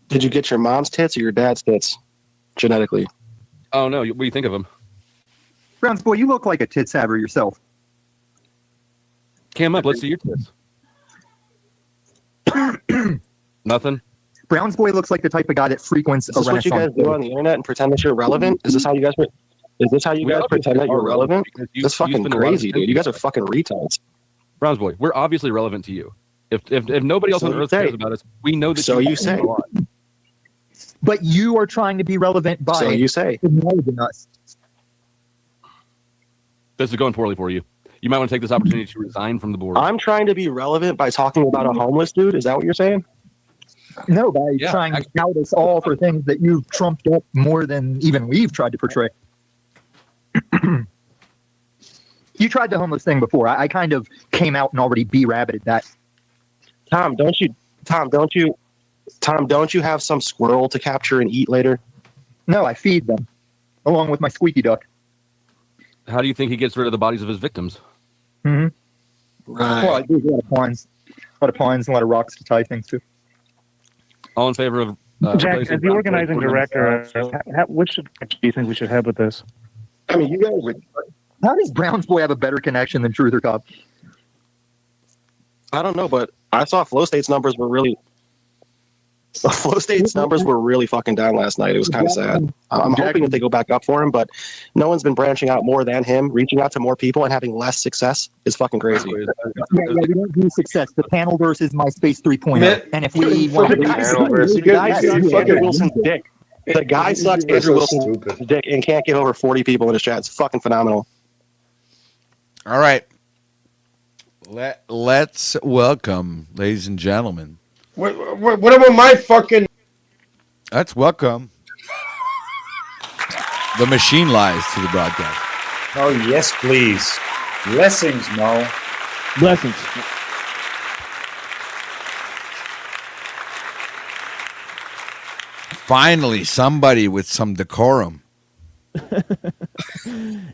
Did you get your mom's tits or your dad's tits genetically? Oh no, what do you think of him? Browns boy, you look like a tits haver yourself. Cam up. Let's see your tits. Nothing. Brown's boy looks like the type of guy that frequents Is this what you guys do on the internet and pretend that you're relevant? Is this how you guys? Is this how you guys pretend that you're relevant? That's fucking crazy, dude. You guys are fucking retards. Browns boy, we're obviously relevant to you. If nobody else on earth cares about us, we know that. So you say. But you are trying to be relevant by. So you say. Acknowledging us. This is going poorly for you. You might want to take this opportunity to resign from the board. I'm trying to be relevant by talking about a homeless dude. Is that what you're saying? No, by trying to out us all for things that you've trumped up more than even we've tried to portray. You tried the homeless thing before. I kind of came out and already rabbited that. Tom, don't you have some squirrel to capture and eat later? No, I feed them, along with my squeaky duck. How do you think he gets rid of the bodies of his victims? Mm-hmm. Right. Well, I do a lot of pines, and a lot of rocks to tie things to. All in favor of Jack, as the organizing director, which do you think we should have with this? I mean, you guys would. How does Brown's boy have a better connection than Truth or Cop? I don't know, but I saw Flow State's numbers were really. Flow State's numbers were really fucking down last night. It was kind of sad. I'm hoping that they go back up for him, but no one's been branching out more than him. Reaching out to more people and having less success is fucking crazy. Yeah, we don't do success. The panel versus MySpace 3.0. And if we want to the guy sucks Andrew Wilson's dick. The guy sucks Andrew Wilson's dick and can't get over 40 people in his chat. It's fucking phenomenal. All right. Let's welcome, ladies and gentlemen. What about my fucking... Let's welcome the machine lies to the broadcast. Oh, yes, please. Blessings, Mo. Blessings. Finally, somebody with some decorum.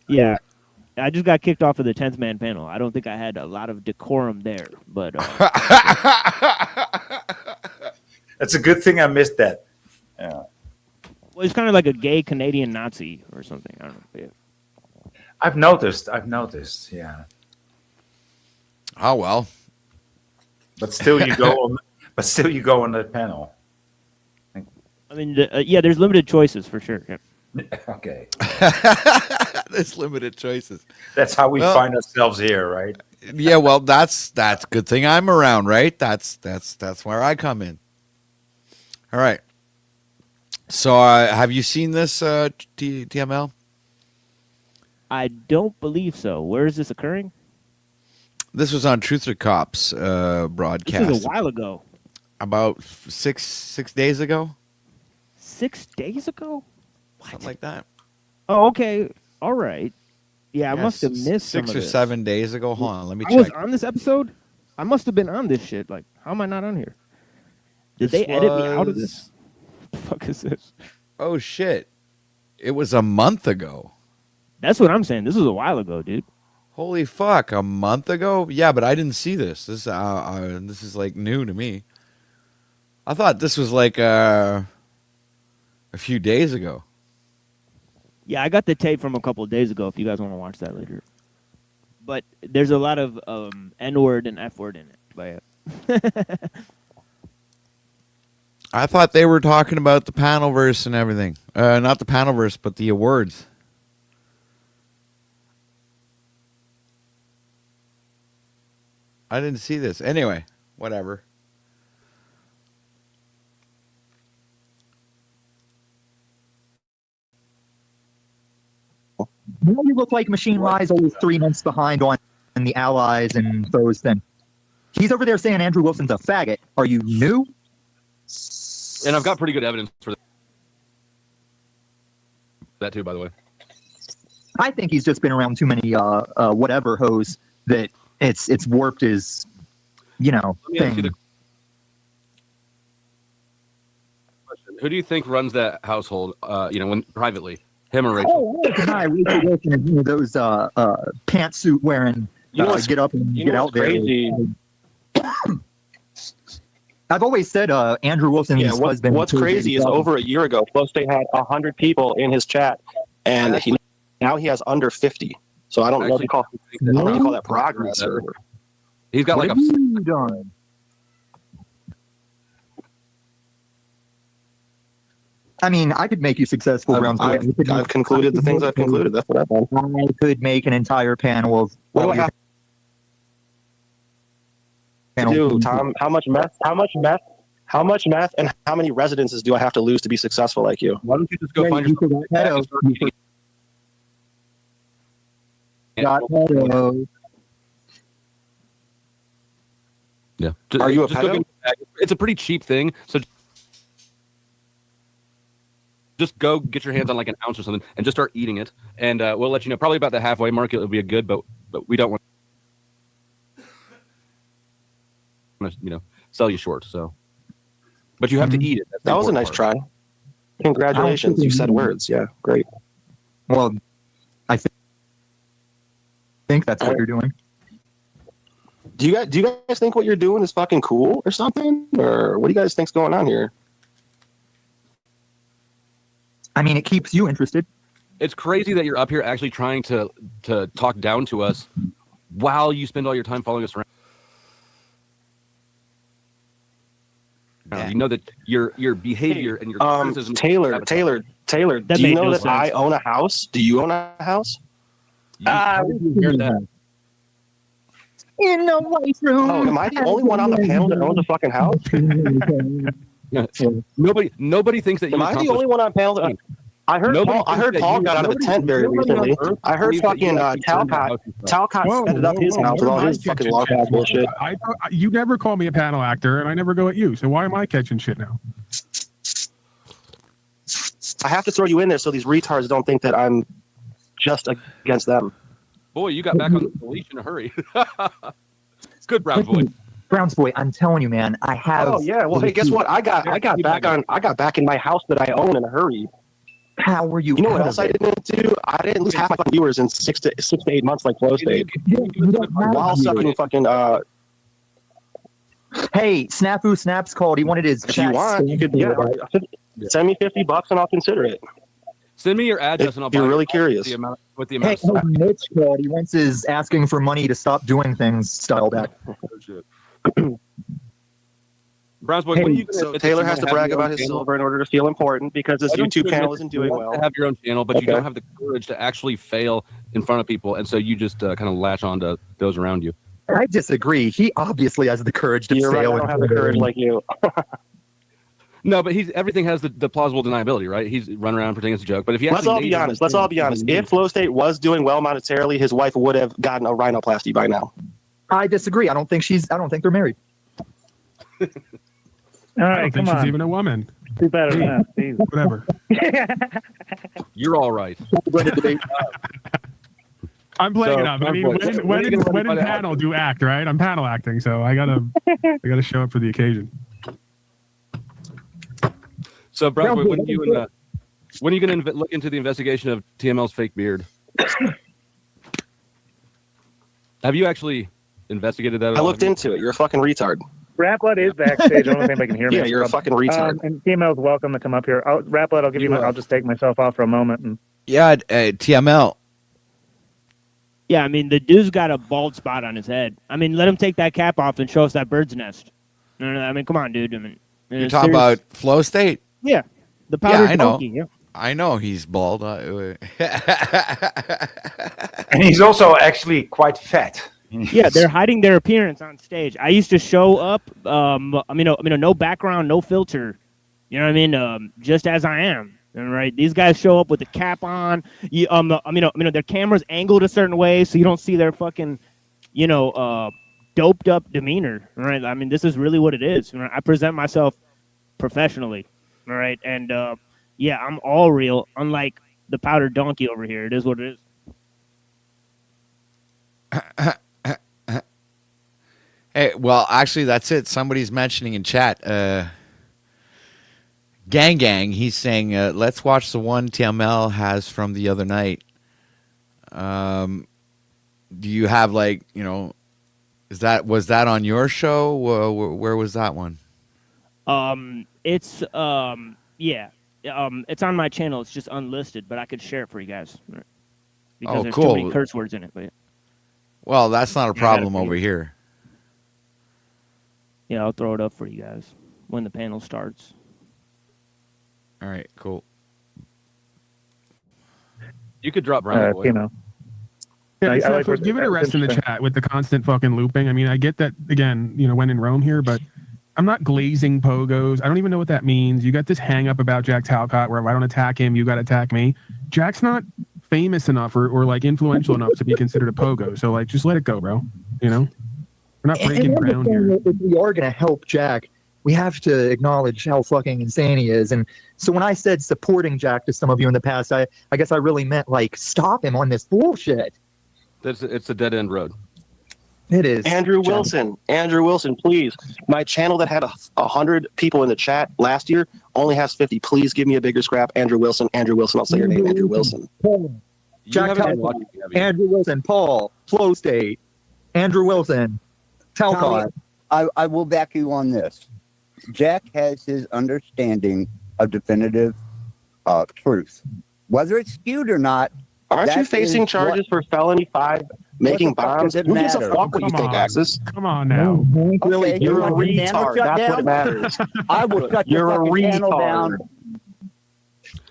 Yeah. I just got kicked off of the 10th man panel. I don't think I had a lot of decorum there, but That's a good thing I missed that. Yeah. Well, it's kind of like a gay Canadian Nazi or something. I don't know. Yeah. I've noticed. Yeah. Oh well. But still, you go. On the panel. I mean, yeah. There's limited choices for sure. Yeah. Okay. There's limited choices. That's how we find ourselves here, right? Yeah. Well, that's good thing I'm around, right? That's where I come in. All right. So, have you seen this, TML? I don't believe so. Where is this occurring? This was on Truth or Cops broadcast. This was a while ago. About six days ago. 6 days ago? What? Something like that. Oh, okay. All right. Yeah, I must have missed 6 some or of this. 7 days ago. Hold on, let me I check. was on this episode? I must have been on this shit. Like, how am I not on here? Did they edit me out of this? What the fuck is this? Oh, shit. It was a month ago. That's what I'm saying. This was a while ago, dude. Holy fuck, a month ago? Yeah, but I didn't see this. This is like new to me. I thought this was like a few days ago. Yeah, I got the tape from a couple of days ago if you guys want to watch that later. But there's a lot of N-word and F-word in it. But I thought they were talking about the panel verse and everything. Not the panel verse, but the awards. I didn't see this. Anyway, whatever. You know, you look like Machine Lies always 3 months behind on the allies and foes then. He's over there saying Andrew Wilson's a faggot. Are you new? And I've got pretty good evidence for that too, by the way. I think he's just been around too many whatever hoes that it's warped his, thing. Who do you think runs that household? When privately, him or Rachel? Oh, deny Rachel Wilson is one of those pantsuit wearing get up and get out there. I've always said Andrew Wilson's husband. What's crazy is over a year ago, Flow State had 100 people in his chat, and now he has under 50. So I don't know if you call that progress. Or, he's got what like have you done? I mean, I could make you successful, Browns. I've concluded the things I've concluded. That's what I've done. I could make an entire panel of. What do I have to do, Tom? How much meth? And how many residences do I have to lose to be successful like you? Why don't you just go find yourself? Yeah. Are you a just go pedo? it's a pretty cheap thing, so just go get your hands on like an ounce or something and just start eating it, and we'll let you know. Probably about the halfway mark, it'll be a good, but we don't want to, sell you short. So, but you have to eat it. That's the That was a important nice part. try. Congratulations, you said words. Yeah, great. Well, I think that's what you're doing. Do you guys think what you're doing is fucking cool or something, or what do you guys think's going on here? I mean, it keeps you interested. It's crazy that you're up here actually trying to talk down to us while you spend all your time following us around. Yeah. You know that your behavior and your criticism. Taylor, do you know that I own a house? Do you own a house? We hear that. In the white room. Oh, am I the only one on the panel that owns a fucking house? Nobody thinks that you. Am I the only one on panel that? I heard Paul got out of the tent very recently. I heard fucking Talcott set it up his house with all his fucking log house bullshit. You never call me a panel actor, and I never go at you. So why am I catching shit now? I have to throw you in there so these retards don't think that I'm just against them. Boy, you got back on the leash in a hurry. Good, Browns boy. Browns boy, I'm telling you, man. I have. Oh yeah. Well, hey, guess what? I got back in my house that I own in a hurry. How were you? You know what else I didn't do? I didn't lose half my fucking viewers in 6 to 8 months like Flow State. While sucking fucking. Hey, Snafu Snaps called. He wanted his. If you want, you could. Yeah. Send me $50 and I'll consider it. Send me your address and I'll. You're really curious. The amount Hey, Mitch called. He wants his asking for money to stop doing things style back. Browns boy, when you so Taylor has to brag about his silver in order to feel important because his YouTube channel isn't doing well. You have your own channel, but you don't have the courage to actually fail in front of people, and so you just kind of latch on to those around you. I disagree. He obviously has the courage to fail. Right, I don't have the courage like you. No, but everything has the plausible deniability, right? He's run around pretending it's a joke. But if you let's all be honest. If Flow State was doing well monetarily, his wife would have gotten a rhinoplasty by now. I disagree. I don't think they're married. All right, I don't think she's even a woman. Do better than that, Steve. Whatever. You're all right. I'm playing it up. I mean, when in panel do act, right? I'm panel acting, so I gotta show up for the occasion. So, Brad, when are you going to look into the investigation of TML's fake beard? Have you actually investigated that at all? I looked into it. You're a fucking retard. Raplet is backstage. I don't know if anybody can hear me. Yeah, you're a fucking retard. And TML's welcome to come up here. Raplet, I'll give you. I'll just take myself off for a moment. And... Yeah, TML. Yeah, I mean the dude's got a bald spot on his head. I mean, let him take that cap off and show us that bird's nest. No, I mean, come on, dude. I mean, you're talking about Flow State. Yeah, the powdered I know. donkey. Yeah. I know he's bald. And he's also actually quite fat. Yeah, they're hiding their appearance on stage. I used to show up, no background, no filter. You know what I mean? Just as I am. Right? These guys show up with the cap on. Their camera's angled a certain way, so you don't see their fucking, doped up demeanor. Right? I mean, this is really what it is. Right? I present myself professionally. All right, and I'm all real. Unlike the powdered donkey over here, it is what it is. Hey, well, actually, that's it. Somebody's mentioning in chat. Gang, he's saying, let's watch the one TML has from the other night. Do you have was that on your show? Where was that one? It's it's on my channel. It's just unlisted, but I could share it for you guys because there's too many curse words in it. But well, that's not a problem over here. Yeah, I'll throw it up for you guys when the panel starts. All right, cool. You could drop Brown Boy. You know. Yeah, I so like give it a rest in the interesting. chat with the constant fucking looping. I mean, I get that, again, when in Rome here, but I'm not glazing pogos. I don't even know what that means. You got this hang up about Jack Talcott where if I don't attack him, you got to attack me. Jack's not famous enough or like influential enough to be considered a pogo. So like, just let it go, bro. We're not breaking ground here. If we are going to help Jack, we have to acknowledge how fucking insane he is. And so when I said supporting Jack to some of you in the past, I guess I really meant like stop him on this bullshit. It's a dead end road. It is. Andrew Wilson, please. My channel that had 100 people in the chat last year only has 50. Please give me a bigger scrap. Andrew Wilson, I'll say your name, Andrew Wilson. Jack Talcott, Andrew Wilson, Paul, Flow State, Andrew Wilson, Talcott. I will back you on this. Jack has his understanding of definitive truth. Whether it's skewed or not. Aren't you facing charges for felony 5 making bombs? Who gives a fuck what you think, Axis? Come on now. Okay, you're a retard. That's what matters. I will shut You're a your channel retard. down.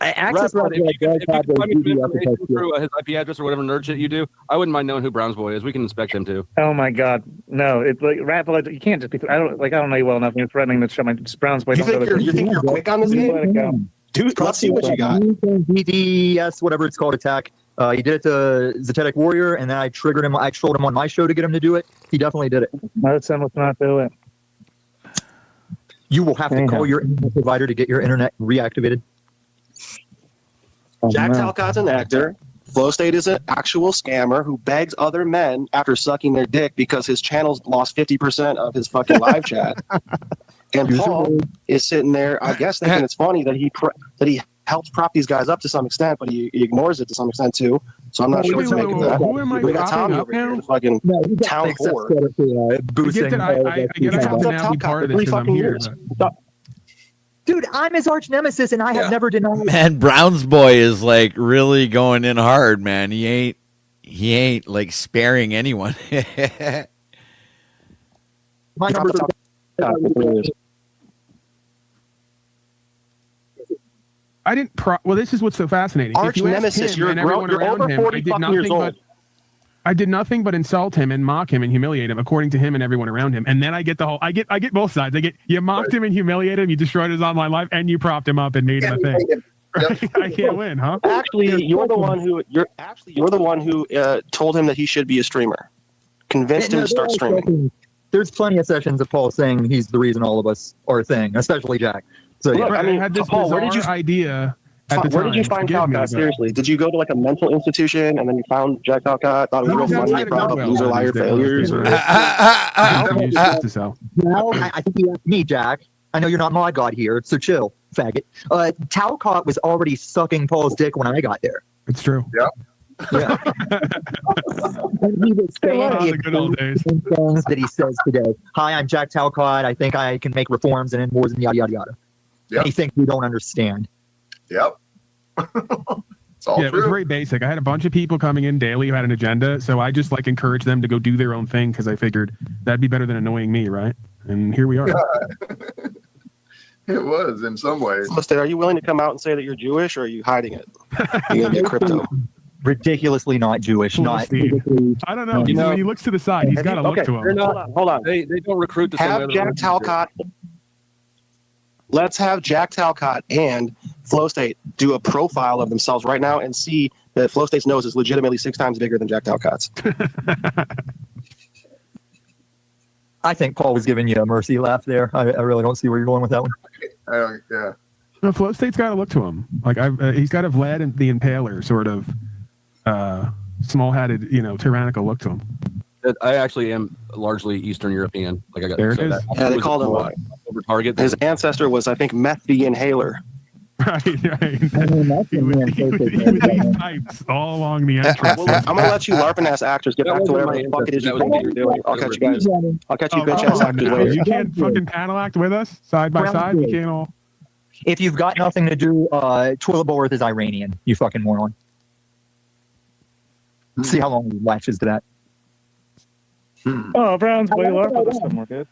Access If you through his IP address or whatever nerd shit you do, I wouldn't mind knowing who Brown's Boy is. We can inspect him too. Oh my God, no! It's like rap. You can't just be. I don't know you well enough. You're threatening to shut my Brown's Boy. You think you're quick on this game? Dude, let's see what you got. BDS, whatever it's called, attack. He did it to Zetetic Warrior, and then I triggered him. I trolled him on my show to get him to do it. He definitely did it. Let's not do it. You will have to call your internet provider to get your internet reactivated. Jack Talcott's an actor. Flow State is an actual scammer who begs other men after sucking their dick because his channel's lost 50% of his fucking live chat. And Paul is sitting there, I guess, thinking it's funny that he helps prop these guys up to some extent, but he ignores it to some extent too. So I'm not sure what's making that. We got Tommy over here, the fucking town whore. I get I have to now be part of this because I'm here. Dude, I'm his arch nemesis, and I have never denied. Man, Brown's Boy is like really going in hard, man. He ain't like sparing anyone. My numbers are. I didn't. Well, this is what's so fascinating. Arch nemesis, you're over 40 fucking years old. I did nothing but insult him and mock him and humiliate him, according to him and everyone around him. And then I get the whole. I get both sides. You mocked him and humiliated him. You destroyed his online life, and you propped him up and made him a thing. Right? I can't win, huh? Actually, you're the one who told him that he should be a streamer. Convinced him to start streaming. There's plenty of sessions of Paul saying he's the reason all of us are a thing, especially Jack. So look, I had this Paul, where did you idea? Where did you find Talcott? Seriously, did you go to like a mental institution and then you found Jack Talcott? Thought it was real funny about loser, liar, failures. Or... I think you asked me, Jack. I know you're not my god here, so chill, faggot. Talcott was already sucking Paul's dick when I got there. It's true. Yeah. Yeah. And he was saying the good old days. Things that he says today. Hi, I'm Jack Talcott. I think I can make reforms and end wars and yada yada yada. Yep. And he thinks we don't understand. Yep. It's all It was very basic. I had a bunch of people coming in daily who had an agenda, so I just like encouraged them to go do their own thing because I figured that'd be better than annoying me, right? And here we are. It was in some ways. Listen, are you willing to come out and say that you're Jewish, or are you hiding it? You're gonna be a crypto. Ridiculously not Jewish. Not. I don't know. When he looks to the side, he's got to look to him. Hold on. They don't recruit the have same way Jack Talcott. Let's have Jack Talcott and Flow State do a profile of themselves right now and see that Flow State's nose is legitimately 6 times bigger than Jack Talcott's. I think Paul was giving you a mercy laugh there. I really don't see where you're going with that one. Yeah. No, Flow State's got to look to him. Like he's got a Vlad and the Impaler sort of small-hatted, tyrannical look to him. I actually am largely Eastern European. Like I got there it say is. That. Yeah, they called him over Target. His ancestor was, I think, Meth the Inhaler. Right. He would leave pipes all along the entrance. I'm gonna let you LARPing-ass actors get back to whatever the fuck it is you think you're doing. I'll catch you guys. I'll catch you bitch-ass actors later. You can't fucking panel act with us side by side. You can't all. If you've got nothing to do, Toilet Bowl is Iranian. You fucking moron. See how long he latches to that. Oh, Brown's way LARP. This one more good.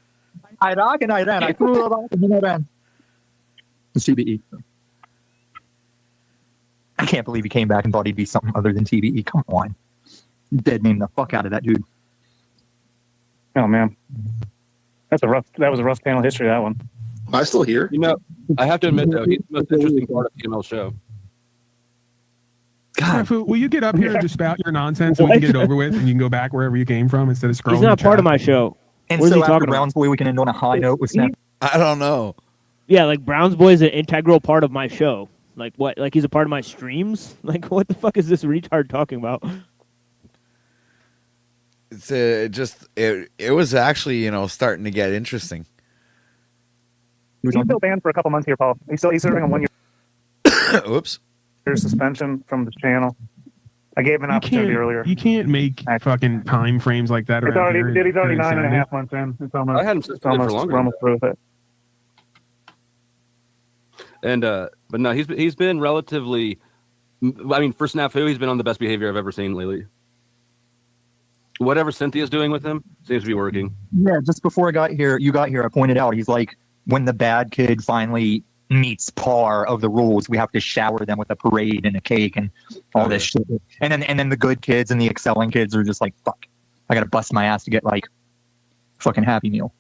Iraq and Iran. I grew up in Iran. CBE. I can't believe he came back and thought he'd be something other than TBE. Come on. Dead name the fuck out of that dude. Oh man. That was a rough panel history, that one. Am I still here? You know, I have to admit though, he's the most interesting part of TML's show. God, will you get up here and just spout your nonsense so we can get it over with and you can go back wherever you came from instead of scrolling? He's not part of my show. And What is so he after talking about? Browns Boy, we can end on a high note with Snap. I don't know. Yeah, like Browns Boy is an integral part of my show. Like what? Like he's a part of my streams? Like what the fuck is this retard talking about? It's it was actually starting to get interesting. He's still banned for a couple months here, Paul. He's serving a 1 year. Oops. Suspension from the channel. I gave him an opportunity earlier. You can't make fucking time frames like that. He's around already, here. he's already Very 9.5 sad. months in. It's almost, I had him suspended for longer. We're almost through with it. And but no, he's been relatively. I mean, for Snafu, he's been on the best behavior I've ever seen lately. Whatever Cynthia's doing with him seems to be working. Yeah, just before you got here, I pointed out, he's like, when the bad kid finally meets par of the rules, we have to shower them with a parade and a cake and all this shit. And then the good kids and the excelling kids are just like, fuck, I gotta bust my ass to get like fucking Happy Meal.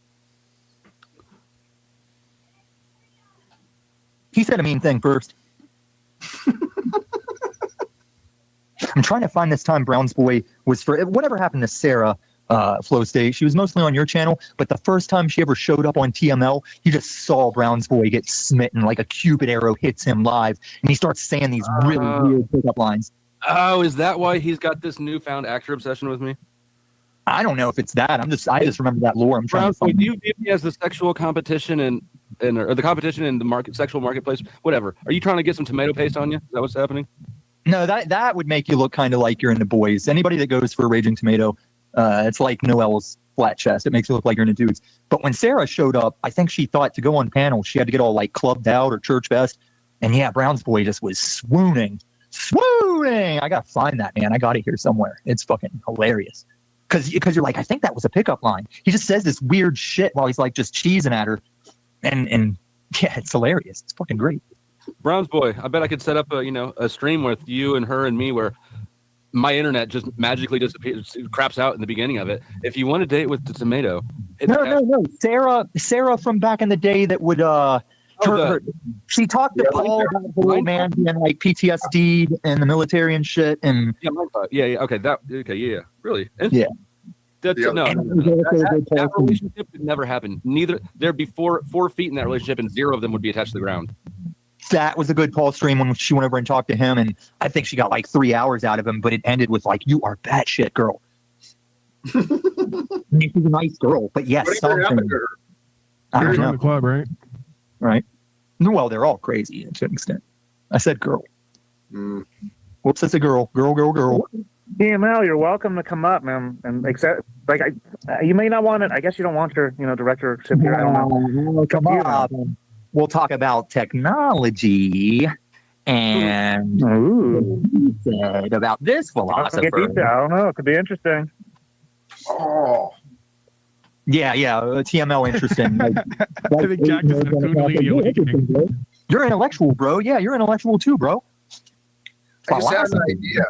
He said a mean thing first. I'm trying to find this time Browns Boy was for whatever happened to Sarah Flow State. She was mostly on your channel, but the first time she ever showed up on TML, you just saw Browns Boy get smitten like a Cupid arrow hits him live, and he starts saying these really weird pickup lines. Oh, is that why he's got this newfound actor obsession with me? I don't know if it's that. I just remember that lore. I'm trying Browns to Boy, find. do you view me as the sexual competition or the competition in the sexual marketplace? Whatever. Are you trying to get some tomato paste on you? Is that what's happening? No, that would make you look kind of like you're into boys. Anybody that goes for a Raging Tomato, it's like Noel's flat chest. It makes you look like you're into dudes. But when Sarah showed up, I think she thought to go on panel, she had to get all like clubbed out or church best. And yeah, Browns Boy just was swooning. I gotta find that, man. I got it here somewhere. It's fucking hilarious. Because you're like, I think that was a pickup line. He just says this weird shit while he's like just cheesing at her. And yeah, it's hilarious. It's fucking great. Browns Boy, I bet I could set up a stream with you and her and me where my internet just magically disappears, craps out in the beginning of it. If you want to date with the tomato, No. Sarah from back in the day that would she talked to Paul about the old man being like PTSD and the military and shit. And yeah, really, yeah. That's, Yep. no, that relationship could never happen. Neither there'd be 4 feet in that relationship, and 0 of them would be attached to the ground. That was a good Paul stream when she went over and talked to him, and I think she got like 3 hours out of him, but it ended with like, "You are batshit, girl." I mean, she's a nice girl, but yes, something. I don't know. The club, right? Right. Well, they're all crazy to an extent. I said girl. Whoops, that's a girl. Girl. DML, you're welcome to come up, man. And except, like, you may not want it. I guess you don't want your, directorship here. I don't know. Come on. We'll talk about technology and said about this philosopher. I don't know. It could be interesting. Oh. Yeah, TML interesting. I think Jack is an Kundalini awakening. You're intellectual, bro. Yeah, you're intellectual too, bro. I just had an idea.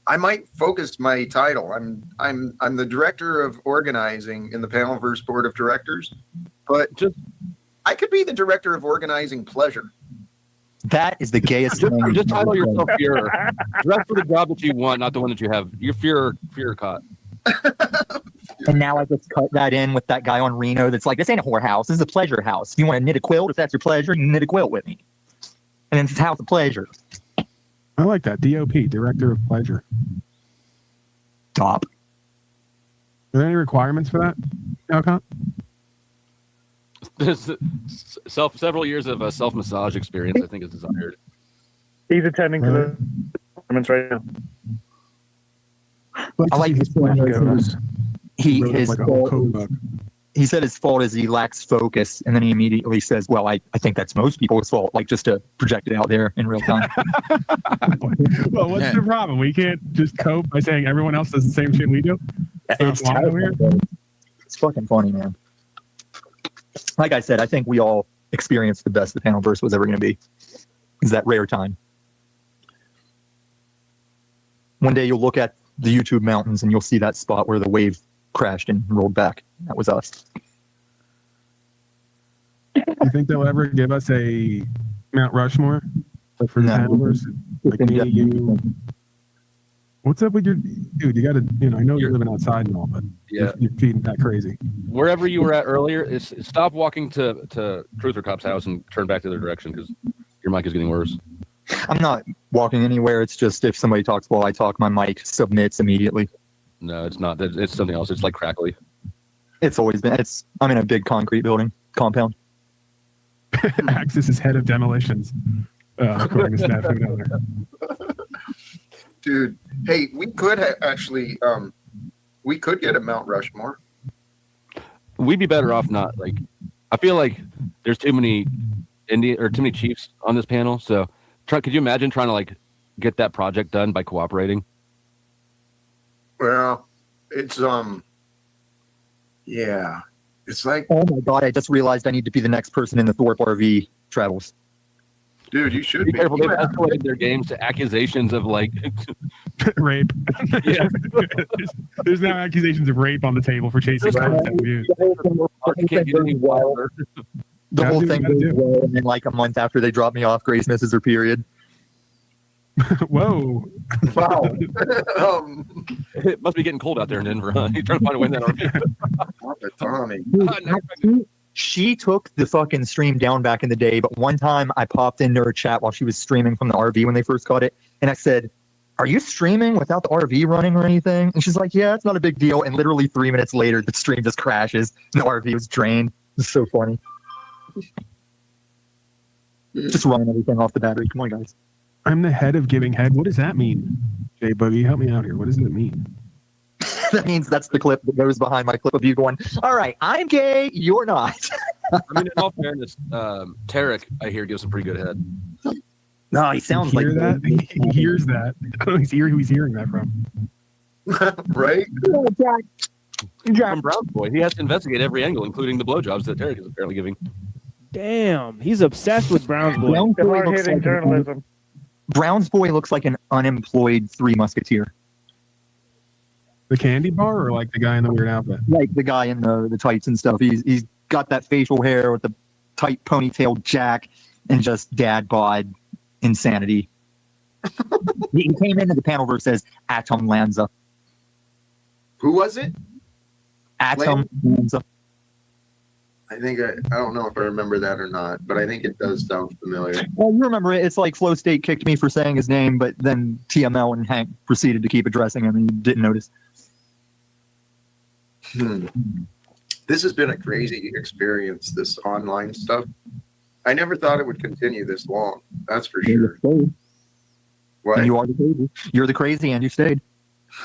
I might focus my title. I'm the director of organizing in the Panelverse Board of Directors, but I could be the director of organizing pleasure. That is the gayest thing. Just title yourself Führer. Dress for the job that you want, not the one that you have. You're Führer caught. And now I just cut that in with that guy on Reno that's like, this ain't a whorehouse. This is a pleasure house. If you want to knit a quilt, if that's your pleasure, you can knit a quilt with me. And then it's House of Pleasure. I like that. DOP, Director of Pleasure. Top. Are there any requirements for that, Alcott? Several years of self-massage experience, I think, is desired. He's attending to the performance right now. I like his point. He said his fault is he lacks focus, and then he immediately says, well, I think that's most people's fault, like just to project it out there in real time. Well, what's the problem? We can't just cope by saying everyone else does the same shit we do? It's fucking funny, man. Like I said, I think we all experienced the best the Panelverse was ever going to be. Is that rare time. One day you'll look at the YouTube mountains and you'll see that spot where the wave crashed and rolled back. That was us. You think they'll ever give us a Mount Rushmore for the handlers? Like me, you. What's up with your dude? You got to, I know you're living outside and all, but Yeah. you're feeding that crazy. Wherever you were at earlier, stop walking to Truther Cop's house and turn back the other direction because your mic is getting worse. I'm not walking anywhere. It's just if somebody talks while I talk, my mic submits immediately. No, it's not. It's something else. It's like crackly. It's always been. I'm in a big concrete building compound. Axis is head of demolitions, according to Snafu down there. Dude, hey, we could actually, we could get a Mount Rushmore. We'd be better off not like. I feel like there's too many too many chiefs on this panel. So, could you imagine trying to like get that project done by cooperating? Well, it's yeah, it's like. Oh my god! I just realized I need to be the next person in the Thorpe RV travels. Dude, you should Be be. careful. They've escalated their games to accusations of like rape. Yeah. There's now accusations of rape on the table for chasing content views. can't get any wilder. The Yeah, whole dude, thing gotta goes do it. well, and then like a month after they drop me off, Grace misses her period. Whoa! Wow. It must be getting cold out there in Denver, huh? You're trying to find a way in that RV. Tommy. She took the fucking stream down back in the day, but one time I popped into her chat while she was streaming from the RV when they first got it, and I said, "Are you streaming without the RV running or anything?" And she's like, "Yeah, it's not a big deal." And literally 3 minutes later, the stream just crashes and the RV was drained. It's so funny. Just running everything off the battery. Come on, guys. I'm the head of giving head. What does that mean? Jay Boogie, help me out here. What does it mean? That means that's the clip that goes behind my clip of you going, "All right, I'm gay, you're not." I mean, in all fairness, Tarek, I hear, gives some pretty good head. No, he sounds like that. He hears that. I don't know who he's hearing that from. Right? From Brown's Boy, he has to investigate every angle, including the blowjobs that Tarek is apparently giving. Damn, he's obsessed with Brown's Boy. Brown's Boy looks Hard-hitting like journalism. Brown's Boy looks like an unemployed Three Musketeer. The candy bar or like the guy in the weird outfit? Like the guy in the tights and stuff. He's got that facial hair with the tight ponytail jack and just dad bod insanity. He came into the panel verse says Atom Lanza. Who was it? Atom Lanza. I think I don't know if I remember that or not, but I think it does sound familiar. Well, you remember it. It's like Flow State kicked me for saying his name, but then TML and Hank proceeded to keep addressing him and you didn't notice. This has been a crazy experience, this online stuff. I never thought it would continue this long. That's for sure. What? And you are the crazy. You're the crazy and you stayed.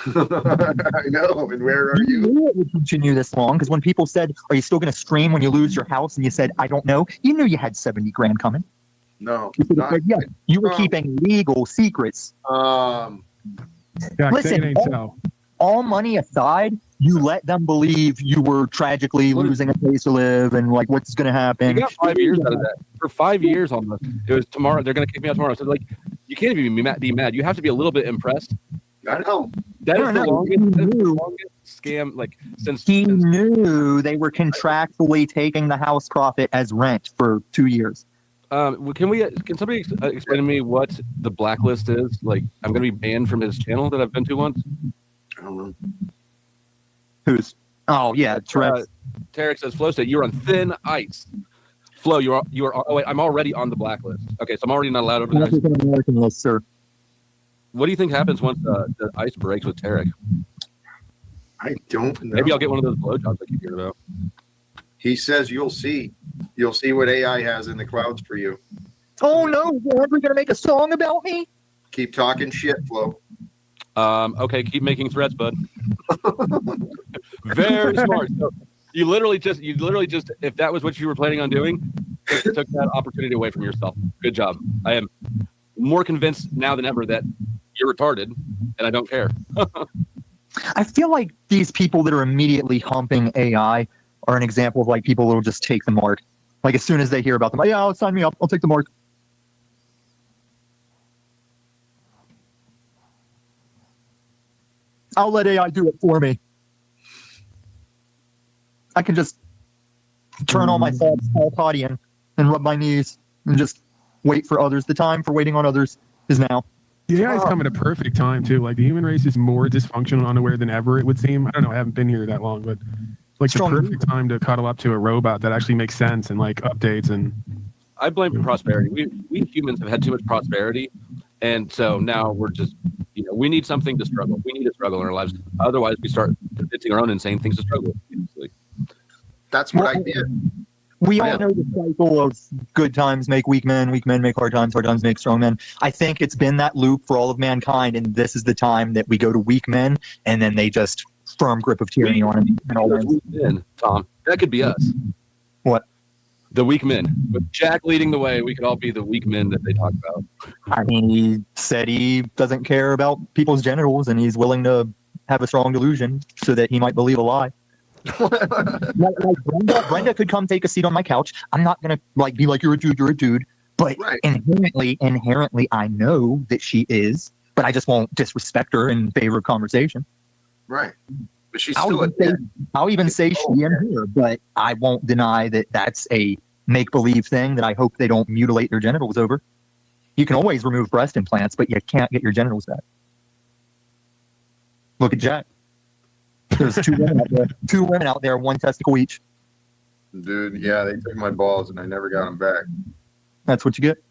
I know. And where are you? knew it would continue this long because when people said, "Are you still going to stream when you lose your house?" and you said, "I don't know," you knew you had 70 grand coming. No. You said, yeah, you were keeping legal secrets. Listen, all money aside, you let them believe you were tragically losing a place to live and like what's going to happen. You got 5 years out of that. For 5 years almost. It was tomorrow. They're going to kick me out tomorrow. So like, you can't even be mad. You have to be a little bit impressed. I know. That is the longest scam like since. He knew they were contractually taking the house profit as rent for 2 years. Can somebody explain to me what the blacklist is? Like, I'm going to be banned from his channel that I've been to once. I don't know. Who's? Oh yeah, Tarek says, "Flow State, you're on thin ice." Flo, you are. Oh wait, I'm already on the blacklist. Okay, so I'm already not allowed over there. African American list, sir. What do you think happens once the ice breaks with Tarek? I don't know. Maybe I'll get one of those blowjobs I keep hearing about. He says you'll see. You'll see what AI has in the clouds for you. Oh no, you're ever gonna make a song about me? Keep talking shit, Flo. Okay, keep making threats, bud. Very smart. So you literally just, if that was what you were planning on doing, took that opportunity away from yourself. Good job. I am more convinced now than ever that you're retarded, and I don't care. I feel like these people that are immediately humping AI are an example of like people that will just take the mark. Like as soon as they hear about them, "Oh, yeah, sign me up. I'll take the mark." I'll let AI do it for me. I can just turn on my thoughts all potty and rub my knees and just wait for others. The time for waiting on others is now. The AI is coming at a perfect time too. Like the human race is more dysfunctional and unaware than ever, it would seem. I don't know, I haven't been here that long, but it's like the perfect time to cuddle up to a robot that actually makes sense and like updates. And I blame prosperity. We humans have had too much prosperity, and so now we're just, we need something to struggle. We need to struggle in our lives. Otherwise, we start convincing our own insane things to struggle with. That's what I did. We all know the cycle of good times make weak men make hard times make strong men. I think it's been that loop for all of mankind, and this is the time that we go to weak men, and then they just firm grip of tyranny on him. And all that. Tom, that could be us. What? The weak men. With Jack leading the way, we could all be the weak men that they talk about. I mean, he said he doesn't care about people's genitals, and he's willing to have a strong delusion so that he might believe a lie. Brenda could come take a seat on my couch. I'm not gonna be like, you're a dude, but inherently I know that she is, but I just won't disrespect her in favor of conversation. Right. But she's I'll even say she and her, but I won't deny that that's a make-believe thing that I hope they don't mutilate their genitals over. You can always remove breast implants, but you can't get your genitals back. Look at Jack. There's two women out there, one testicle each. Dude, yeah, they took my balls and I never got them back. That's what you get.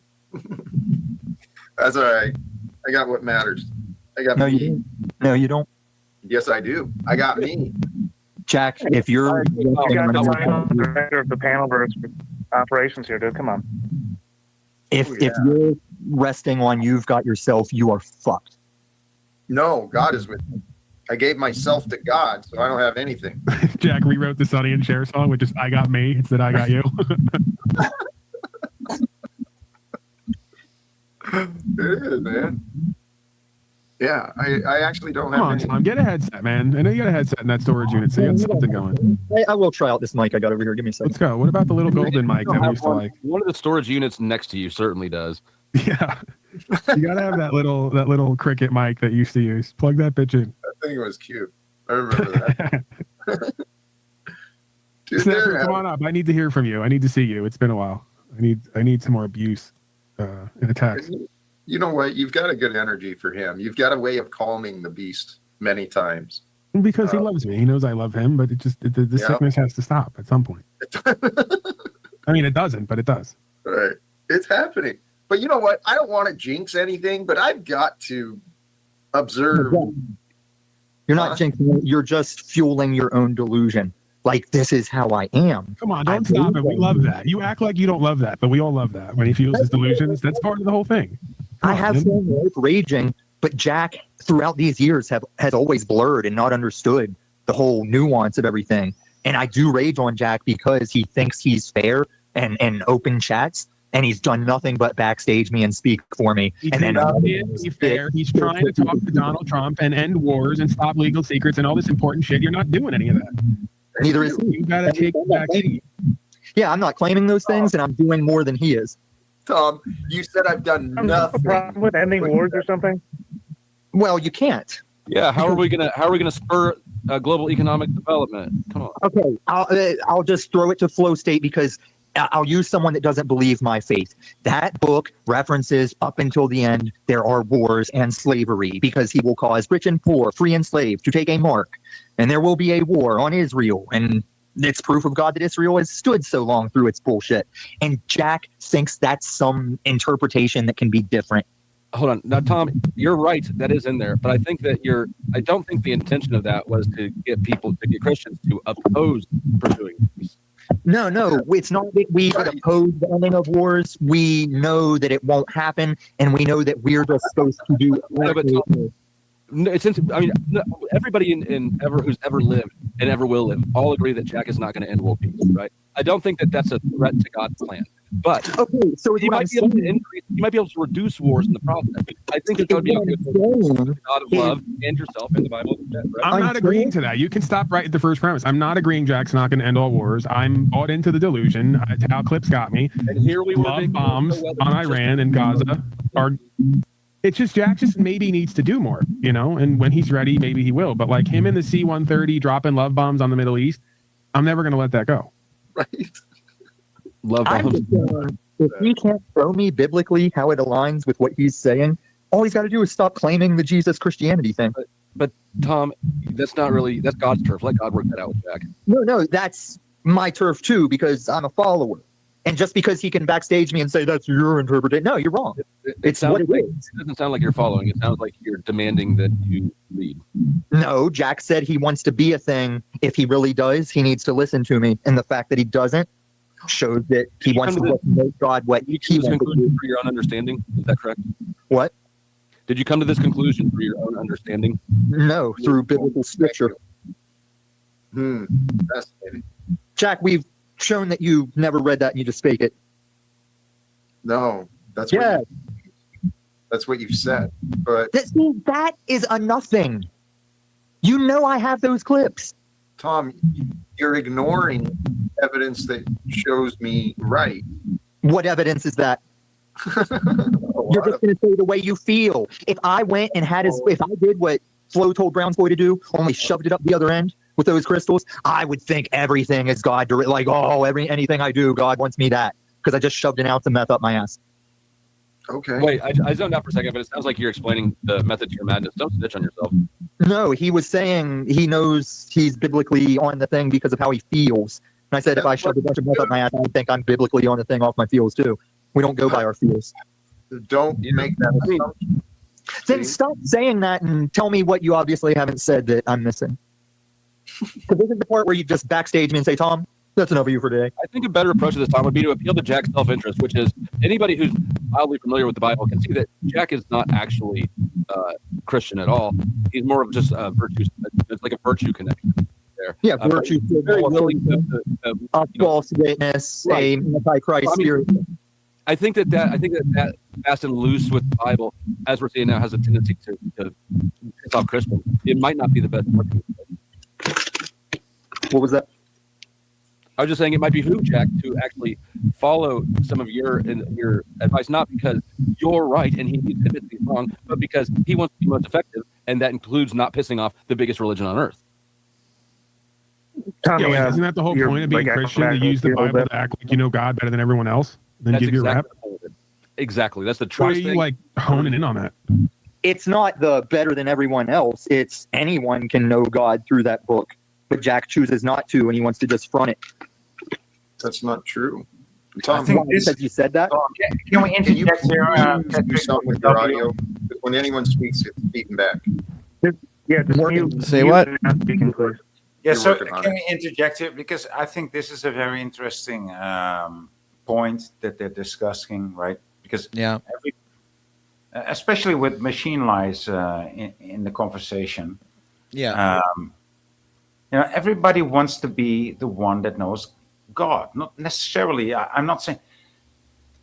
That's all right. I got what matters. I got me. You don't. No, you don't. Yes, I do. I got me. Jack, if you're director of the panel versus operations here, dude, come on. If you're resting on you've got yourself, you are fucked. No, God is with me. I gave myself to God, so I don't have anything. Jack rewrote the Sonny and Cher song, which is "I got me" instead "I got you." It is, man. Yeah, I actually don't Come have on, anything. Tom, get a headset, man. I know you got a headset in that storage unit, so you got something going. I will try out this mic I got over here. Give me a second. Let's go. What about the little golden mic that we used to like? One of the storage units next to you certainly does. Yeah. You gotta have that little cricket mic that you used to use. Plug that bitch in. That thing was cute. I remember that. Dude, Snapper, come on up. I need to hear from you. I need to see you. It's been a while. I need some more abuse in attacks. You know what? You've got a good energy for him. You've got a way of calming the beast many times. Because he loves me. He knows I love him, but the sickness has to stop at some point. I mean, it doesn't, but it does. Right. It's happening. But you know what? I don't want to jinx anything, but I've got to observe. You're not jinxing it. You're just fueling your own delusion. Like, this is how I am. Come on, don't stop it. We love that. You act like you don't love that, but we all love that. When he fuels his delusions, that's part of the whole thing. I have been raging, but Jack, throughout these years, has always blurred and not understood the whole nuance of everything. And I do rage on Jack because he thinks he's fair and open chats. And he's done nothing but backstage me and speak for me. He's and then fair. He's trying to talk to Donald Trump and end wars and stop legal secrets and all this important shit. You're not doing any of that. Neither is he. You gotta take the back seat. Yeah, I'm not claiming those things, and I'm doing more than he is. Tom, you said I've done nothing. Problem with ending wars or something? Well, you can't. Yeah, how are we gonna spur global economic development? Come on. Okay, I'll just throw it to flow state because I'll use someone that doesn't believe my faith. That book references up until the end, there are wars and slavery because he will cause rich and poor, free and slave to take a mark. And there will be a war on Israel. And it's proof of God that Israel has stood so long through its bullshit. And Jack thinks that's some interpretation that can be different. Hold on. Now, Tom, you're right. That is in there. But I think that I don't think the intention of that was to get Christians to oppose pursuing peace. No, it's not that we oppose the ending of wars. We know that it won't happen, and we know that we're just supposed to do. Everybody who's ever lived and ever will live all agree that Jack is not going to end world peace, right? I don't think that that's a threat to God's plan. But okay, so you might be able to increase. You might be able to reduce wars in the process. I think that would be a good God of love and yourself in the Bible. Right? I'm not agreeing to that. You can stop right at the first premise. I'm not agreeing Jack's not going to end all wars. I'm bought into the delusion. How Clips got me. And here we love bombs on Iran and Gaza are It's just Jack just maybe needs to do more, you know, and when he's ready, maybe he will. But like him in the C-130 dropping love bombs on the Middle East, I'm never going to let that go. Right. Love I'm bombs. just, if he can't show me biblically how it aligns with what he's saying, all he's got to do is stop claiming the Jesus Christianity thing. But Tom, that's God's turf. Let God work that out with Jack. No, that's my turf too, because I'm a follower. And just because he can backstage me and say that's your interpretation, no, you're wrong. It's what it is. It doesn't sound like you're following. It sounds like you're demanding that you lead. No, Jack said he wants to be a thing. If he really does, he needs to listen to me. And the fact that he doesn't shows that he wants to make God what he Did you come to this wants to conclusion do. for your own understanding? Is that correct? What? Did you come to this conclusion for your own understanding? No, through biblical scripture. Fascinating. Jack, we've shown that you never read that and you just fake it. No, that's Yeah. that's what you've said. But See, that is a nothing. You know I have those clips. Tom, you're ignoring evidence that shows me right. What evidence is that? You're just going to say the way you feel. If I went and if I did what Flo told Brown's boy to do, only shoved it up the other end with those crystals, I would think everything is God. Like, anything I do, God wants me that. Because I just shoved an ounce of meth up my ass. Okay. Wait, I zoned out for a second, but it sounds like you're explaining the method to your madness. Don't snitch on yourself. No, he was saying he knows he's biblically on the thing because of how he feels. And I said, if I shoved a bunch of meth up my ass, I would think I'm biblically on the thing off my feels too. We don't go by our feels. Don't make that assumption. Then stop saying that and tell me what you obviously haven't said that I'm missing. Because this is the part where you just backstage me and say, Tom, that's enough of you for today. I think a better approach to this, Tom, would be to appeal to Jack's self-interest, which is anybody who's mildly familiar with the Bible can see that Jack is not actually Christian at all. He's more of just a virtue. It's like a virtue connection there. Yeah, virtue. Very willing a false witness, a antichrist spirit. I think that fast and loose with the Bible, as we're seeing now, has a tendency to piss off Christians. It might not be the best. What was that? I was just saying it might behoove Jack to actually follow some of your advice, not because you're right and he admits he's wrong, but because he wants to be most effective, and that includes not pissing off the biggest religion on earth. Tommy, isn't that the whole point of being Christian, to use the Bible to act like you know God better than everyone else, then give you a rap? Exactly. That's the Why are truth. you like honing in on that? It's not the better than everyone else. It's anyone can know God through that book. But Jack chooses not to, and he wants to just front it. That's not true. Tom, because you said that. Can we interject here? Do something with your audio. When anyone speaks, it's beaten back. Yeah, just Say what? Speaking, please. Yeah, You're so working on can it. we interject here? Because I think this is a very interesting point that they're discussing, right? Because especially with machine lies in the conversation. Yeah. Everybody wants to be the one that knows God. Not necessarily. I'm not saying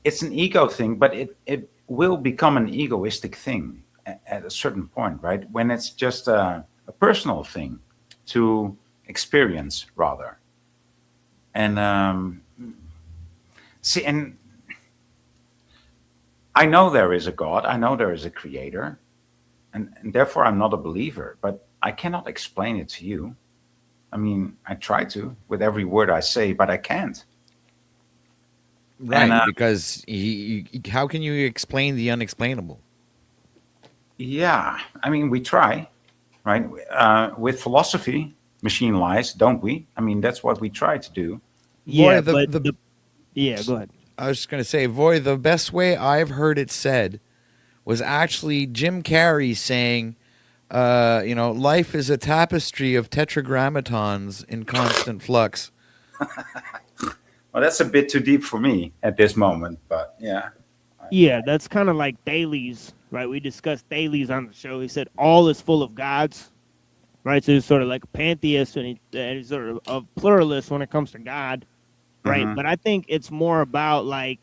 it's an ego thing, but it will become an egoistic thing at a certain point, right? When it's just a personal thing to experience, rather. And and I know there is a God. I know there is a creator. And therefore, I'm not a believer, but I cannot explain it to you. I mean, I try to with every word I say, but I can't. Right, And, because how can you explain the unexplainable? Yeah, I mean, we try, right? With philosophy, machine lies, don't we? I mean, that's what we try to do. Yeah, Boy, yeah, go ahead. I was just going to say, Voy, the best way I've heard it said was actually Jim Carrey saying, life is a tapestry of tetragrammatons in constant flux. Well, that's a bit too deep for me at this moment, but yeah. Yeah, that's kind of like Thales, right? We discussed Thales on the show. He said all is full of gods, right? So he's sort of like a pantheist, and he's sort of a pluralist when it comes to God, right? Mhm. But I think it's more about like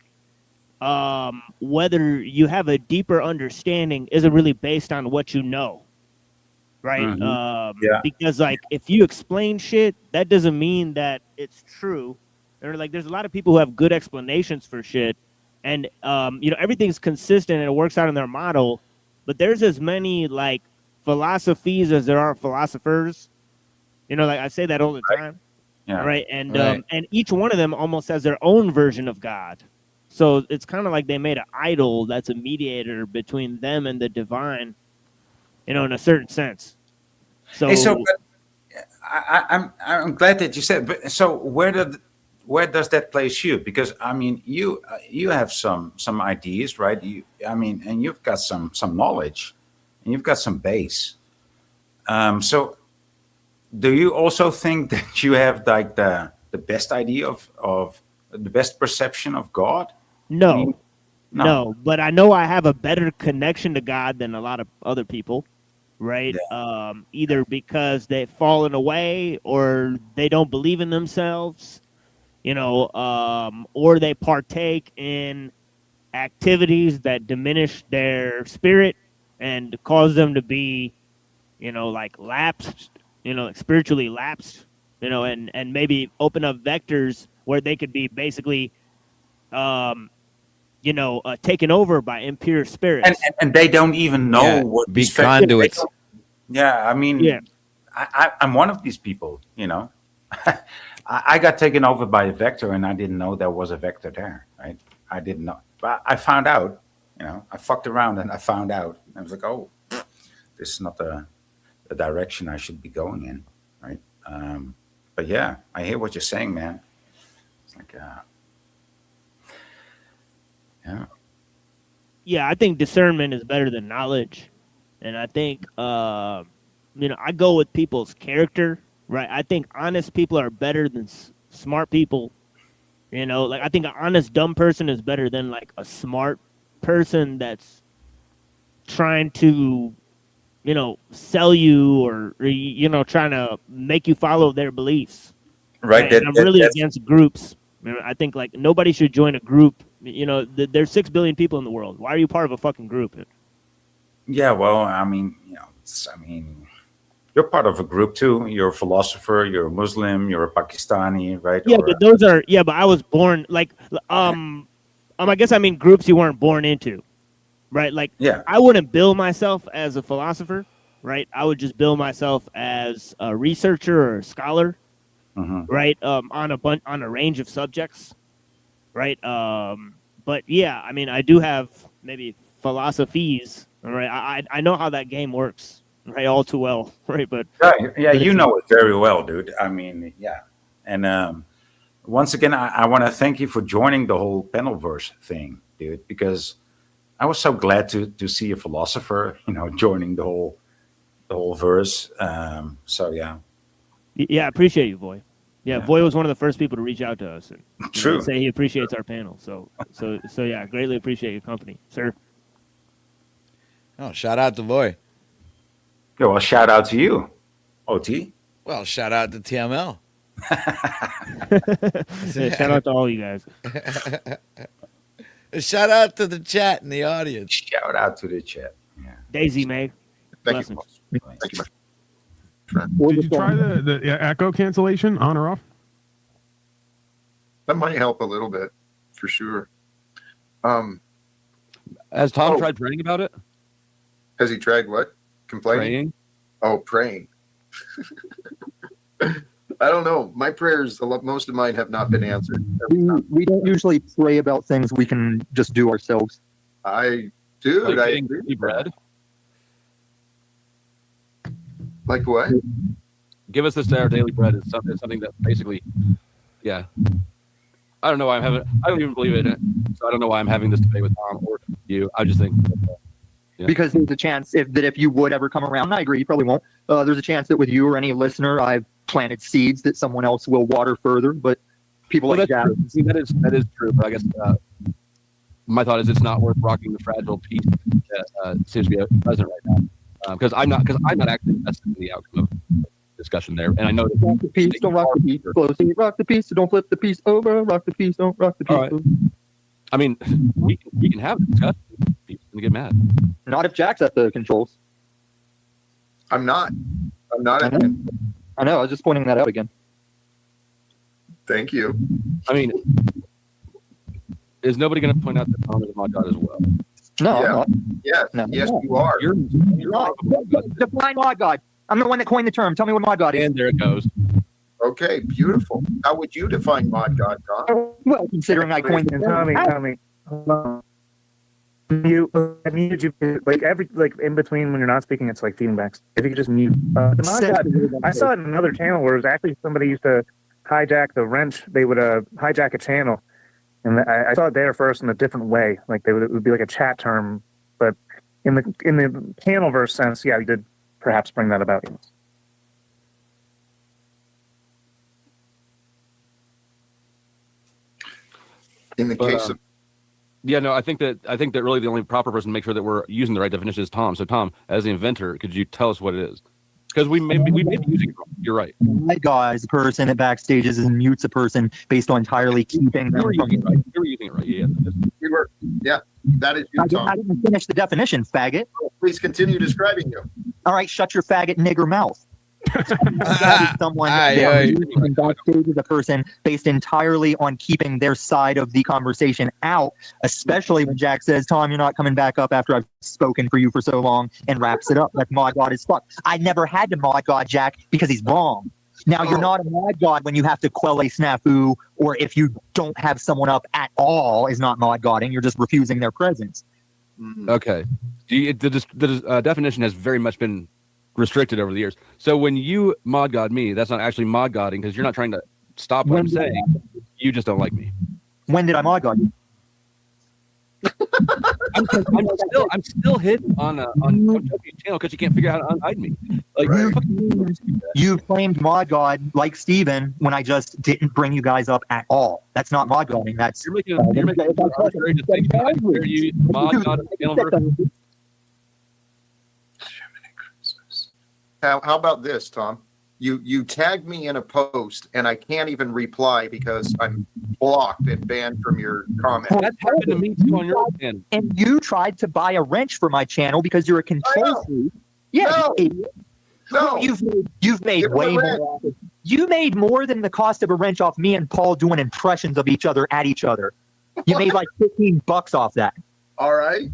whether you have a deeper understanding isn't really based on what you know, right? Mhm. Yeah. Because like if you explain shit, that doesn't mean that it's true. Or like there's a lot of people who have good explanations for shit, and everything's consistent and it works out in their model. but there's as many like philosophies as there are philosophers. You know, like I say that all the time. Yeah. Right. And each one of them almost has their own version of God. So it's kind of like they made an idol that's a mediator between them and the divine, you know, in a certain sense. So, hey, but I'm glad that you said. But so where does that place you? Because I mean, you have some ideas, right? And you've got some knowledge, and you've got some base. So, do you also think that you have like the best idea of the best perception of God? No, I mean, no, but I know I have a better connection to God than a lot of other people, right? Either because they've fallen away or they don't believe in themselves, you know, or they partake in activities that diminish their spirit and cause them to be, you know, like lapsed, you know, like spiritually lapsed, you know, and maybe open up vectors where they could be basically taken over by impure spirits, and they don't even know what be these conduits. Yeah, I mean, I'm one of these people. You know, I got taken over by a vector, and I didn't know there was a vector there. Right? I didn't know, but I found out. You know, I fucked around and I found out. I was like, oh, this is not the direction I should be going in. Right? But yeah, I hear what you're saying, man. It's like, yeah, I think discernment is better than knowledge, and I think I go with people's character, right? I think honest people are better than smart people. You know, like I think an honest dumb person is better than like a smart person that's trying to, you know, sell you or you know, trying to make you follow their beliefs. Right. And I'm really against groups. You know, I think like nobody should join a group. You know, there's 6 billion people in the world. Why are you part of a fucking group? Yeah, well, I mean, you know, you're part of a group too. You're a philosopher. You're a Muslim. You're a Pakistani, right? Yeah, but those are But I was born like I guess I mean groups you weren't born into, right? Like, I wouldn't bill myself as a philosopher, right? I would just bill myself as a researcher or a scholar, right? On a range of subjects, right? But yeah, I mean, I do have maybe philosophies, right? I know how that game works, right? All too well, right? But you know it very well, dude. I mean, yeah. And once again, I want to thank you for joining the whole Panelverse thing, dude, because I was so glad to see a philosopher, you know, joining the whole verse. So yeah. Yeah, I appreciate you, Voy. Yeah, Voy was one of the first people to reach out to us and True. Say he appreciates our panel. So yeah, greatly appreciate your company, sir. Oh, shout out to Voy. Yeah, well, shout out to you, OT. Well, shout out to TML. Yeah, shout out to all you guys. Shout out to the chat and the audience. Shout out to the chat. Yeah. Daisy May. Thank you. Thank you. Did you try the echo cancellation on or off? That might help a little bit, for sure. Has Tom tried praying about it? Has he tried what? Complaining? Praying? Oh, praying. I don't know. My prayers, most of mine have not been answered. We don't usually pray about things we can just do ourselves. I do. Like getting bread? Like what? Give us this our daily bread. It's something that basically, yeah. I don't know why I don't even believe in it. So I don't know why I'm having this debate with Tom or you. I just think. Yeah. Because there's a chance if you would ever come around, and I agree, you probably won't. There's a chance that with you or any listener, I've planted seeds that someone else will water further. But people like that. That is true. But I guess my thought is it's not worth rocking the fragile peace that seems to be present right now. Because I'm not actually invested in the outcome of the discussion there, and I know that rock the piece, don't rock the piece, closely rock the piece, so don't flip the piece over, rock the piece, don't rock the piece. Right. I mean, we can have a discussion. People can get mad. Not if Jack's at the controls. I'm not. I know. I was just pointing that out again. Thank you. I mean, is nobody going to point out that Tom is my God as well? No, Yeah. I'm not. Yes, No, yes, I'm you are. You're not. Define mod god. I'm the one that coined the term. Tell me what mod god is. And there it goes. Okay, beautiful. How would you define mod god, Tom? Well, considering I coined the term. Tommy, mute. I muted you like in between when you're not speaking. It's like feeding back. If you could just mute. The mod god, I saw it in another channel where it was actually somebody used to hijack the wrench. They would hijack a channel, and I saw it there first in a different way. Like it would be like a chat term, but in the panel verse sense, yeah, we did perhaps bring that about. In the case of yeah, no, I think that really the only proper person to make sure that we're using the right definition is Tom. So Tom, as the inventor, could you tell us what it is? Because we may be using it wrong. You're right. My guy is a person at Backstages and mutes a person based on entirely keeping them from You were using it right. Yeah. we were, yeah, that is you, I Tom. didn't finish the definition, faggot. Please continue describing you. All right, shut your faggot nigger mouth. That is someone in Backstage is a person based entirely on keeping their side of the conversation out, especially when Jack says, Tom, you're not coming back up after I've spoken for you for so long, and wraps it up. That's mod god as fuck. I never had to mod god Jack because he's wrong. Now, you're not a mod god when you have to quell a snafu, or if you don't have someone up at all is not mod godding. You're just refusing their presence. Okay. The definition has very much been restricted over the years. So when you mod god me, that's not actually mod godding because you're not trying to stop what I'm saying. You just don't like me. When did I mod god you? I'm still hidden on Toby's channel because you can't figure out how to unhide me. Like you claimed mod god like Steven when I just didn't bring you guys up at all. That's not mod godding. That's you're making an arbitrary distinction. I hear you mod god channel versus How about this, Tom? You tagged me in a post and I can't even reply because I'm blocked and banned from your comment. That's happened to me too on your end. And you tried to buy a wrench for my channel because you're a control freak. Yeah, no. You've made way more. You made more than the cost of a wrench off me and Paul doing impressions of each other at each other. You made like $15 off that. All right.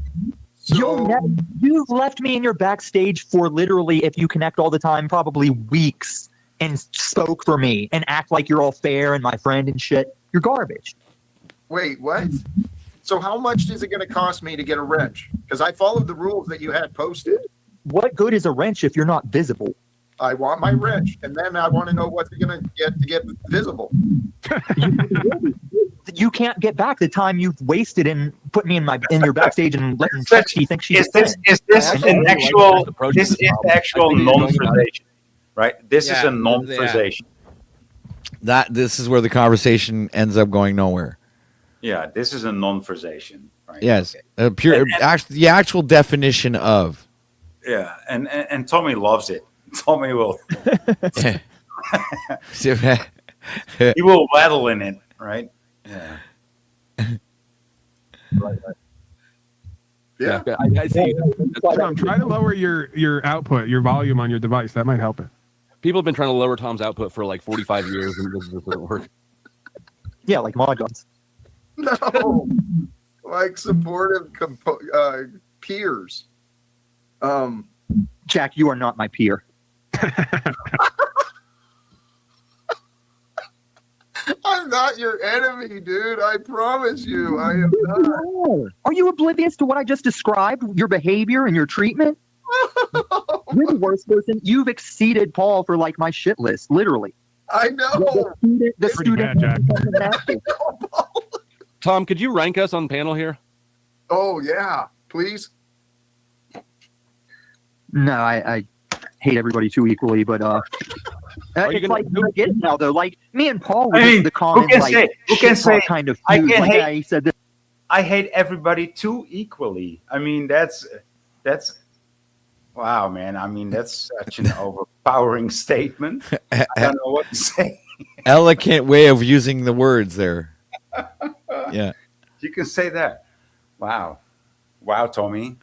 You've left me in your Backstage for literally, if you connect all the time, probably weeks, and spoke for me and act like you're all fair and my friend and shit. You're garbage. Wait, what? So how much is it going to cost me to get a wrench? Because I followed the rules that you had posted. What good is a wrench if you're not visible? I want my wrench, and then I want to know what's going to get visible. You can't get back the time you've wasted in putting me in your Backstage and letting Trixie think she's is this an actual non-frisation, right? This is a non-frisation. This is where the conversation ends up going nowhere. Yeah, this is a non-frisation, right? Yes, the actual definition of. Yeah, and Tommy loves it. Tommy will. He will waddle in it, right? Yeah. Right. Yeah. I see. Tom, try to lower your output, your volume on your device. That might help it. People have been trying to lower Tom's output for like 45 years, and this doesn't work. Yeah, like mod gods. No, like supportive peers. Jack, you are not my peer. I'm not your enemy, dude. I promise you. I am not. Are you oblivious to what I just described? Your behavior and your treatment? You're the worst person. You've exceeded Paul for like my shit list, literally. I know. The student. Tom, could you rank us on panel here? Oh yeah, please. No, I hate everybody too equally, but it's like I get it now though. Like me and Paul were in the comments, who can say kind of I feuds. can Like, hate, yeah, he said this. I hate everybody too equally. I mean, that's wow, man. I mean, that's such an overpowering statement. I don't know what to say. Elegant way of using the words there. Yeah. You can say that. Wow. Wow, Tommy.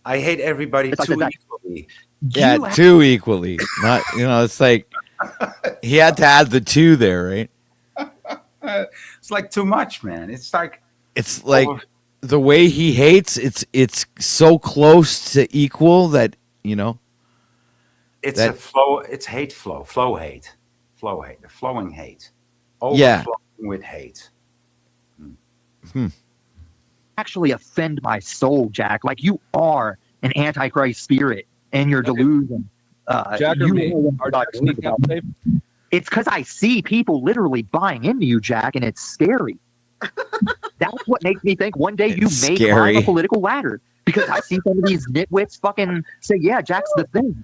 I hate everybody too equally. Yeah, too equally. Not, it's like he had to add the two there, right? It's like too much, man. It's like the way he hates, it's so close to equal that It's that- a flow. It's hate flow. Flow hate. Flow hate. Flowing hate. Yeah. Overflowing with hate. Actually offend my soul, Jack. Like you are an antichrist spirit and your delusion. Jack or me? Are Jack sneaking out safe? It's because I see people literally buying into you, Jack, and it's scary. That's what makes me think one day you may scary. climb a political ladder because I see some of these nitwits fucking say, "Yeah, Jack's the thing."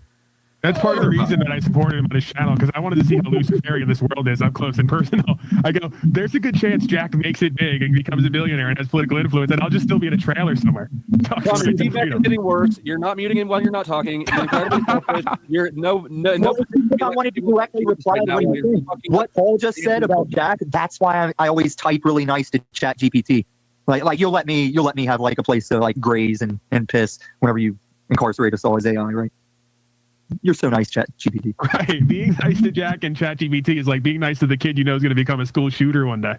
That's part of the reason that I supported him on his channel, because I wanted to see how Luciferian this world is up close and personal. I go, there's a good chance Jack makes it big and becomes a billionaire and has political influence, and I'll just still be in a trailer somewhere. Your feedback is getting worse. You're not muting him while you're not talking. You're incredibly selfish. You're no. I wanted to directly reply to what Paul just said about Jack. That's why I always type really nice to Chat GPT. Like you'll let me have like a place to like graze and piss whenever you incarcerate us all as AI, right? You're so nice, Chat GPT. Right. Being nice to Jack and Chat GPT is like being nice to the kid you know is going to become a school shooter one day.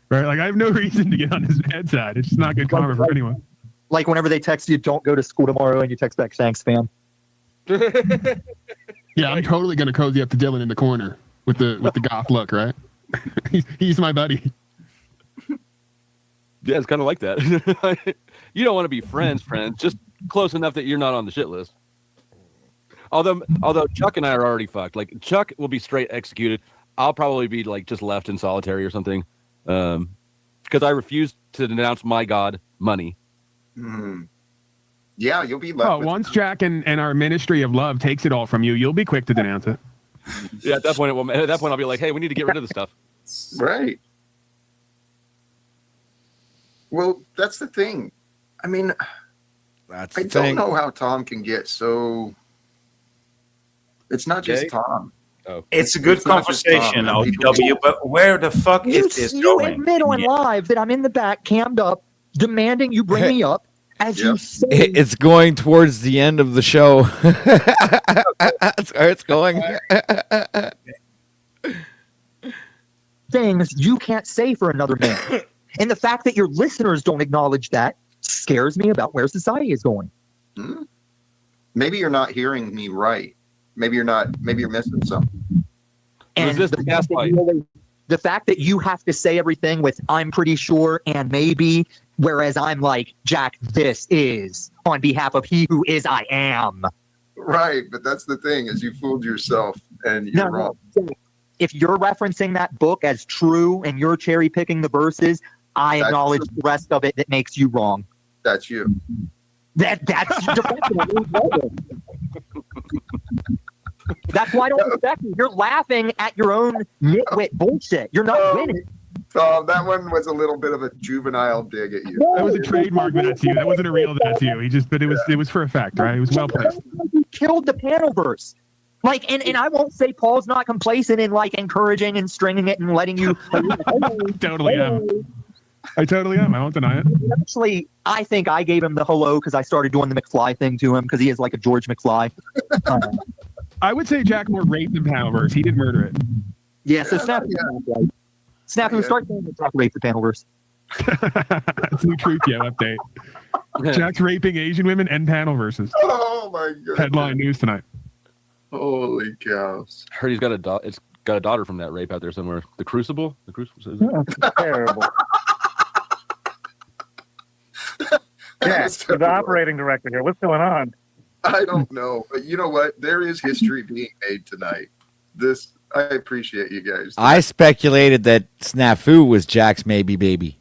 Right? Like I have no reason to get on his bad side. It's just not good karma for anyone. Like whenever they text you, don't go to school tomorrow, and you text back, thanks, fam. Yeah, I'm totally going to cozy up to Dylan in the corner with the goth look, right? he's my buddy. Yeah, it's kind of like that. You don't want to be friends, just close enough that you're not on the shit list. Although Chuck and I are already fucked. Like Chuck will be straight executed. I'll probably be like just left in solitary or something, because I refuse to denounce my god, money. Yeah, you'll be left. Oh, once Jack and our Ministry of Love takes it all from you, you'll be quick to denounce it. Yeah, at that point I'll be like, hey, we need to get rid of the stuff. Right. Well, that's the thing. I mean, I don't know how Tom can get so. It's not just Tom. Oh. It's a good conversation, OW, but where the fuck is this going? You admit on live that I'm in the back, cammed up, demanding you bring me up. As you say, it's going towards the end of the show. That's where it's going. Things you can't say for another man. And the fact that your listeners don't acknowledge that scares me about where society is going. Maybe you're not hearing me right. Maybe you're missing something. And the fact that you have to say everything with "I'm pretty sure" and "maybe," whereas I'm like, Jack, this is on behalf of He who is I am. Right, but that's the thing, is you fooled yourself and you're wrong. If you're referencing that book as true and you're cherry picking the verses, I acknowledge the rest of it that makes you wrong. That's you. That's That's why I don't respect you. You're laughing at your own nitwit bullshit. You're not winning. Oh, that one was a little bit of a juvenile dig at you. That was a trademark that's you. That wasn't a real that's you. It was for effect, right? It was well placed. You killed the panelverse. Like, and I won't say Paul's not complacent in like encouraging and stringing it and letting you. Totally am. I totally am. I won't deny it. Actually, I think I gave him the hello because I started doing the McFly thing to him because he is like a George McFly. I would say Jack more raped the panelverse. He didn't murder it. Yeah, so Snap, start saying that Jack raped the panelverse. That's the Truth Yo update. Jack's raping Asian women and panelverses. Oh my god! Headline news tonight. Holy cows! Heard he's got it's got a daughter from that rape out there somewhere. The Crucible. The Crucible. Terrible. Yeah, the operating director here. What's going on? I don't know, but you know what? There is history being made tonight. I appreciate you guys. I speculated that Snafu was Jack's maybe baby.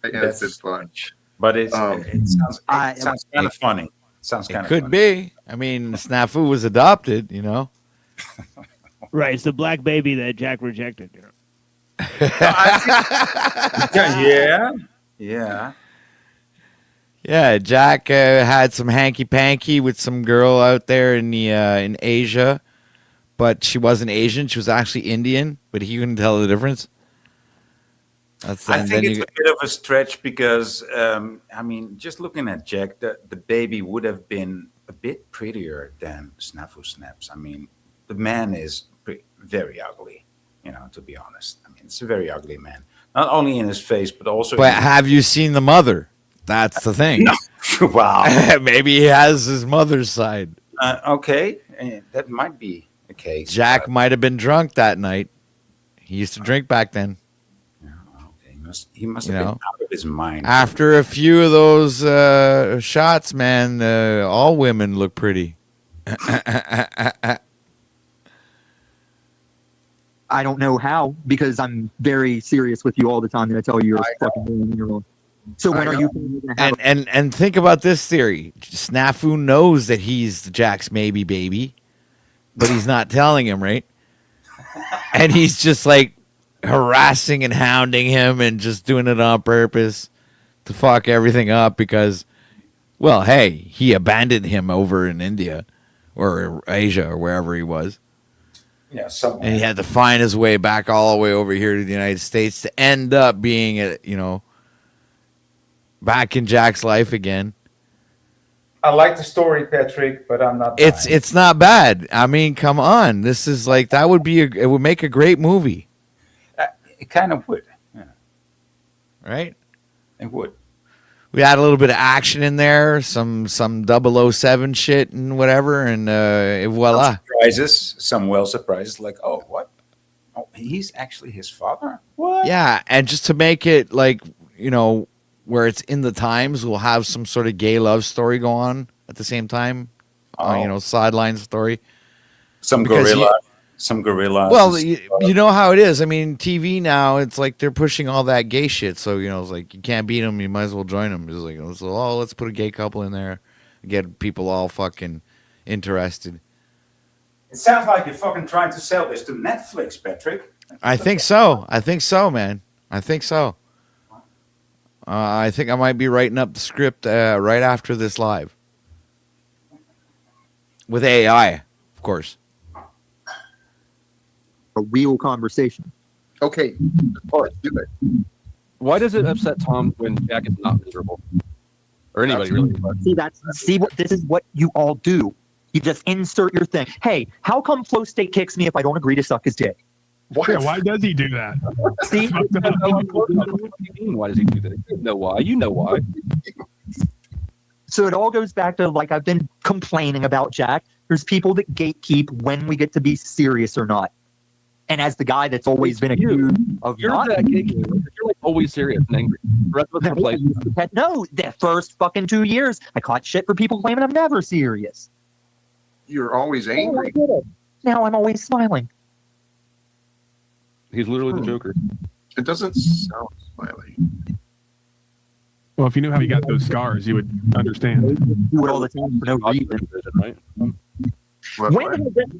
It's been fun. But it sounds kind of funny. Sounds kind of could be. I mean, Snafu was adopted, you know. Right, it's the black baby that Jack rejected. You know? Yeah. Yeah, Jack had some hanky-panky with some girl out there in Asia, but she wasn't Asian. She was actually Indian, but he couldn't tell the difference. I think it's a bit of a stretch because, I mean, just looking at Jack, the baby would have been a bit prettier than Snafu Snaps. I mean, the man is very ugly. You know, to be honest, I mean, it's a very ugly man. Not only in his face, but also. But have you seen the mother? That's the thing. No. Wow. Maybe he has his mother's side. Okay, that might be the case. Jack might have been drunk that night. He used to drink back then. He must have been out of his mind. After a few of those shots, man, all women look pretty. I don't know how, because I'm very serious with you all the time, and I tell you you're fucking wrong, you're wrong. So when are you gonna have and think about this theory. Snafu knows that he's Jack's maybe baby, but he's not telling him, right? And he's just like harassing and hounding him and just doing it on purpose to fuck everything up because, well, hey, he abandoned him over in India or Asia or wherever he was. Yeah, somewhere. And he had to find his way back all the way over here to the United States to end up being, back in Jack's life again. I like the story, Patrick, but I'm not. It's not bad. I mean, come on. This is like that would be it would make a great movie. It kind of would. Yeah. Right? It would. We had a little bit of action in there, some 007 shit and whatever, and voila. Some surprises, like, oh, what? Oh, he's actually his father? What? Yeah, and just to make it like, where it's in the times, we'll have some sort of gay love story go on at the same time. Sideline story. Some gorilla. Well, you know how it is. I mean, TV now, it's like they're pushing all that gay shit. So, it's like you can't beat them. You might as well join them. It's like, let's put a gay couple in there. Get people all fucking interested. It sounds like you're fucking trying to sell this to Netflix, Patrick. I think so, man. I think so. I think I might be writing up the script right after this live. With AI, of course. A real conversation. Okay. All right, do it. Why does it upset Tom when Jack is not miserable? Or anybody really? This is what you all do. You just insert your thing. Hey, how come Flow State kicks me if I don't agree to suck his dick? Why does he do that? See? Why does he do that? You know why. You know why. So it all goes back to, like, I've been complaining about Jack. There's people that gatekeep when we get to be serious or not. And as the guy that's always been accused of not... You're like always serious and angry. The rest of us are playing. No, the first fucking 2 years, I caught shit for people claiming I'm never serious. You're always angry. Now I'm always smiling. He's literally the Joker. It doesn't sound smiley. Well, if you knew how he got those scars, you would understand. Do it all the time for no reason. Right?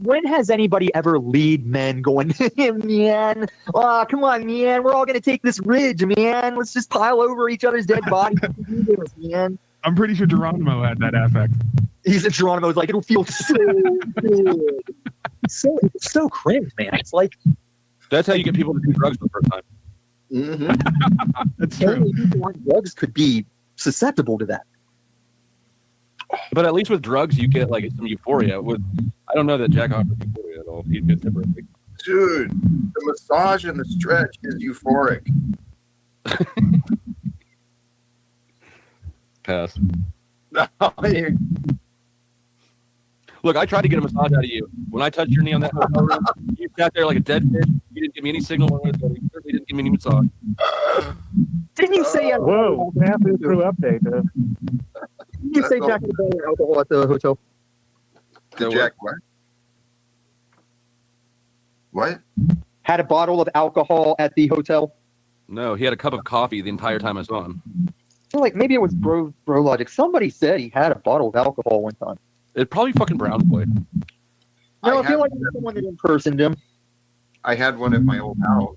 When has anybody ever lead men going, man, come on, man, we're all going to take this ridge, man. Let's just pile over each other's dead bodies. Man. I'm pretty sure Geronimo had that affect. He said Geronimo's like, it'll feel so good. It's so cringe, man. It's like... That's how you get people to do drugs for the first time. Mm-hmm. That's true. Only people on drugs could be susceptible to that. But at least with drugs, you get like some euphoria. I don't know that Jack offers euphoria at all. He gets different. Dude, the massage and the stretch is euphoric. Pass. Look, I tried to get a massage out of you. When I touched your knee on that hotel room, you sat there like a dead fish. You didn't give me any signal. You certainly didn't give me any massage. Didn't you say... Whoa, halfway through update, dude. Didn't you say Jack had a bottle of alcohol at the hotel? Jack what? What? Had a bottle of alcohol at the hotel? No, he had a cup of coffee the entire time I saw him. I feel like maybe it was Bro Logic. Somebody said he had a bottle of alcohol one time. It probably fucking Brown Boy. No, I feel like it was someone that impersoned him. I had one at my old house.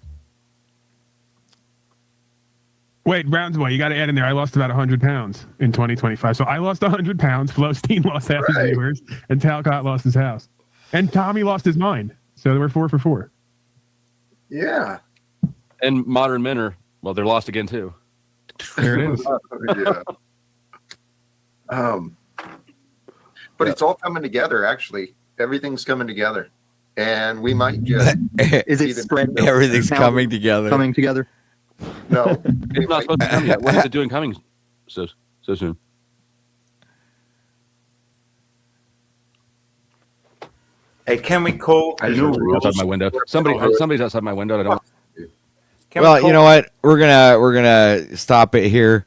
Wait, Browns boy, you got to add in there. I lost about 100 pounds in 2025. So I lost 100 pounds. Flowstein lost half his viewers, and Talcott lost his house, and Tommy lost his mind. So we're 4 for 4. Yeah. And modern men are they're lost again too. There it is. Yeah. But it's all coming together. Actually, everything's coming together. and we might just Is it either- spread? Everything's Now coming together. Coming together. No, It's not supposed to come yet. When is it doing coming so soon? Hey, can we call I a just new heard something outside rules? my window. Somebody's outside my window. And I don't. Well, you know what? We're gonna stop it here.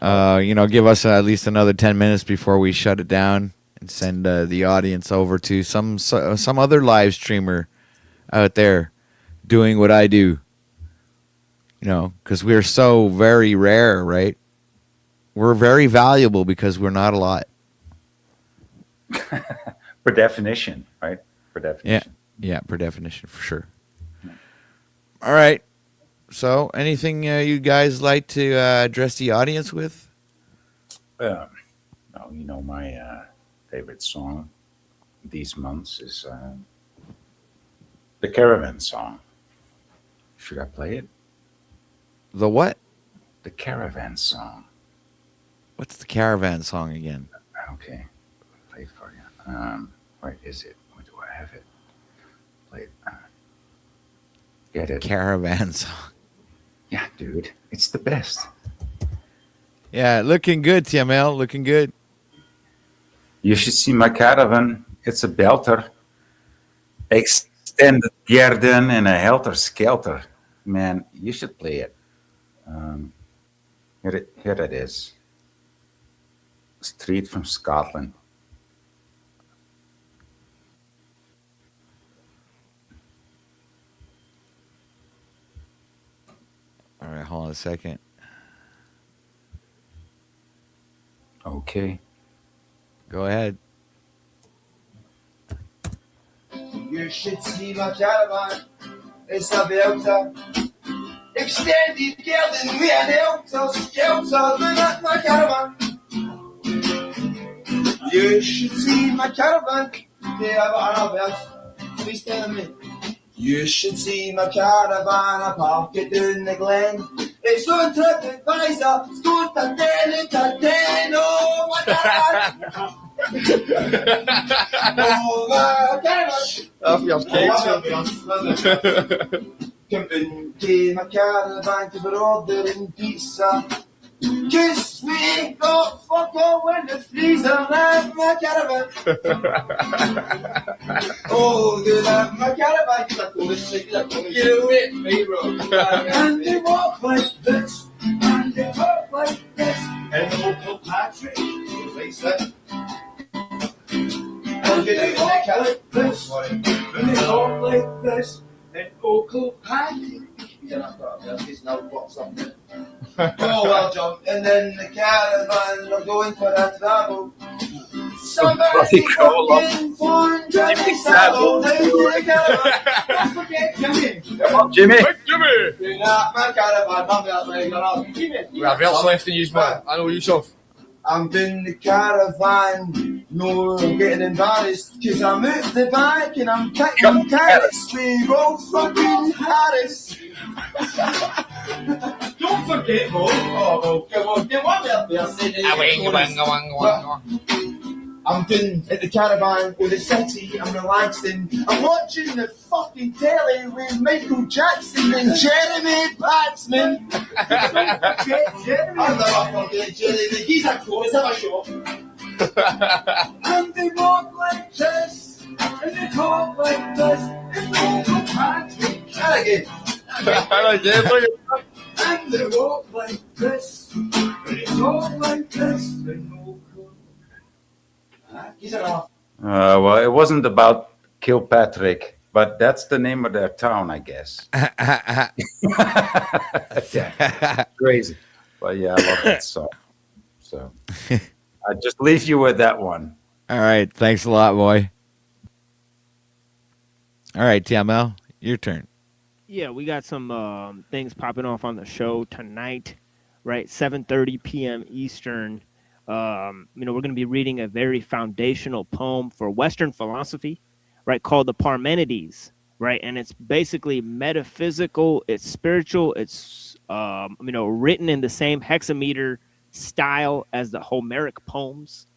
Give us at least another 10 minutes before we shut it down and send the audience over to some other live streamer out there doing what I do. Because we're so very rare, right? We're very valuable because we're not a lot. Per definition, right? Per definition. Yeah, per definition, for sure. All right. So, anything you guys like to address the audience with? My favorite song these months is the Caravan song. Should I play it? The what? The Caravan song. What's the Caravan song again? Okay, I'll play it for you. Where is it? Where do I have it? Play it. Get it? Caravan song. Yeah, dude, it's the best. Yeah, looking good, TML. Looking good. You should see my Caravan. It's a belter. Extended garden and a helter skelter. Man, you should play it. Here it is. Straight from Scotland. All right, hold on a second. Okay. Go ahead. You should see my caravan. It's a belter. Extended garden with an helter skelter. Look at my caravan. You should see my caravan. Yeah, but I know please tell me. You should see my caravan. I park it in the glen. It's on TripAdvisor. Scoot a ten. Oh, my caravan. Oh, my caravan. Come into my caravan to brother in pizza. Kiss me, go fuck all when the freezer. Love my caravan. Oh, they love my caravan. Get away from me, bro. And they walk like this. And they talk like this. And the local Patrick. Place that. And they walk like this. And they talk like this. And local Patrick. Yeah, he's now got something. Oh, well, John. And then the caravan are going for a travel. Somebody fucking phone Jimmy Savile. The caravan. Don't forget Jimmy. Come on, Jimmy. Hey, Jimmy. You're not my caravan. I'm not like that. Jimmy. Well, I've got left to use, man. I know yourself. I'm in the caravan, no getting embarrassed, cause I'm at the back and I'm cutting carrots, we roll fucking Harris. Don't forget, Mo. Oh, well, come on, get one up there, say it. I'm in at the caravan with a sexy, I'm relaxing. I'm watching the fucking telly with Michael Jackson and Jeremy Paxman. Don't forget Jeremy. I'll never forget Jeremy. He's a cool, let's have a show. And they walk like this, and they talk like this, and they go Patrick. And again. And they walk like this, and they talk like this, and they go. Well, it wasn't about Kilpatrick, but that's the name of their town, I guess. Yeah, crazy. But yeah, I love that song. So I just leave you with that one. All right. Thanks a lot, boy. All right, TML, your turn. Yeah, we got some things popping off on the show tonight, right? 7:30 p.m. Eastern. We're going to be reading a very foundational poem for Western philosophy, right, called the Parmenides, right? And it's basically metaphysical, it's spiritual, it's, written in the same hexameter style as the Homeric poems,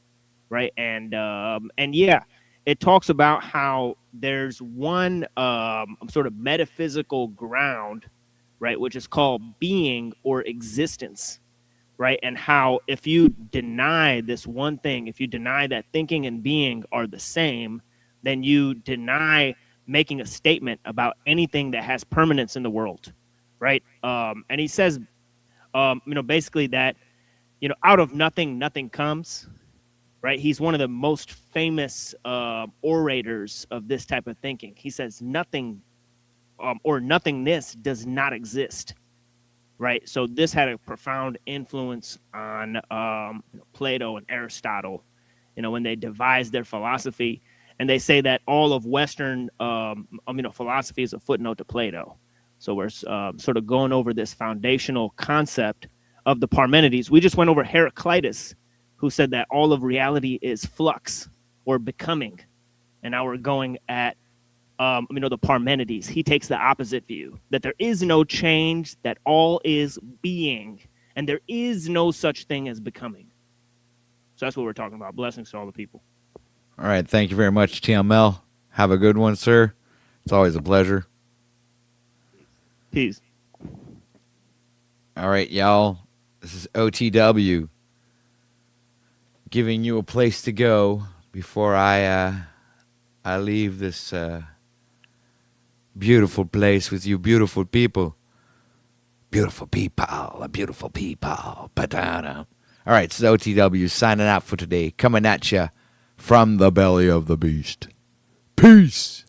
right? And yeah, it talks about how there's one sort of metaphysical ground, right, which is called being or existence, right? And how if you deny this one thing, if you deny that thinking and being are the same, then you deny making a statement about anything that has permanence in the world, right? And he says, basically that, out of nothing, nothing comes, right? He's one of the most famous orators of this type of thinking. He says nothing or nothingness does not exist, right? So this had a profound influence on Plato and Aristotle, when they devised their philosophy. And they say that all of Western philosophy is a footnote to Plato. So we're sort of going over this foundational concept of the Parmenides. We just went over Heraclitus, who said that all of reality is flux or becoming. And now we're going at, the Parmenides. He takes the opposite view, that there is no change, that all is being, and there is no such thing as becoming. So that's what we're talking about. Blessings to all the people. All right. Thank you very much, TML. Have a good one, sir. It's always a pleasure. Peace. All right, y'all. This is OTW giving you a place to go before I leave this beautiful place with you beautiful people. Beautiful people, beautiful people. Patana. All right, so OTW signing out for today. Coming at you from the belly of the beast. Peace.